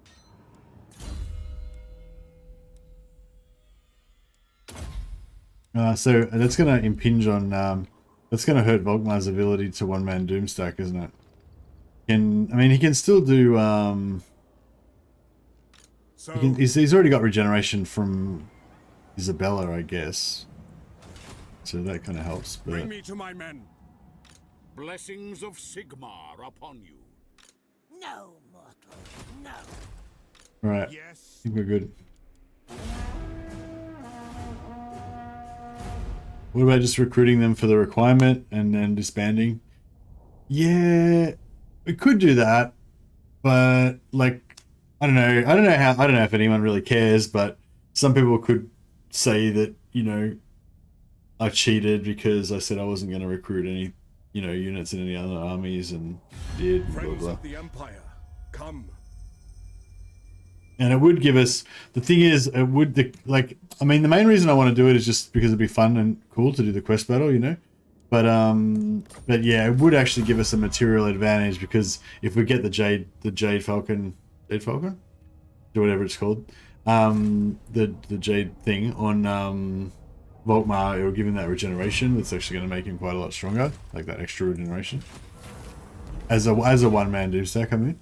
So that's going to impinge on. That's going to hurt Volkmar's ability to one-man Doomstack, isn't it? I mean, he can still do. He's already got regeneration from Isabella, I guess. So that kind of helps. But Bring me to my men. Blessings of Sigmar upon you. No, mortal, no. all right, Yes. I think we're good. What about just recruiting them for the requirement and then disbanding? Yeah, we could do that, but like, I don't know if anyone really cares, but some people could say that, you know, I cheated because I said I wasn't going to recruit any, you know, units in any other armies and did, blah, Friends blah. of the Empire, come. And it would give us, the thing is, it would, I mean, the main reason I want to do it is just because it'd be fun and cool to do the quest battle, you know? But yeah, it would actually give us a material advantage because if we get the Jade Falcon, or whatever it's called, the Jade thing on Volkmar, it will give him that regeneration. That's actually going to make him quite a lot stronger, like that extra regeneration. As a one-man Doomstack, I mean.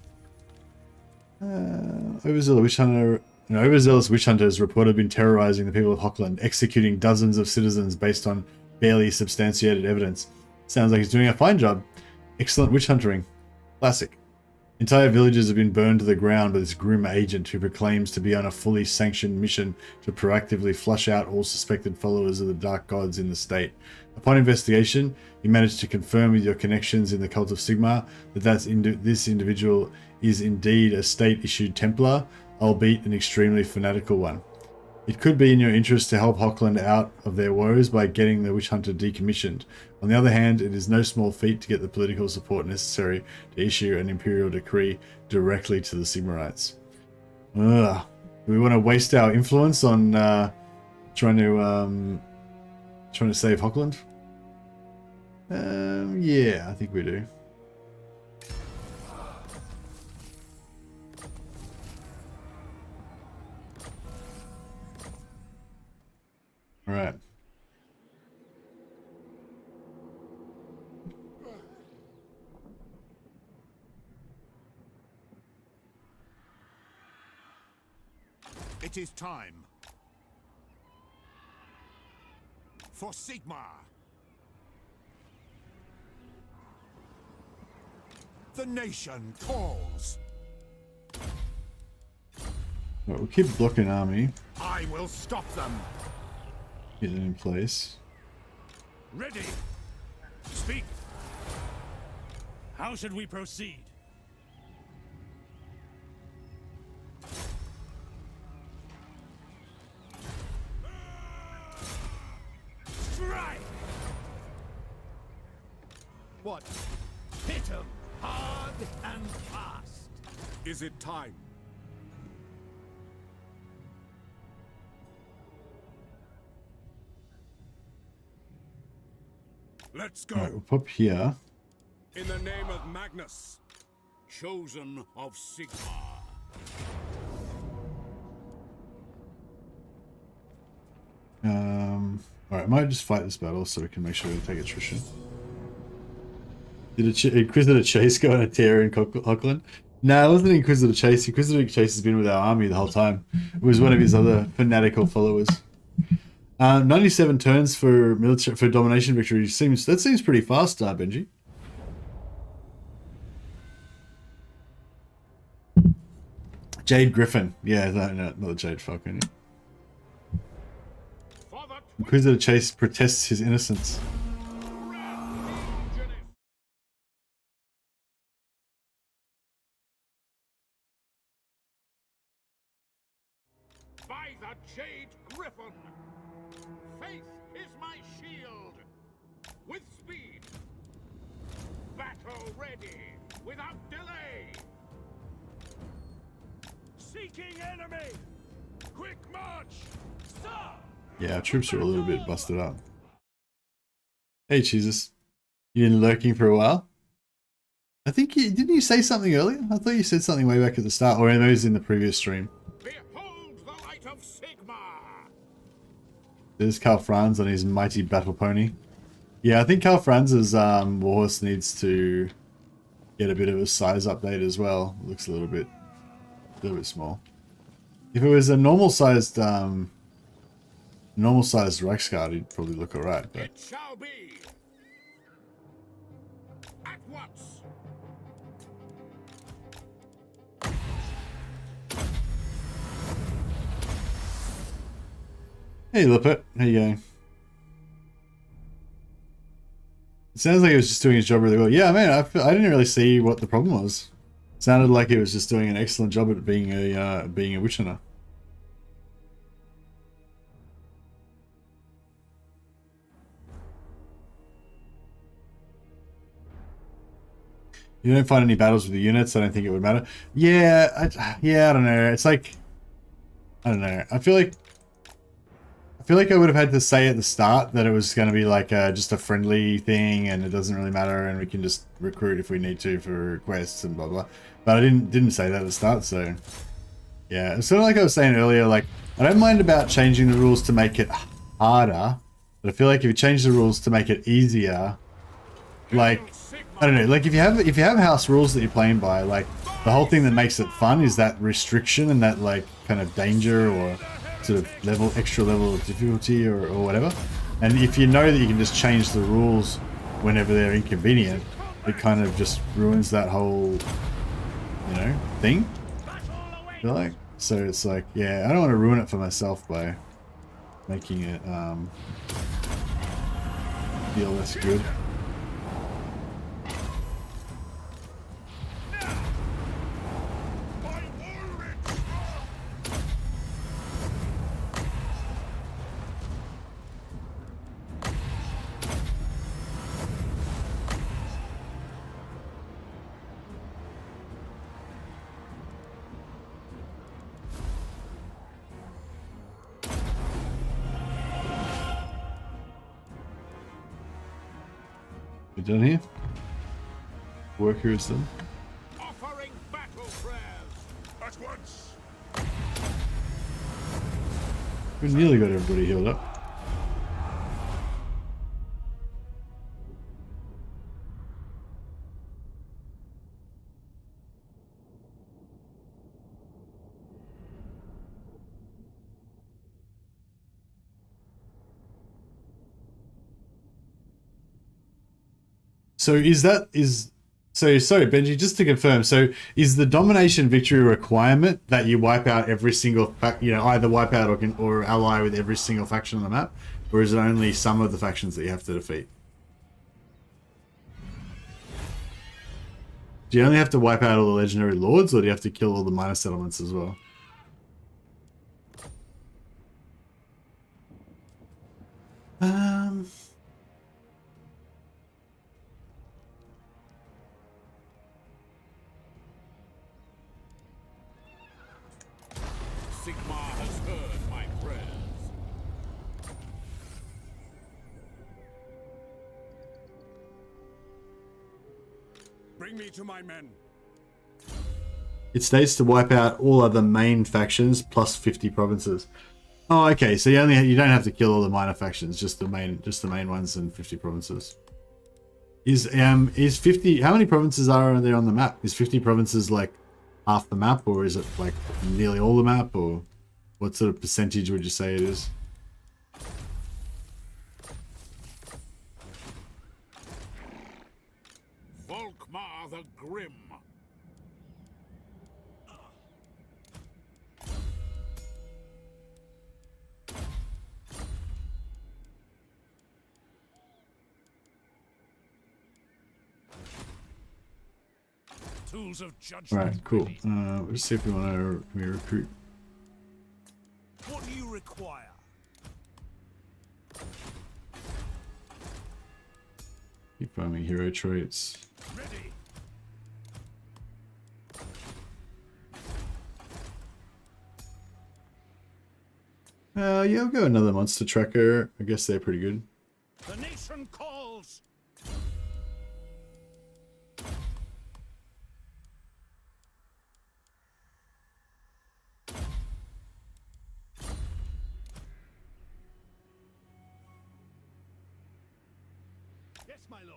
Overzealous witch hunters reported been terrorizing the people of Hochland, executing dozens of citizens based on barely substantiated evidence. Sounds like he's doing a fine job. Excellent witch hunting. Classic. Entire villages have been burned to the ground by this grim agent who proclaims to be on a fully sanctioned mission to proactively flush out all suspected followers of the dark gods in the state. Upon investigation, he managed to confirm with your connections in the cult of Sigmar that this individual is indeed a state-issued Templar, albeit an extremely fanatical one. It could be in your interest to help Hochland out of their woes by getting the witch hunter decommissioned. On the other hand, it is no small feat to get the political support necessary to issue an imperial decree directly to the Sigmarites. Ugh. Do we want to waste our influence on trying to save Hochland? Yeah, I think we do. All right. It is time. For Sigmar. the nation calls. Right, we'll keep blocking army. I will stop them. Get it in place. Ready. Speak. How should we proceed? Strike. What? Hit 'em hard and fast. Is it time? Let's go. Alright, we'll pop here. In the name of Magnus, Chosen of Sigmar. Alright, I might just fight this battle so we can make sure we take attrition. Did Inquisitor Chase go on a tear in Hochland? No, it wasn't Inquisitor Chase. Inquisitor Chase has been with our army the whole time. It was one of his other fanatical followers. 97 turns for domination victory seems pretty fast, Benji. Jade Griffin, yeah, no, not the Jade Falcon. Inquisitor Chase protests his innocence. By the Jade Griffin! Faith is my shield! With speed! Battle ready! Without delay! Seeking enemy! Quick march! Sir! Yeah, our troops are a little bit busted up. Hey, Jesus. You been lurking for a while? I think didn't you say something earlier? I thought you said something way back at the start, or maybe it was in the previous stream. Behold the light of Sigmar! There's Karl Franz on his mighty battle pony. Yeah, I think Karl Franz's warhorse needs to get a bit of a size update as well. Looks a little bit small. If it was a normal sized Reiksguard, he'd probably look alright, but It shall be! At once! hey Lippet, how you going? It sounds like he was just doing his job really well. Yeah, man, I didn't really see what the problem was. It sounded like he was just doing an excellent job at being a witch hunter. You don't find any battles with the units, I don't think it would matter. Yeah, I don't know. It's like, I don't know. I feel like I would have had to say at the start that it was going to be like just a friendly thing and it doesn't really matter and we can just recruit if we need to for quests and blah blah. But I didn't say that at the start, so yeah. It's sort of like I was saying earlier, like I don't mind about changing the rules to make it harder, but I feel like if you change the rules to make it easier, like I don't know, like if you have house rules that you're playing by, like the whole thing that makes it fun is that restriction and that like kind of danger or sort of extra level of difficulty or whatever. And if you know that you can just change the rules whenever they're inconvenient, it kind of just ruins that whole, you know, thing. I feel like. So it's like, yeah, I don't want to ruin it for myself by making it feel less good. We done here? Worker is done. Offering battle prayers! at once. We nearly got everybody healed up. So is So sorry, Benji, just to confirm, so is the domination victory requirement that you wipe out every single either wipe out or ally with every single faction on the map, or is it only some of the factions that you have to defeat? Do you only have to wipe out all the legendary lords, or do you have to kill all the minor settlements as well? Sigmar has heard my prayers. Bring me to my men. It states to wipe out all other main factions plus 50 provinces. Oh, okay. So you don't have to kill all the minor factions, just the main ones and 50 provinces. Is 50? How many provinces are there on the map? Is 50 provinces like half the map, or is it like nearly all the map, or what sort of percentage would you say it is? Volkmar the Grim. Tools of judgment. All right, cool. Let's see if we want to recruit. What do you require? Keep farming hero traits. Ready. Yeah, I'll go another monster tracker. I guess they're pretty good. The nation calls. Yes, my lord.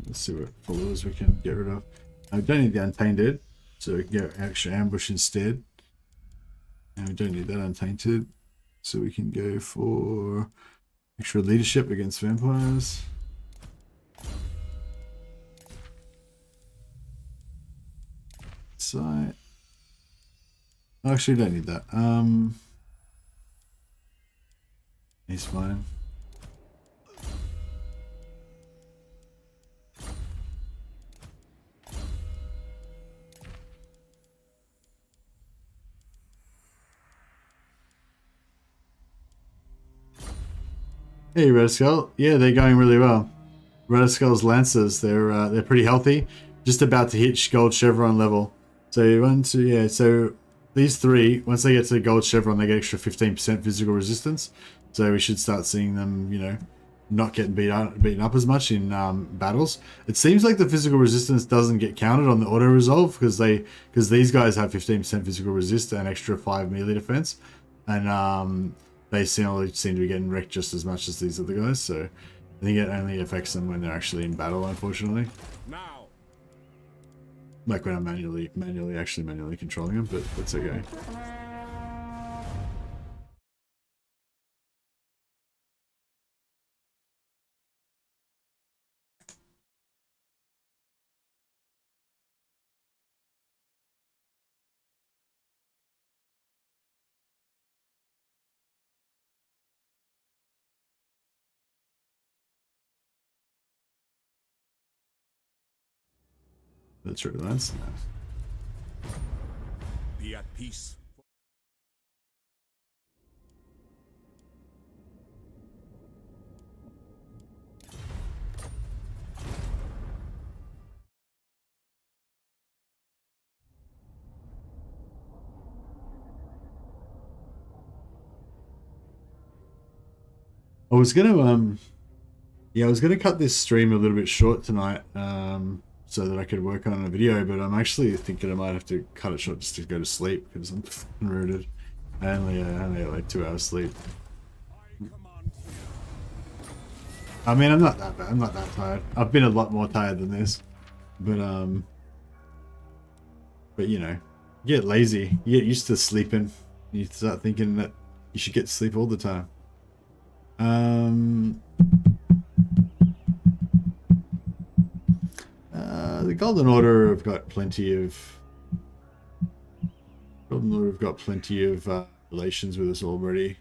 Let's see what followers we can get rid of. I don't need the Untainted, so we can get extra ambush instead. And we don't need that Untainted, so we can go for extra leadership against vampires. Sight. Actually, don't need that. He's fine. Hey, Red Skull. Yeah, they're going really well. Red Skull's Lancers, they're pretty healthy. Just about to hit gold chevron level. So so these three, once they get to gold chevron, they get extra 15% physical resistance. So we should start seeing them, not getting beaten up as much in battles. It seems like the physical resistance doesn't get counted on the auto resolve because these guys have 15% physical resist and extra 5 melee defense, and they seem to be getting wrecked just as much as these other guys. So I think it only affects them when they're actually in battle, unfortunately. Now. Like when I'm manually controlling them, but that's okay. That's right, that's nice. Be at peace. I was gonna cut this stream a little bit short tonight. so that I could work on a video, but I'm actually thinking I might have to cut it short just to go to sleep because I'm fucking rooted. I only had like 2 hours sleep. I mean, I'm not that bad. I'm not that tired. I've been a lot more tired than this, but you know, you get lazy. You get used to sleeping. You start thinking that you should get sleep all the time. The Golden Order have got plenty of relations with us already.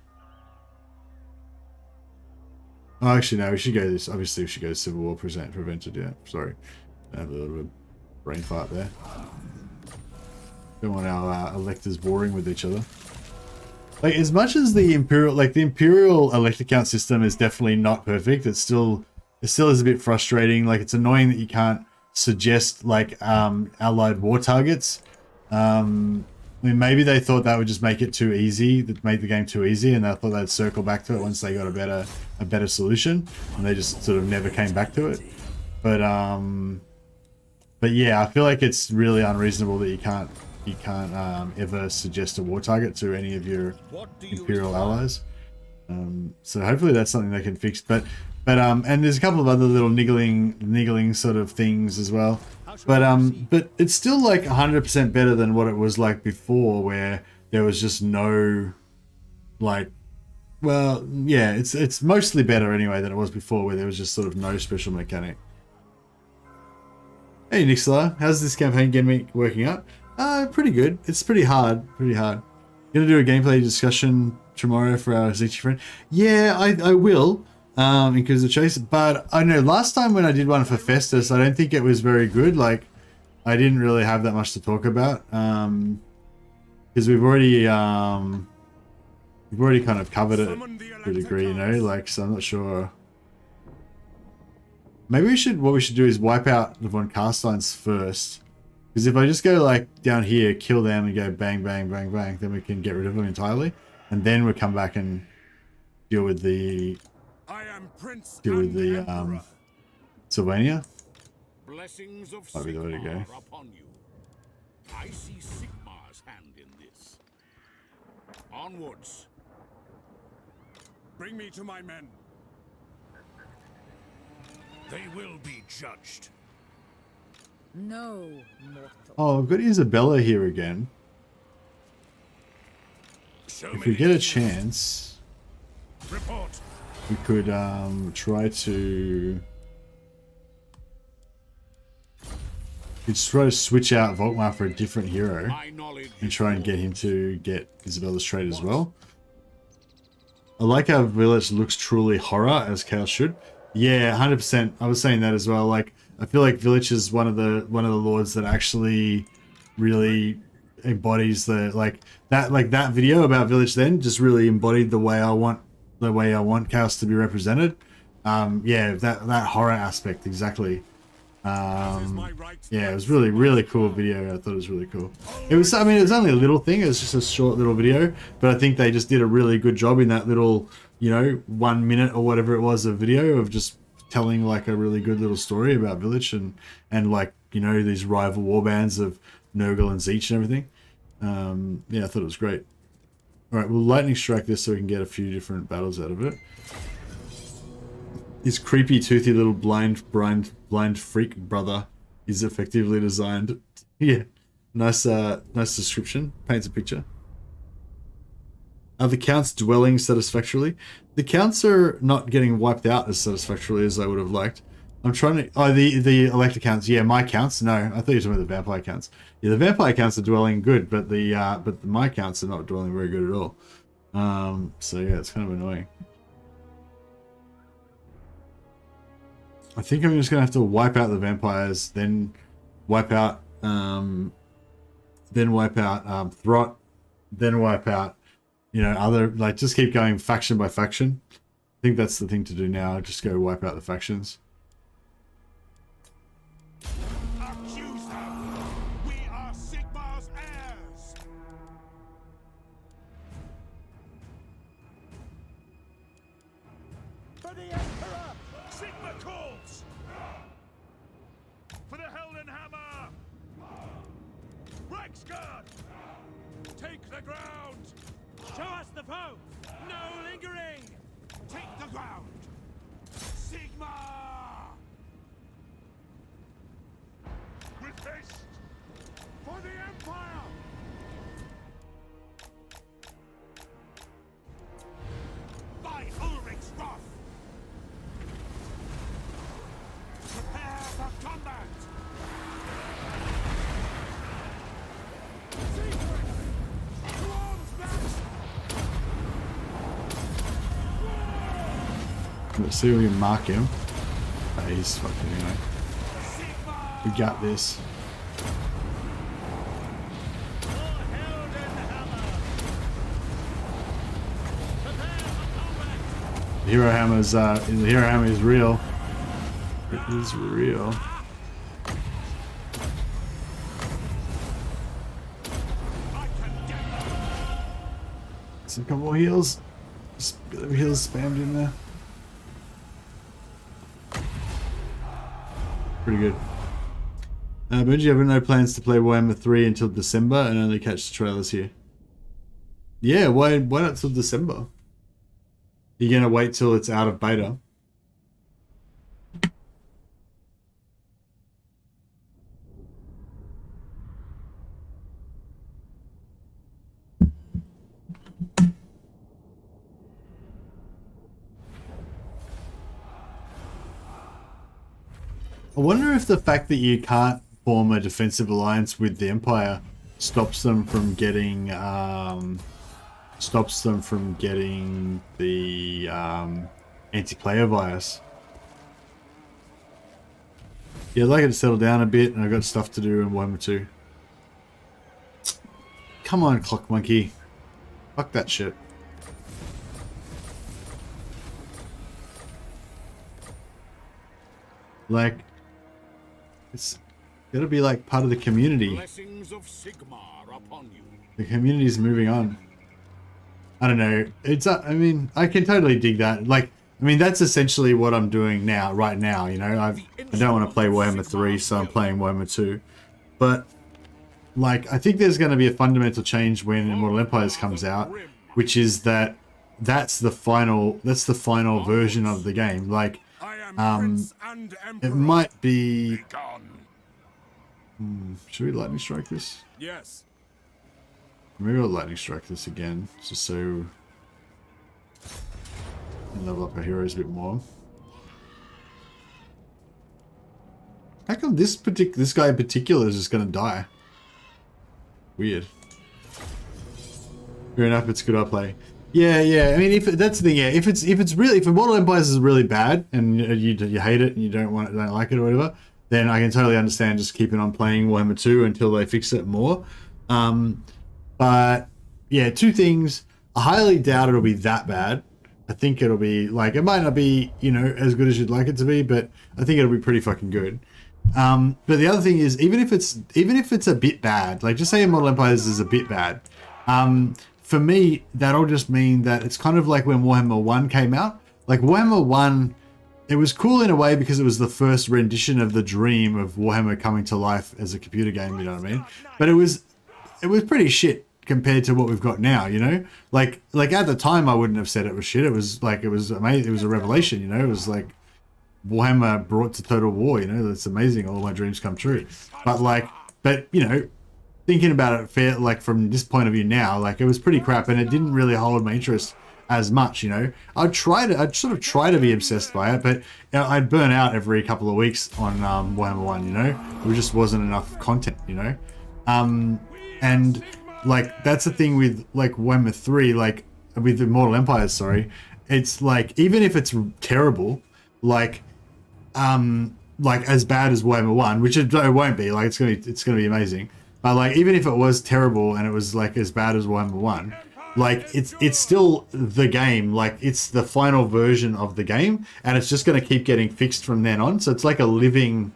Oh, actually, no. We should go this. Obviously, we should go Civil War prevented. Yeah, sorry, I have a little bit of brain fart there. Don't want our electors warring with each other. Like, as much as the Imperial elector count system is definitely not perfect, it still is a bit frustrating. Like, it's annoying that you can't suggest like allied war targets. I mean, maybe they thought that would just make it too easy, that made the game too easy, and they thought they'd circle back to it once they got a better solution, and they just sort of never came back to it. But yeah, I feel like it's really unreasonable that you can't ever suggest a war target to any of your Imperial allies. So hopefully that's something they can fix. But and there's a couple of other little niggling sort of things as well. But it's still like 100% better than what it was like before, where there was just no, like, well, yeah, it's mostly better anyway than it was before, where there was just sort of no special mechanic. Hey Nixla, how's this campaign working out? Pretty good. It's pretty hard. Gonna do a gameplay discussion tomorrow for our Zichi friend. Yeah, I will. Because of Chase, but I know last time when I did one for Festus, I don't think it was very good. Like, I didn't really have that much to talk about, because we've already kind of covered it to a degree, you know. Like, so I'm not sure. Maybe what we should do is wipe out the von Carsteins first, because if I just go like down here, kill them, and go bang, bang, bang, bang, then we can get rid of them entirely, and then we'll come back and deal with the. Sylvania. Blessings of Might be the way to go. Sigmar upon you. I see Sigmar's hand in this. Onwards. Bring me to my men. They will be judged. No mortal. Oh, I've got Isabella here again. If we get a chance, Report. we could try to switch out Volkmar for a different hero and try and get him to get Isabella's trait as well. I like how Village looks truly horror, as Chaos should. Yeah, 100%. I was saying that as well. Like, I feel like Village is one of the lords that actually really embodies that video about Village then just really embodied the way I want Chaos to be represented. Yeah, that horror aspect, exactly. Yeah, it was really cool video. I thought it was really cool. It was, I mean, it was only a little thing. It was just a short little video, but I think they just did a really good job in that little, 1 minute or whatever it was of video of just telling like a really good little story about Village and like, these rival warbands of Nurgle and Zeech and everything. Yeah, I thought it was great. All right, we'll lightning strike this so we can get a few different battles out of it. His creepy, toothy little blind freak brother is effectively designed. Yeah, nice description. Paints a picture. Are the counts dwelling satisfactorily? The counts are not getting wiped out as satisfactorily as I would have liked. I'm trying to. Oh, the elector counts. Yeah, my counts. No, I thought you were talking about the vampire counts. Yeah, the vampire counts are dwelling good, but my counts are not dwelling very good at all. So yeah, it's kind of annoying. I think I'm just gonna have to wipe out the vampires, then wipe out Throt, then wipe out, other, like, just keep going faction by faction. I think that's the thing to do now. Just go wipe out the factions. Accuse them. We are Sigmar's heirs. For the Emperor! Sigmar calls. For the Hell and Reiksguard! Take the ground! Show us the foe! No lingering! Take the ground! Sigma! With haste! For the Empire! By Ulrich's wrath! Prepare for combat! To arms, men! Let's see if we can mark him. Oh, he's fucking anyway. We got this. The hero hammer is real. It is real. Some couple more heals. Just a bit of heals spammed in there. Pretty good. But you have no plans to play Warhammer 3 until December and only catch the trailers here? Yeah, why not till December? You're gonna wait till it's out of beta? I wonder if the fact that you can't form a defensive alliance with the Empire stops them from getting the anti-player bias. Yeah, I'd like it to settle down a bit, and I've got stuff to do in Warhammer 2. Come on, Clock Monkey. Fuck that shit. Like, it's gotta be like part of the community. Blessings of Sigmar upon you. The community's moving on. I don't know. It's I mean, I can totally dig that. Like, I mean, that's essentially what I'm doing now, right now. You know, I don't want to play Warhammer 3, so I'm playing Warhammer 2. But like, I think there's going to be a fundamental change when Immortal Empires comes out, which is that that's the final version of the game. Like, it might be. Should we lightning strike this? Yes. Maybe I'll lightning strike this again, just so we can level up our heroes a bit more. How come this guy in particular is just gonna die? Weird. Fair enough, it's good I play. Yeah. I mean, if that's the thing, yeah. If Immortal Empires is really bad and you hate it and you don't like it or whatever, then I can totally understand just keeping on playing Warhammer 2 until they fix it more. But yeah, two things. I highly doubt it'll be that bad. I think it'll be like, it might not be, you know, as good as you'd like it to be, but I think it'll be pretty fucking good. But the other thing is, even if it's a bit bad, like just say Immortal Empires is a bit bad, for me that'll just mean that it's kind of like when Warhammer 1 came out. Like Warhammer 1, it was cool in a way because it was the first rendition of the dream of Warhammer coming to life as a computer game, you know what I mean? But it was pretty shit compared to what we've got now, you know? Like at the time I wouldn't have said it was shit. It was amazing. It was a revelation, you know? It was like Warhammer brought to Total War, you know? That's amazing. All my dreams come true. But you know, thinking about it like from this point of view now, like it was pretty crap and it didn't really hold my interest as much, you know. I'd sort of try to be obsessed by it, but you know, I'd burn out every couple of weeks on Warhammer 1, you know. There just wasn't enough content, you know. And like that's the thing with like Warhammer 3, like with Immortal Empires, sorry. It's like even if it's terrible, like as bad as Warhammer 1, which it won't be, like it's gonna be amazing. But like even if it was terrible and it was like as bad as Warhammer 1, like it's still the game, like it's the final version of the game, and it's just gonna keep getting fixed from then on. So it's like a living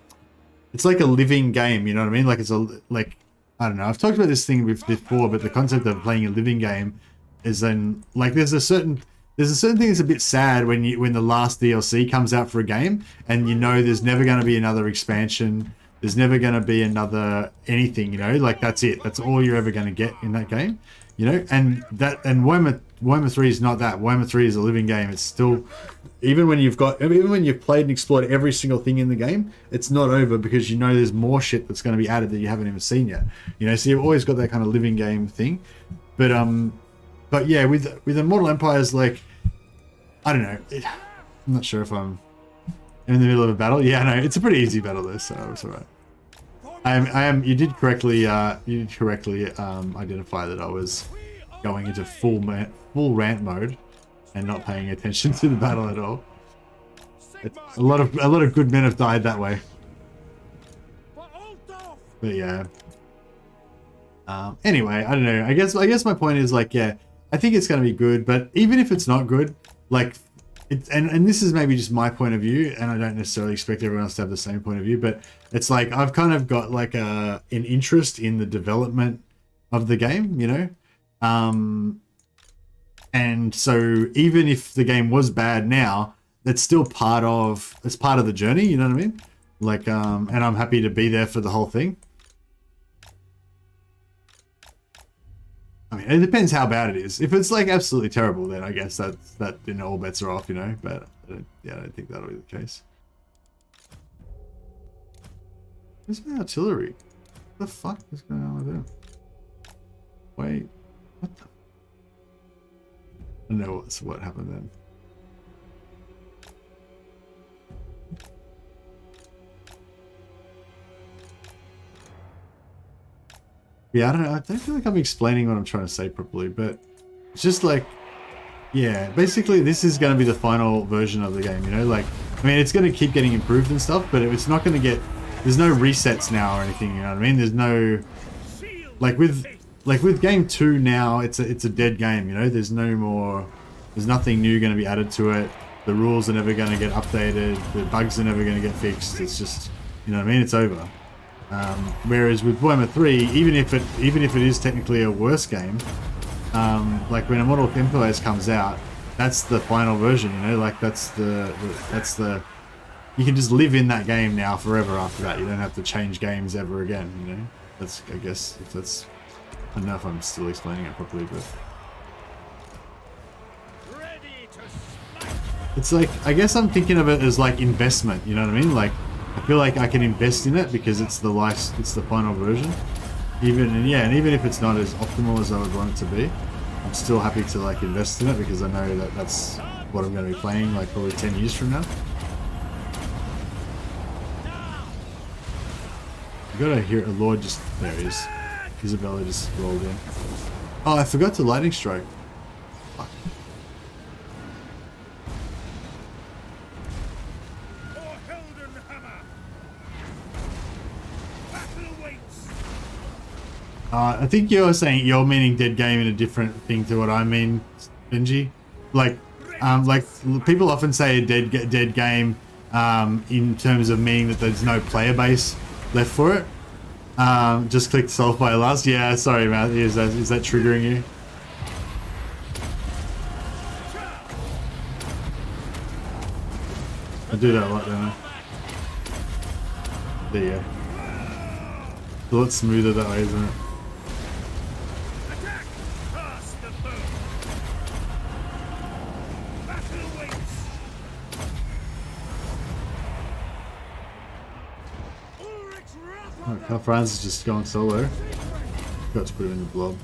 game, you know what I mean? Like I don't know. I've talked about this thing before, but the concept of playing a living game is then like there's a certain thing that's a bit sad when the last DLC comes out for a game and you know there's never going to be another expansion. There's never going to be another anything, you know, like that's it. That's all you're ever going to get in that game, you know, and Warhammer 3 is not that. Warhammer 3 is a living game. It's still, even when you've played and explored every single thing in the game, it's not over because you know there's more shit that's going to be added that you haven't even seen yet, you know, so you've always got that kind of living game thing. But yeah, with Immortal Empires, like, I don't know, I'm not sure if I'm in the middle of a battle. Yeah, no, it's a pretty easy battle though, so it's alright. You did correctly identify that I was going into full rant mode and not paying attention to the battle at all. A lot of good men have died that way. But yeah. Anyway, I don't know. I guess my point is, like, yeah, I think it's going to be good, but even if it's not good, like, and this is maybe just my point of view, and I don't necessarily expect everyone else to have the same point of view, but it's like I've kind of got like an interest in the development of the game, you know, and so even if the game was bad now, it's still part of the journey, you know what I mean? Like, and I'm happy to be there for the whole thing. I mean, it depends how bad it is. If it's like absolutely terrible, then I guess that you know, all bets are off, you know. But yeah, I don't think that'll be the case. Where's my artillery? What the fuck is going on with that? Wait, what the? I don't know what happened then. Yeah, I don't know. I don't feel like I'm explaining what I'm trying to say properly, but it's just like, yeah, basically this is going to be the final version of the game, you know? Like, I mean, it's going to keep getting improved and stuff, but it's not going to get, there's no resets now or anything, you know what I mean? There's no, like with game 2 now, it's a dead game, you know? There's no more, there's nothing new going to be added to it. The rules are never going to get updated. The bugs are never going to get fixed. It's just, you know what I mean? It's over. Whereas with Warhammer 3, even if it is technically a worse game, like when Immortal Empires comes out, that's the final version, you know, like that's the you can just live in that game now forever after that. You don't have to change games ever again, you know. That's, I guess, if that's, I don't know if I'm still explaining it properly, but it's like, I guess I'm thinking of it as like investment, you know what I mean? Like, I feel like I can invest in it because it's the final version. And even if it's not as optimal as I would want it to be, I'm still happy to like invest in it because I know that that's what I'm going to be playing like probably 10 years from now. You gotta hear a Lord just, there he is. Isabella just rolled in. Oh, I forgot to lightning strike. Fuck. I think you're saying you're meaning dead game in a different thing to what I mean, Benji. Like people often say a dead game in terms of meaning that there's no player base left for it. Just click solve by last. Yeah, sorry, Matt. Is that triggering you? I do that a lot, don't I? There you go. It's a lot smoother that way, isn't it? Oh, Karl Franz is just going solo. Got to put him in the blob.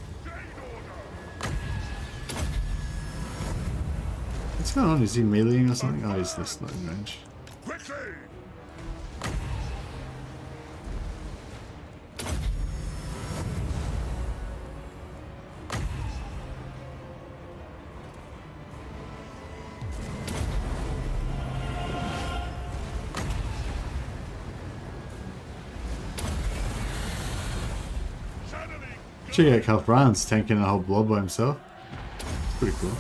What's going on? Is he meleeing or something? Oh, he's just not in range. Check out Karl Franz tanking a whole blob by himself. It's pretty cool.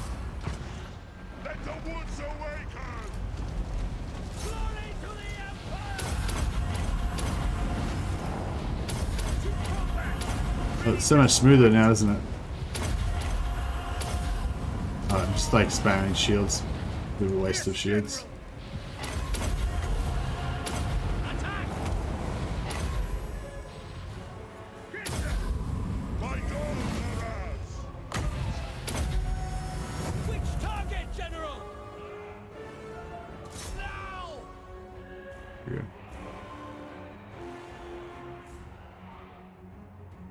Let the woods awaken! Oh, it's so much smoother now, isn't it? Oh, I'm just like spamming shields. Bit of a waste of shields.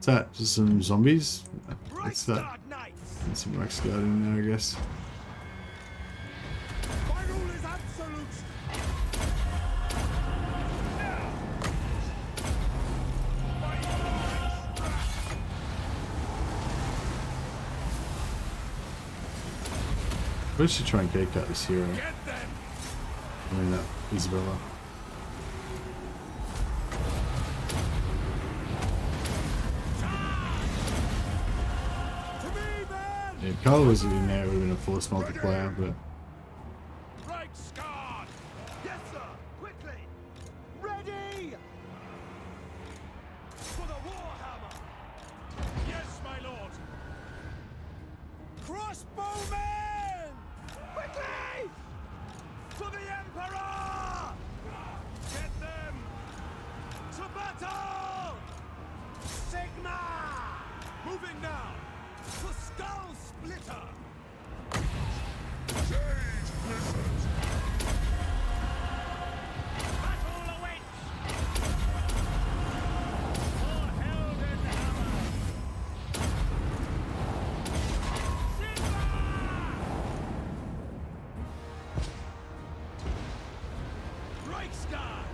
What's that? Just some zombies? What's that? Reiksguard Knights! And some Reiksguard in there, I guess. My rule is absolute. We should try and gatecut this hero. Get them! I mean, that Isabella. To me, then! Yeah, if Karl was in there, it would have been a force multiplier, but Reiksguard! Yes, sir! Quickly! Ready! For the Warhammer! Yes, my lord! Crossbowmen! Quickly! For the Emperor! Get them! To battle! Sigma! Moving now! For Skull Splitter! Battle awaits! For Heldenhammer! Sigma! Reiksguard!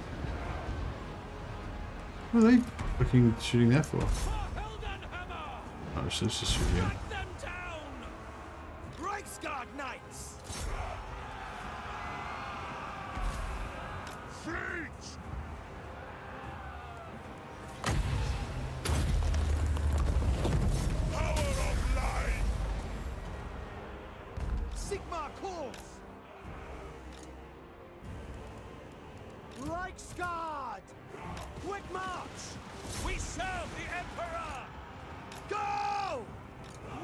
what are they fucking shooting that for? For Heldenhammer! Oh, let's just shoot him. Cut them down! Reiksguard Knights! Fleet! Power of light! Sigma calls! Reiksguard! Quick march! We serve the Emperor! Go!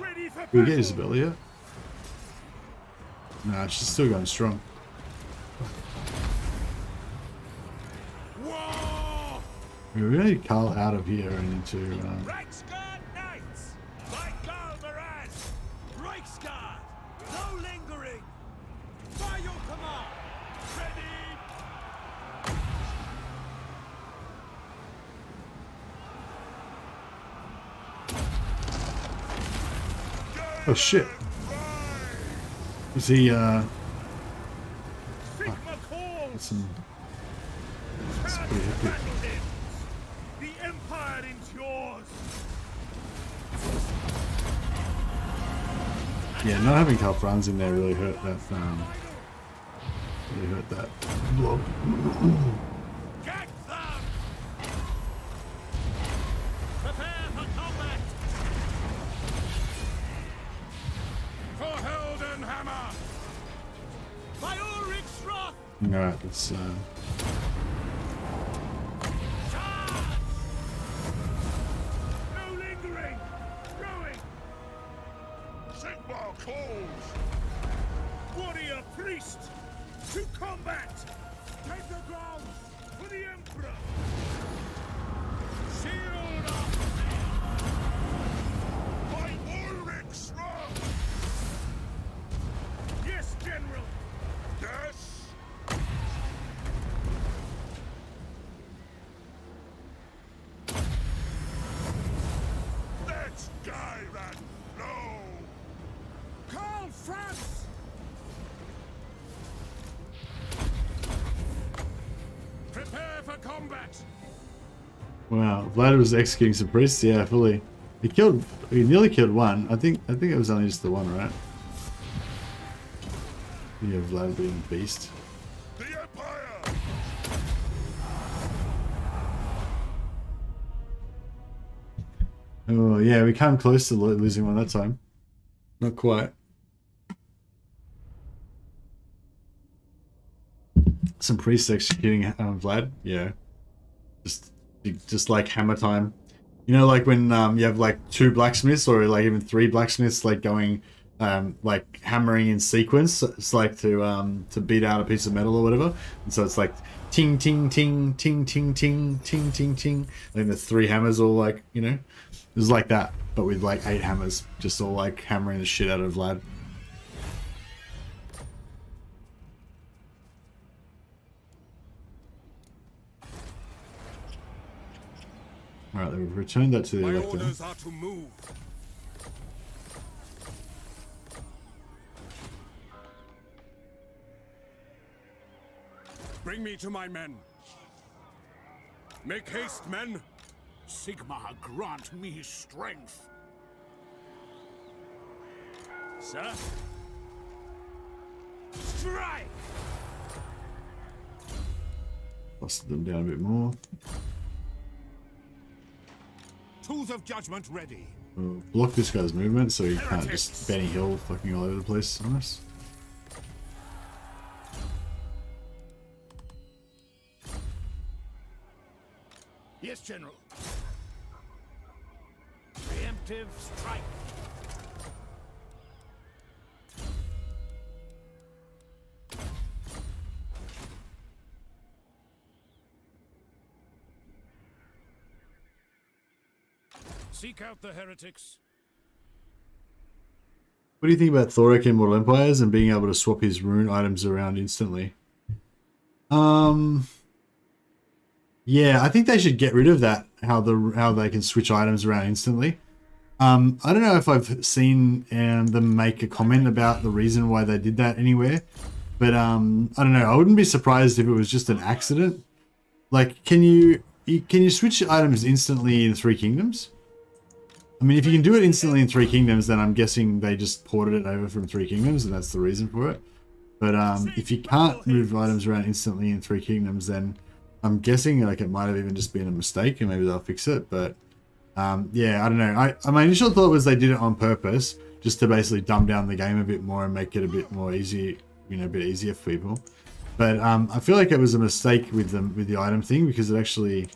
Ready for Did we get battle! Isabella yet? Nah, she's still going strong. War! We really need Karl out of here and into. Reiksguard Knights! By Galmaraz! Reiksguard! No lingering! By your command! Ready! Oh shit! Is he Sigma That's calls! some. That's Turn pretty to epic. battle then! The Empire endures! Yeah, not having Karl Franz in there really hurt that. Really hurt that blob. Get them! Prepare for combat! For Heldenhammer! By Ulrich's wrath! Alright, let's. Charge! No lingering! Going! Sigma calls! Warrior priest! To combat! Take the ground! For the Emperor! Shield up! By Ulrich's wrath! Yes, General! Yes! Let's dive and flow! Karl Franz! Prepare for combat! Wow, Vlad was executing some priests. Yeah, fully. He nearly killed one. I think it was only just the one, right? Yeah, Vlad being a beast. The Empire! Oh yeah, we came close to losing one that time. Not quite. Some priests executing Vlad. Yeah, just like hammer time. You know, like when you have like two blacksmiths or like even three blacksmiths like going like hammering in sequence. It's like to beat out a piece of metal or whatever. And so it's like ting ting ting ting ting ting ting ting ting. Like the three hammers all like, you know, it was like that, but with like 8 hammers, just all like hammering the shit out of Vlad. Alright, we've returned that to the My elector. orders are to move. Bring me to my men. Make haste, men. Sigmar, grant me strength. Sir? Strike! Busted them down a bit more. Tools of judgment ready. We'll block this guy's movement so he can't just Benny Hill fucking all over the place on us. Yes, General. Preemptive strike. Seek out the heretics. What do you think about Thorek in Mortal Empires and being able to swap his rune items around instantly? Yeah, I think they should get rid of that. How they can switch items around instantly. I don't know if I've seen them make a comment about the reason why they did that anywhere, but I don't know. I wouldn't be surprised if it was just an accident. Like, can you switch items instantly in Three Kingdoms? I mean, if you can do it instantly in Three Kingdoms, then I'm guessing they just ported it over from Three Kingdoms, and that's the reason for it. But if you can't move items around instantly in Three Kingdoms, then I'm guessing like it might have even just been a mistake, and maybe they'll fix it. But yeah, I don't know. My initial thought was they did it on purpose, just to basically dumb down the game a bit more and make it a bit more easy, you know, a bit easier for people. But I feel like it was a mistake with the item thing, because it actually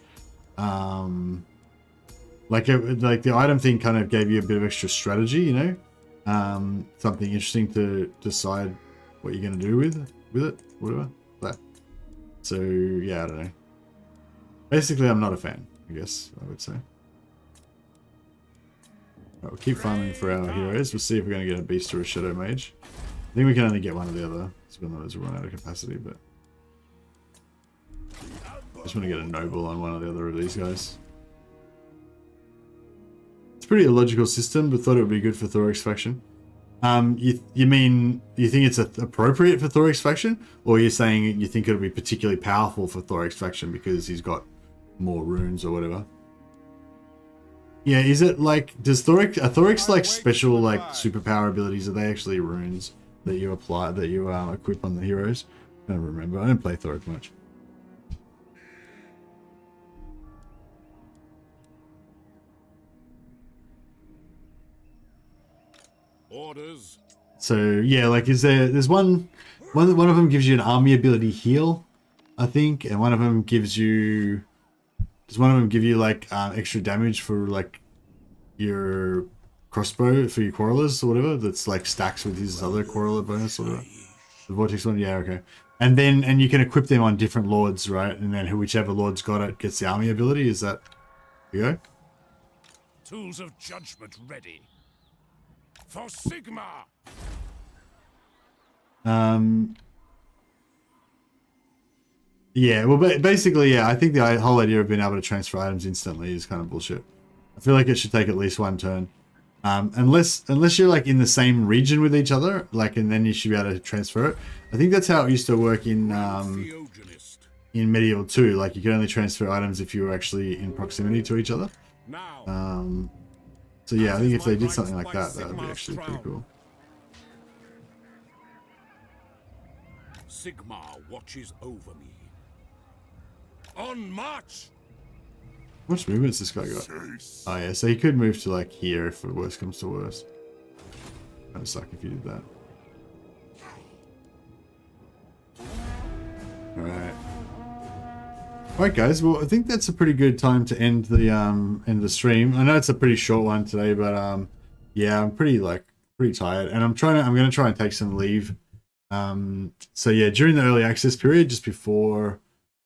like the item thing kind of gave you a bit of extra strategy, you know, something interesting to decide what you're going to do with it, whatever. So yeah, I don't know. Basically, I'm not a fan, I guess I would say. Right, we'll keep farming for our heroes. We'll see if we're going to get a beast or a shadow mage. I think we can only get one or the other. It's been those run out of capacity, but I just want to get a noble on one or the other of these guys. It's a pretty illogical system, but thought it would be good for Thorek's faction. You mean you think it's appropriate for Thorek's faction, or you're saying you think it'll be particularly powerful for Thorek's faction because he's got more runes or whatever? Yeah, is it like, does Thorek's like special like superpower abilities, are they actually runes that you apply, that you equip on the heroes? I don't remember. I don't play Thorek much. Orders. So yeah, like there's one of them gives you an army ability heal, I think, and one of them gives you, does one of them give you like extra damage for like your crossbow for your quarrelers or whatever, that's like stacks with his other quarreler bonus or whatever. The vortex one, yeah, okay. And you can equip them on different lords, right? And then whichever lord's got it gets the army ability. Is that, there you go? Tools of judgment ready. For Sigmar! Yeah, well, basically, yeah, I think the whole idea of being able to transfer items instantly is kind of bullshit. I feel like it should take at least one turn. Unless you're like in the same region with each other, like, and then you should be able to transfer it. I think that's how it used to work in Medieval 2. Like, you could only transfer items if you were actually in proximity to each other. Now. So yeah, I think if they did something like that, that would be actually pretty cool. Sigmar watches over me. On march! How much movement's this guy got? Oh yeah, so he could move to like here if the worst comes to worst. That would suck if you did that. Alright. Alright guys, well I think that's a pretty good time to end the stream. I know it's a pretty short one today, but yeah, I'm pretty tired, and I'm gonna try and take some leave. So yeah, during the early access period, just before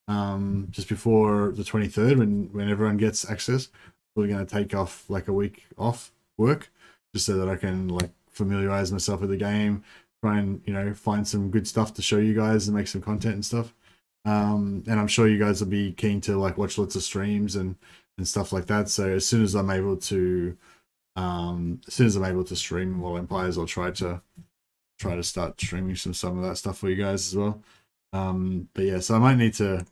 the 23rd, when everyone gets access, we're gonna take off like a week off work, just so that I can like familiarize myself with the game, try and, you know, find some good stuff to show you guys and make some content and stuff. And I'm sure you guys will be keen to like watch lots of streams and and stuff like that. So as soon as I'm able to stream World Empires, I'll try to start streaming some of that stuff for you guys as well. But yeah, so I might need to,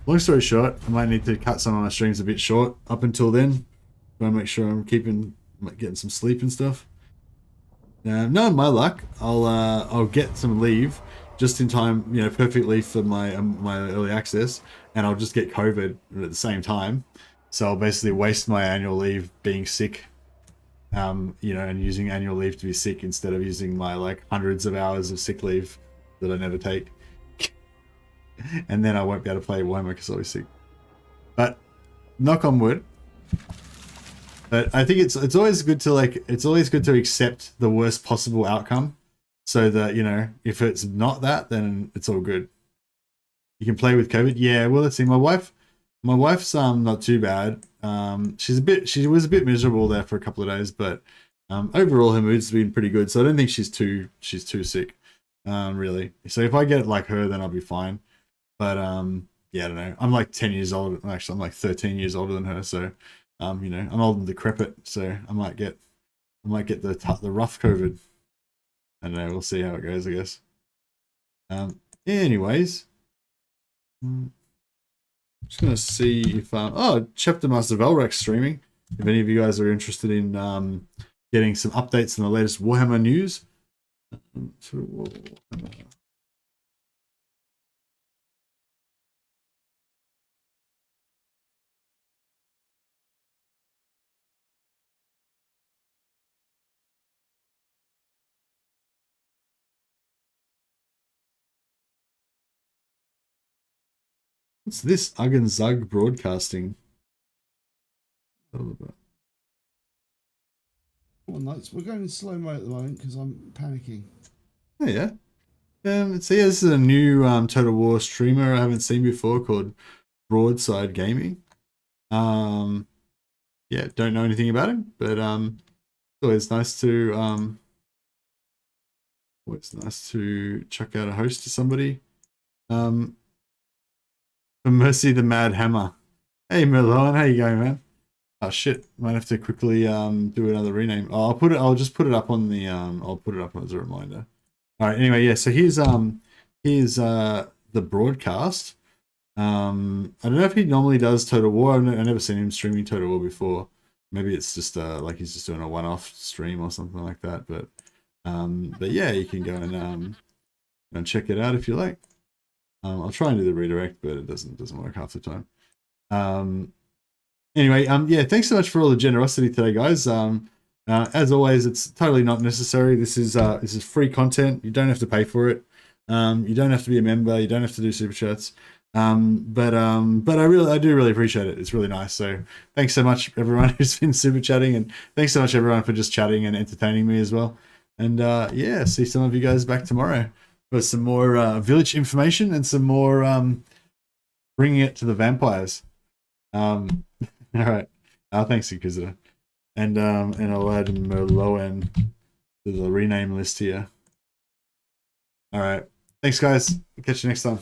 long story short, I might need to cut some of my streams a bit short up until then. I want to make sure I'm getting some sleep and stuff. Knowing my luck, I'll get some leave just in time, you know, perfect leave for my early access, and I'll just get COVID at the same time. So I'll basically waste my annual leave being sick, you know, and using annual leave to be sick instead of using my like hundreds of hours of sick leave that I never take. And then I won't be able to play Warhammer because I'll be sick. But knock on wood. But I think it's always good to accept the worst possible outcome, so that, you know, if it's not that, then it's all good. You can play with COVID. Yeah, well, let's see. My wife's not too bad. She was a bit miserable there for a couple of days, but overall her mood's been pretty good. So I don't think she's too sick, really. So if I get like her, then I'll be fine. But yeah, I don't know. I'm like 10 years older. Actually, I'm like 13 years older than her. So you know, I'm old and decrepit. So I might get the rough COVID. I don't know. We'll see how it goes, I guess. Anyways, just gonna see if Chapter Master Velrex streaming. If any of you guys are interested in getting some updates on the latest Warhammer news. What's this? Ugg Zug Broadcasting. Well, we're going in slow mo at the moment because I'm panicking. Oh yeah. So yeah, this is a new Total War streamer I haven't seen before called Broadside Gaming. Yeah, don't know anything about him, but always nice to check out a host to somebody. For Mercy the Mad Hammer. Hey Merlon, how you going, man? Oh shit, might have to quickly do another rename. Oh, I'll just put it up on the I'll put it up as a reminder. Alright, anyway, yeah, so here's the broadcast. I don't know if he normally does Total War. I've never seen him streaming Total War before. Maybe it's just like he's just doing a one-off stream or something like that, but yeah, you can go and check it out if you like. I'll try and do the redirect, but it doesn't work half the time. Anyway, yeah, thanks so much for all the generosity today, guys. As always, it's totally not necessary. This is free content. You don't have to pay for it. You don't have to be a member. You don't have to do super chats. But I do really appreciate it. It's really nice. So thanks so much everyone who's been super chatting, and thanks so much everyone for just chatting and entertaining me as well. And yeah, see some of you guys back tomorrow for some more village information and some more bringing it to the vampires. All right. Thanks, Inquisitor. And I'll add Merloan to the rename list here. All right. Thanks, guys. Catch you next time.